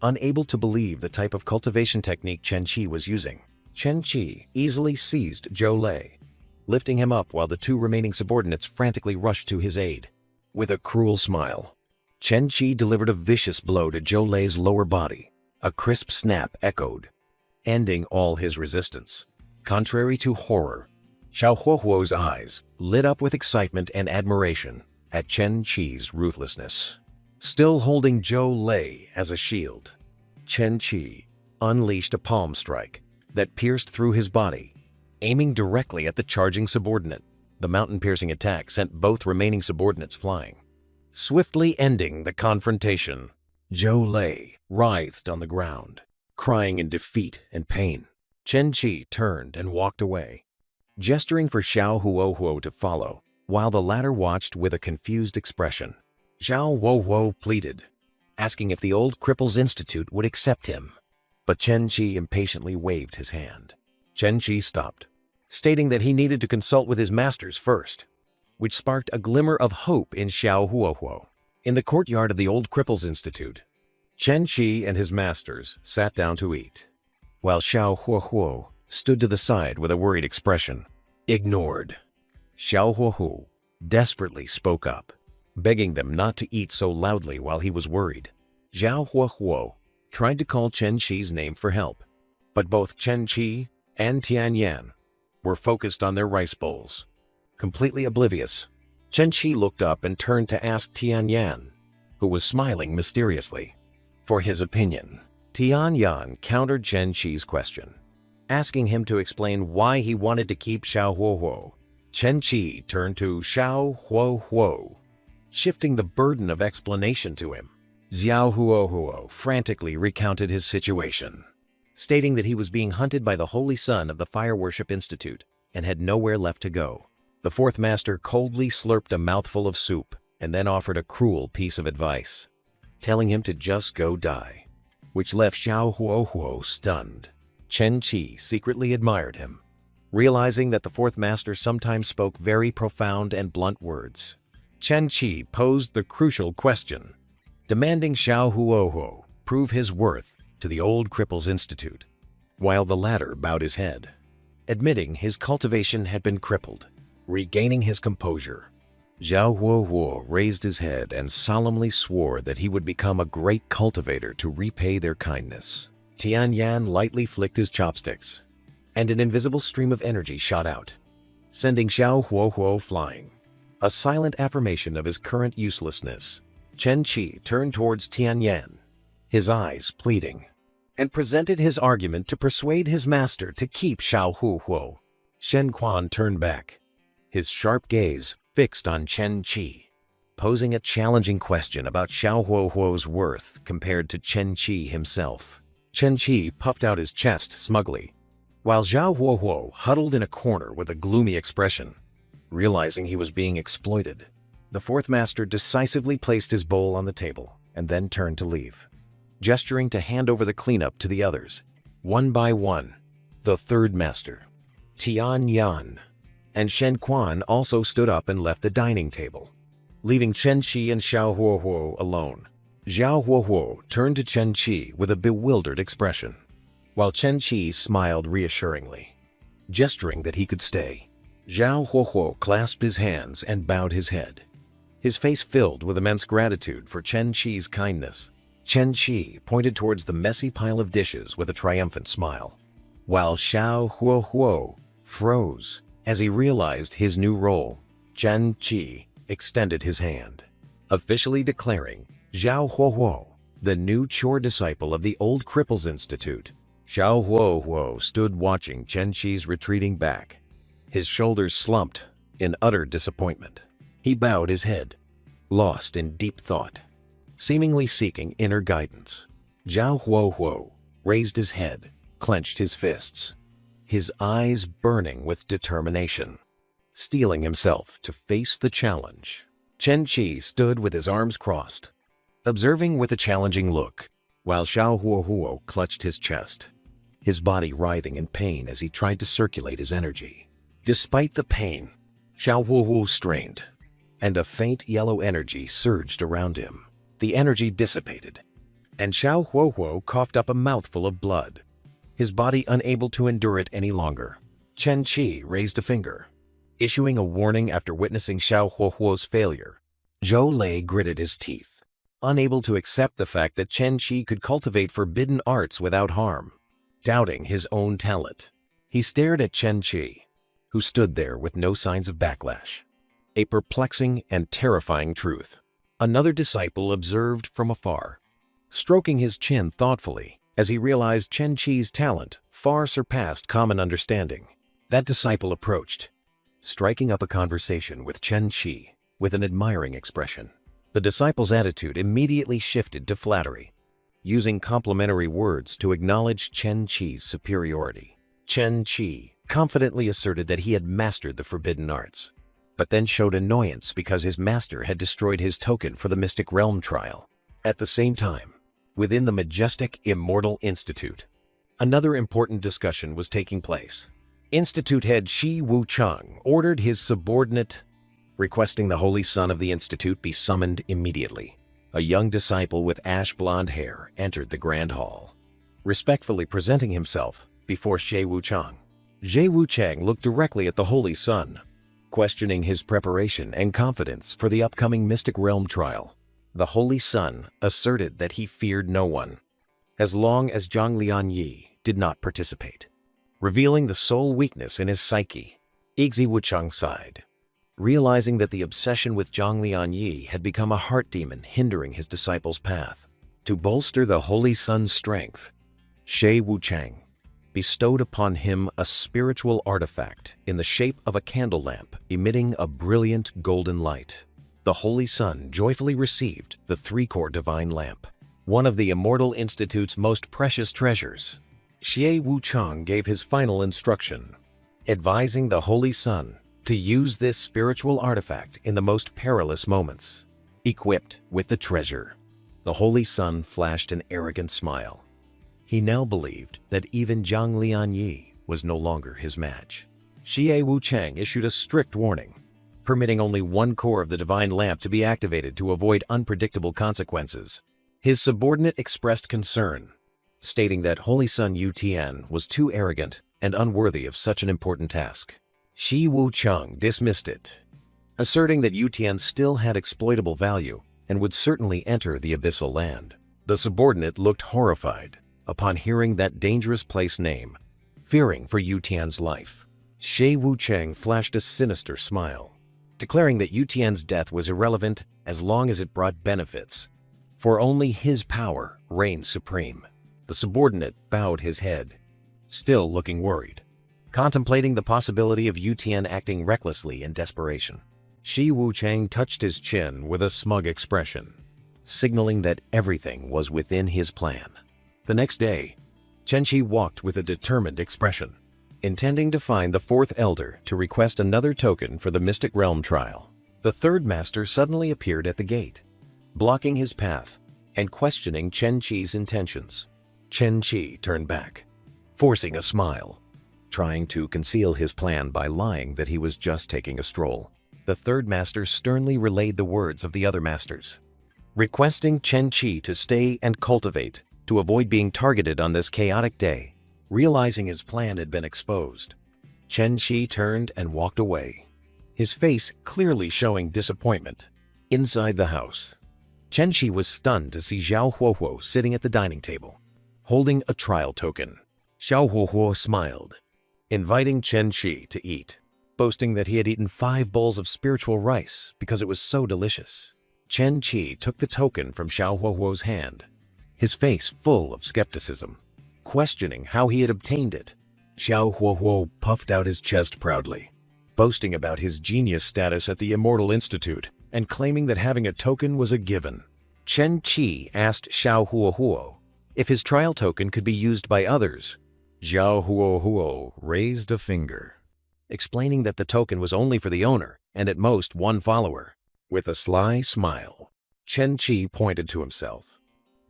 S1: unable to believe the type of cultivation technique Chen Qi was using. Chen Qi easily seized Zhou Lei, lifting him up while the two remaining subordinates frantically rushed to his aid. With a cruel smile, Chen Qi delivered a vicious blow to Zhou Lei's lower body. A crisp snap echoed, ending all his resistance. Contrary to horror, Xiao Huohuo's eyes lit up with excitement and admiration at Chen Qi's ruthlessness. Still holding Zhou Lei as a shield, Chen Qi unleashed a palm strike that pierced through his body, aiming directly at the charging subordinate. The mountain-piercing attack sent both remaining subordinates flying, swiftly ending the confrontation. Zhou Lei writhed on the ground, crying in defeat and pain. Chen Qi turned and walked away, gesturing for Xiao Huohuo to follow, while the latter watched with a confused expression. Xiao Huohuo pleaded, asking if the old Cripples Institute would accept him, but Chen Qi impatiently waved his hand. Chen Qi stopped, stating that he needed to consult with his masters first, which sparked a glimmer of hope in Xiao Huohuo. In the courtyard of the old Cripples Institute, Chen Qi and his masters sat down to eat, while Xiao Huohuo stood to the side with a worried expression. Ignored. Xiao Huohuo desperately spoke up, begging them not to eat so loudly while he was worried. Xiao Huohuo tried to call Chen Qi's name for help, but both Chen Qi and Tian Yan were focused on their rice bowls. Completely oblivious, Chen Qi looked up and turned to ask Tian Yan, who was smiling mysteriously, for his opinion. Tian Yan countered Chen Qi's question, asking him to explain why he wanted to keep Xiao Huohuo. Chen Qi turned to Xiao Huohuo, shifting the burden of explanation to him. Xiao Huohuo frantically recounted his situation, stating that he was being hunted by the Holy Son of the Fire Worship Institute and had nowhere left to go. The fourth master coldly slurped a mouthful of soup and then offered a cruel piece of advice, telling him to just go die, which left Xiao Huohuo stunned. Chen Qi secretly admired him, realizing that the fourth master sometimes spoke very profound and blunt words. Chen Qi posed the crucial question, demanding Xiao Huohuo prove his worth to the old Cripples Institute, while the latter bowed his head, admitting his cultivation had been crippled. Regaining his composure, Xiao Huohuo raised his head and solemnly swore that he would become a great cultivator to repay their kindness. Tian Yan lightly flicked his chopsticks, and an invisible stream of energy shot out, sending Xiao Huohuo flying. A silent affirmation of his current uselessness, Chen Qi turned towards Tian Yan, his eyes pleading, and presented his argument to persuade his master to keep Xiao Huohuo. Shen Quan turned back, his sharp gaze fixed on Chen Qi, posing a challenging question about Xiao Huohuo's worth compared to Chen Qi himself. Chen Qi puffed out his chest smugly, while Xiao Huohuo huddled in a corner with a gloomy expression. Realizing he was being exploited, the fourth master decisively placed his bowl on the table and then turned to leave, gesturing to hand over the cleanup to the others. One by one, the third master, Tian Yan, and Shen Quan also stood up and left the dining table, leaving Chen Qi and Xiao Huohuo alone. Xiao Huohuo turned to Chen Qi with a bewildered expression, while Chen Qi smiled reassuringly, gesturing that he could stay. Xiao Huohuo clasped his hands and bowed his head, his face filled with immense gratitude for Chen Qi's kindness. Chen Qi pointed towards the messy pile of dishes with a triumphant smile, while Xiao Huohuo froze as he realized his new role. Chen Qi extended his hand, officially declaring Xiao Huohuo the new chore disciple of the old Cripples Institute. Xiao Huohuo stood watching Chen Qi's retreating back, his shoulders slumped in utter disappointment. He bowed his head, lost in deep thought, seemingly seeking inner guidance. Xiao Huohuo raised his head, clenched his fists, his eyes burning with determination, steeling himself to face the challenge. Chen Qi stood with his arms crossed, observing with a challenging look, while Xiao Huohuo clutched his chest, his body writhing in pain as he tried to circulate his energy. Despite the pain, Xiao Huohuo strained, and a faint yellow energy surged around him. The energy dissipated, and Xiao Huohuo coughed up a mouthful of blood, his body unable to endure it any longer. Chen Qi raised a finger, issuing a warning after witnessing Xiao Huohuo's failure. Zhou Lei gritted his teeth, unable to accept the fact that Chen Qi could cultivate forbidden arts without harm. Doubting his own talent, he stared at Chen Qi, who stood there with no signs of backlash. A perplexing and terrifying truth. Another disciple observed from afar, stroking his chin thoughtfully as he realized Chen Qi's talent far surpassed common understanding. That disciple approached, striking up a conversation with Chen Qi with an admiring expression. The disciple's attitude immediately shifted to flattery, using complimentary words to acknowledge Chen Qi's superiority. Chen Qi confidently asserted that he had mastered the forbidden arts, but then showed annoyance because his master had destroyed his token for the Mystic Realm trial. At the same time, within the majestic Immortal Institute, another important discussion was taking place. Institute head Shi Wucheng ordered his subordinate, requesting the Holy Son of the Institute be summoned immediately. A young disciple with ash-blonde hair entered the Grand Hall, respectfully presenting himself before Shi Wucheng. Shi Wucheng looked directly at the Holy Son, questioning his preparation and confidence for the upcoming Mystic Realm trial. The Holy Son asserted that he feared no one, as long as Zhang Lianyi did not participate, revealing the sole weakness in his psyche. Igzi Wucheng sighed, realizing that the obsession with Zhang Lianyi had become a heart demon hindering his disciple's path. To bolster the Holy Son's strength, Shi Wucheng bestowed upon him a spiritual artifact in the shape of a candle lamp emitting a brilliant golden light. The Holy Son joyfully received the three-core divine lamp, one of the Immortal Institute's most precious treasures. Shi Wucheng gave his final instruction, advising the Holy Son to use this spiritual artifact in the most perilous moments. Equipped with the treasure, the Holy Son flashed an arrogant smile. He now believed that even Zhang Lianyi was no longer his match. Shi Wucheng issued a strict warning, permitting only one core of the divine lamp to be activated to avoid unpredictable consequences. His subordinate expressed concern, stating that Holy Son Yu Tian was too arrogant and unworthy of such an important task. Shi Wucheng dismissed it, asserting that Yu Tian still had exploitable value and would certainly enter the abyssal land. The subordinate looked horrified upon hearing that dangerous place name, fearing for Yu Tian's life. Shi Wucheng flashed a sinister smile, declaring that Yu Tian's death was irrelevant as long as it brought benefits, for only his power reigned supreme. The subordinate bowed his head, still looking worried, contemplating the possibility of Yu Tian acting recklessly in desperation. Shi Wucheng touched his chin with a smug expression, signaling that everything was within his plan. The next day, Chen Qi walked with a determined expression, intending to find the fourth elder to request another token for the Mystic Realm trial. The third master suddenly appeared at the gate, blocking his path and questioning Chen Qi's intentions. Chen Qi turned back, forcing a smile, trying to conceal his plan by lying that he was just taking a stroll. The third master sternly relayed the words of the other masters, requesting Chen Qi to stay and cultivate to avoid being targeted on this chaotic day. Realizing his plan had been exposed, Chen Qi turned and walked away, his face clearly showing disappointment. Inside the house, Chen Qi was stunned to see Xiao Huohuo sitting at the dining table, holding a trial token. Xiao Huohuo smiled, inviting Chen Qi to eat, boasting that he had eaten 5 bowls of spiritual rice because it was so delicious. Chen Qi took the token from Xiao Huohuo's hand, his face full of skepticism, questioning how he had obtained it. Xiao Huohuo puffed out his chest proudly, boasting about his genius status at the Immortal Institute and claiming that having a token was a given. Chen Qi asked Xiao Huohuo if his trial token could be used by others. Xiao Huohuo raised a finger, explaining that the token was only for the owner and at most one follower. With a sly smile, Chen Qi pointed to himself,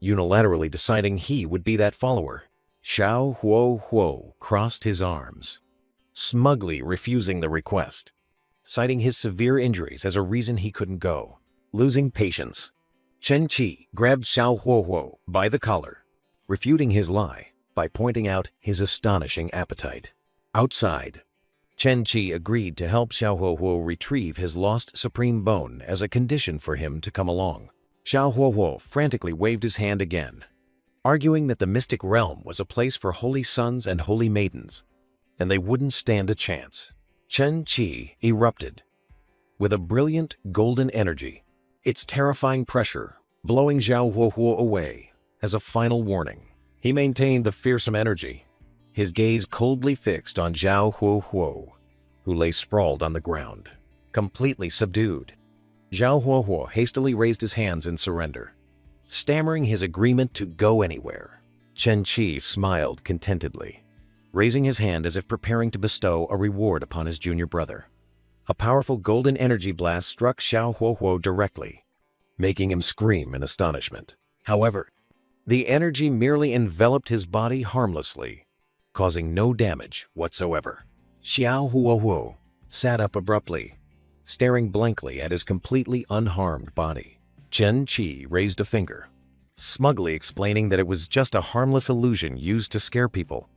S1: unilaterally deciding he would be that follower. Xiao Huohuo crossed his arms, smugly refusing the request, citing his severe injuries as a reason he couldn't go. Losing patience, Chen Qi grabbed Xiao Huohuo by the collar, refuting his lie by pointing out his astonishing appetite. Outside, Chen Qi agreed to help Xiao Huohuo retrieve his lost supreme bone as a condition for him to come along. Xiao Huohuo frantically waved his hand again, arguing that the Mystic Realm was a place for holy sons and holy maidens, and they wouldn't stand a chance. Chen Qi erupted with a brilliant golden energy, its terrifying pressure blowing Xiao Huohuo away as a final warning. He maintained the fearsome energy, his gaze coldly fixed on Xiao Huohuo, who lay sprawled on the ground, completely subdued. Xiao Huohuo hastily raised his hands in surrender, stammering his agreement to go anywhere. Chen Qi smiled contentedly, raising his hand as if preparing to bestow a reward upon his junior brother. A powerful golden energy blast struck Xiao Huohuo directly, making him scream in astonishment. However, the energy merely enveloped his body harmlessly, causing no damage whatsoever. Xiao Huohuo sat up abruptly, staring blankly at his completely unharmed body. Chen Qi raised a finger, smugly explaining that it was just a harmless illusion used to scare people,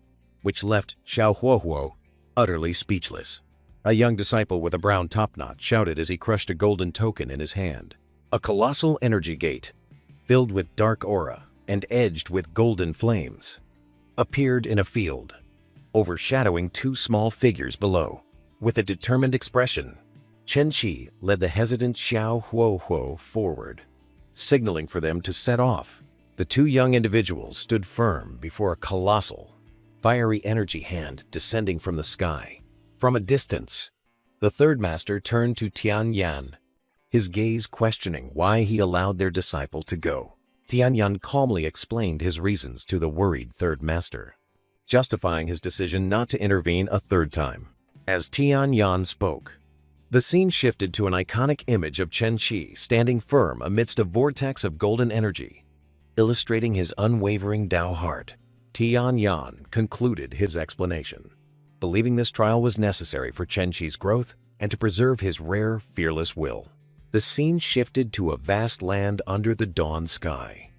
S1: which left Xiao Huohuo utterly speechless. A young disciple with a brown topknot shouted as he crushed a golden token in his hand. A colossal energy gate, filled with dark aura and edged with golden flames, appeared in a field, overshadowing two small figures below. With a determined expression, Chen Qi led the hesitant Xiao Huohuo forward, signaling for them to set off. The two young individuals stood firm before a colossal, fiery energy hand descending from the sky. From a distance, the third master turned to Tianyan, his gaze questioning why he allowed their disciple to go. Tianyan calmly explained his reasons to the worried third master, justifying his decision not to intervene a third time. As Tianyan spoke, the scene shifted to an iconic image of Chen Qi standing firm amidst a vortex of golden energy, illustrating his unwavering Tao heart. Tianyan concluded his explanation, believing this trial was necessary for Chen Qi's growth and to preserve his rare, fearless will. The scene shifted to a vast land under the dawn sky,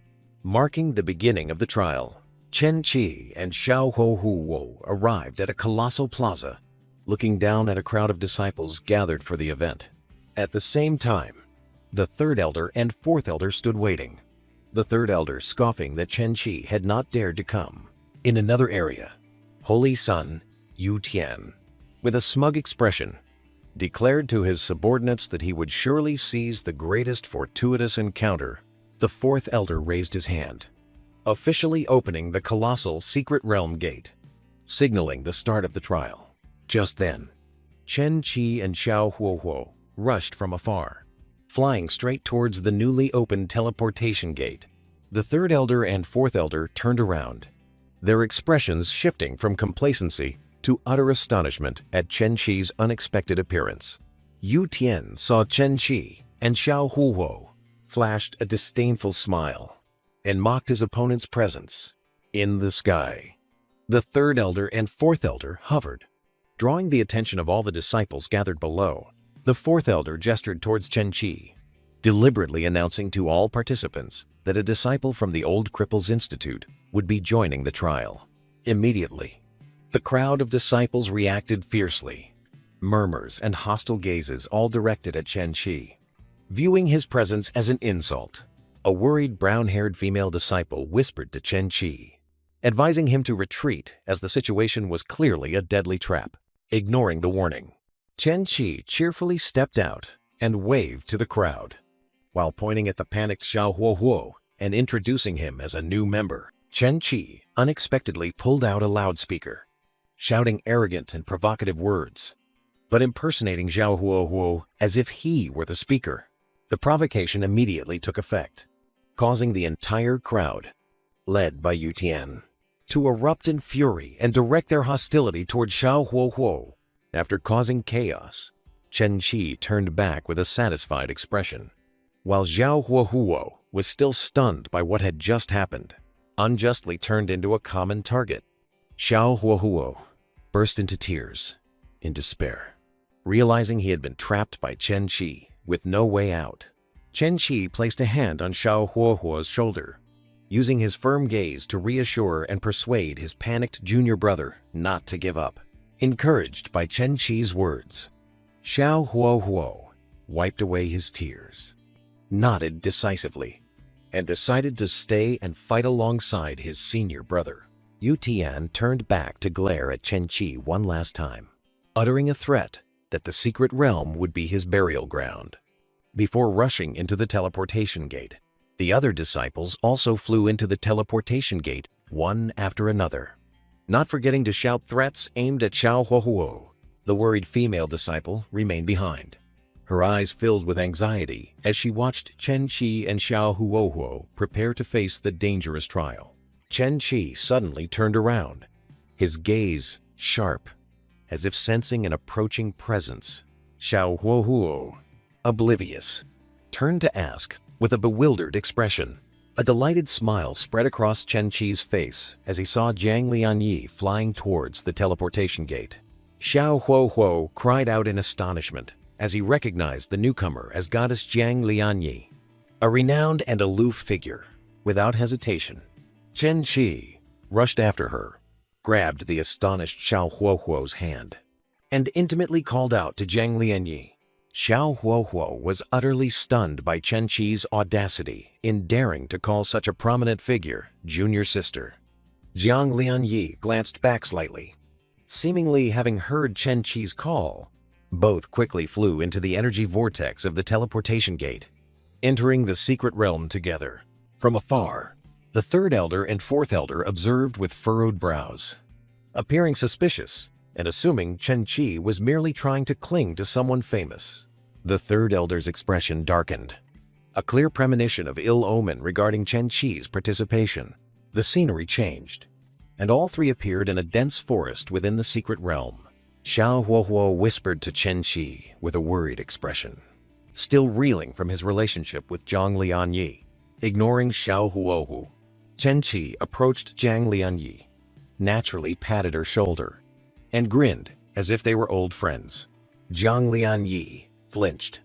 S1: marking the beginning of the trial. Chen Qi and Xiao Huohuo arrived at a colossal plaza, looking down at a crowd of disciples gathered for the event. At the same time, the third elder and fourth elder stood waiting, the third elder scoffing that Chen Qi had not dared to come. In another area, Holy Son Yu Tian, with a smug expression, declared to his subordinates that he would surely seize the greatest fortuitous encounter. The fourth elder raised his hand, officially opening the colossal secret realm gate, signaling the start of the trial. Just then, Chen Qi and Xiao Huohuo rushed from afar, flying straight towards the newly opened teleportation gate. The third elder and fourth elder turned around, their expressions shifting from complacency to utter astonishment at Chen Qi's unexpected appearance. Yu Tian saw Chen Qi, and Xiao Huohuo flashed a disdainful smile and mocked his opponent's presence. In the sky, the third elder and fourth elder hovered, drawing the attention of all the disciples gathered below. The fourth elder gestured towards Chen Qi, deliberately announcing to all participants that a disciple from the Old Cripples Institute would be joining the trial. Immediately, the crowd of disciples reacted fiercely, murmurs and hostile gazes all directed at Chen Qi. Viewing his presence as an insult, a worried brown-haired female disciple whispered to Chen Qi, advising him to retreat as the situation was clearly a deadly trap. Ignoring the warning, Chen Qi cheerfully stepped out and waved to the crowd, while pointing at the panicked Xiao Huohuo and introducing him as a new member. Chen Qi unexpectedly pulled out a loudspeaker, shouting arrogant and provocative words, but impersonating Xiao Huohuo as if he were the speaker. The provocation immediately took effect, causing the entire crowd, led by Yu Tian, to erupt in fury and direct their hostility toward Xiao Huohuo. After causing chaos, Chen Qi turned back with a satisfied expression, while Xiao Huohuo was still stunned by what had just happened, unjustly turned into a common target. Xiao Huohuo burst into tears, in despair, realizing he had been trapped by Chen Qi with no way out. Chen Qi placed a hand on Xiao Huohuo's shoulder, using his firm gaze to reassure and persuade his panicked junior brother not to give up. Encouraged by Chen Qi's words, Xiao Huohuo wiped away his tears, nodded decisively, and decided to stay and fight alongside his senior brother. Yu Tian turned back to glare at Chen Qi one last time, uttering a threat that the secret realm would be his burial ground. Before rushing into the teleportation gate, the other disciples also flew into the teleportation gate one after another, not forgetting to shout threats aimed at Xiao Huohuo. The worried female disciple remained behind, her eyes filled with anxiety as she watched Chen Qi and Xiao Huohuo prepare to face the dangerous trial. Chen Qi suddenly turned around, his gaze sharp, as if sensing an approaching presence. Xiao Huohuo, oblivious, turned to ask with a bewildered expression. A delighted smile spread across Chen Qi's face as he saw Jiang Lianyi flying towards the teleportation gate. Xiao Huohuo cried out in astonishment as he recognized the newcomer as goddess Jiang Lianyi, a renowned and aloof figure. Without hesitation, Chen Qi rushed after her, grabbed the astonished Xiao Huohuo's hand, and intimately called out to Jiang Lianyi. Xiao Huohuo was utterly stunned by Chen Qi's audacity in daring to call such a prominent figure junior sister. Jiang Lianyi glanced back slightly, seemingly having heard Chen Qi's call. Both quickly flew into the energy vortex of the teleportation gate, entering the secret realm together. From afar, the third elder and fourth elder observed with furrowed brows, appearing suspicious and assuming Chen Qi was merely trying to cling to someone famous. The third elder's expression darkened, a clear premonition of ill omen regarding Chen Qi's participation. The scenery changed, and all three appeared in a dense forest within the secret realm. Xiao Huohuo whispered to Chen Qi with a worried expression, still reeling from his relationship with Jiang Lianyi. Ignoring Xiao Huohu, Chen Qi approached Jiang Lianyi, naturally patted her shoulder, and grinned as if they were old friends. Jiang Lianyi flinched,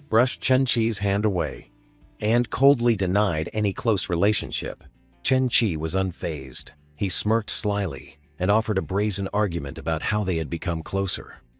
S1: brushed Chen Qi's hand away, and coldly denied any close relationship. Chen Qi was unfazed. He smirked slyly and offered a brazen argument about how they had become closer.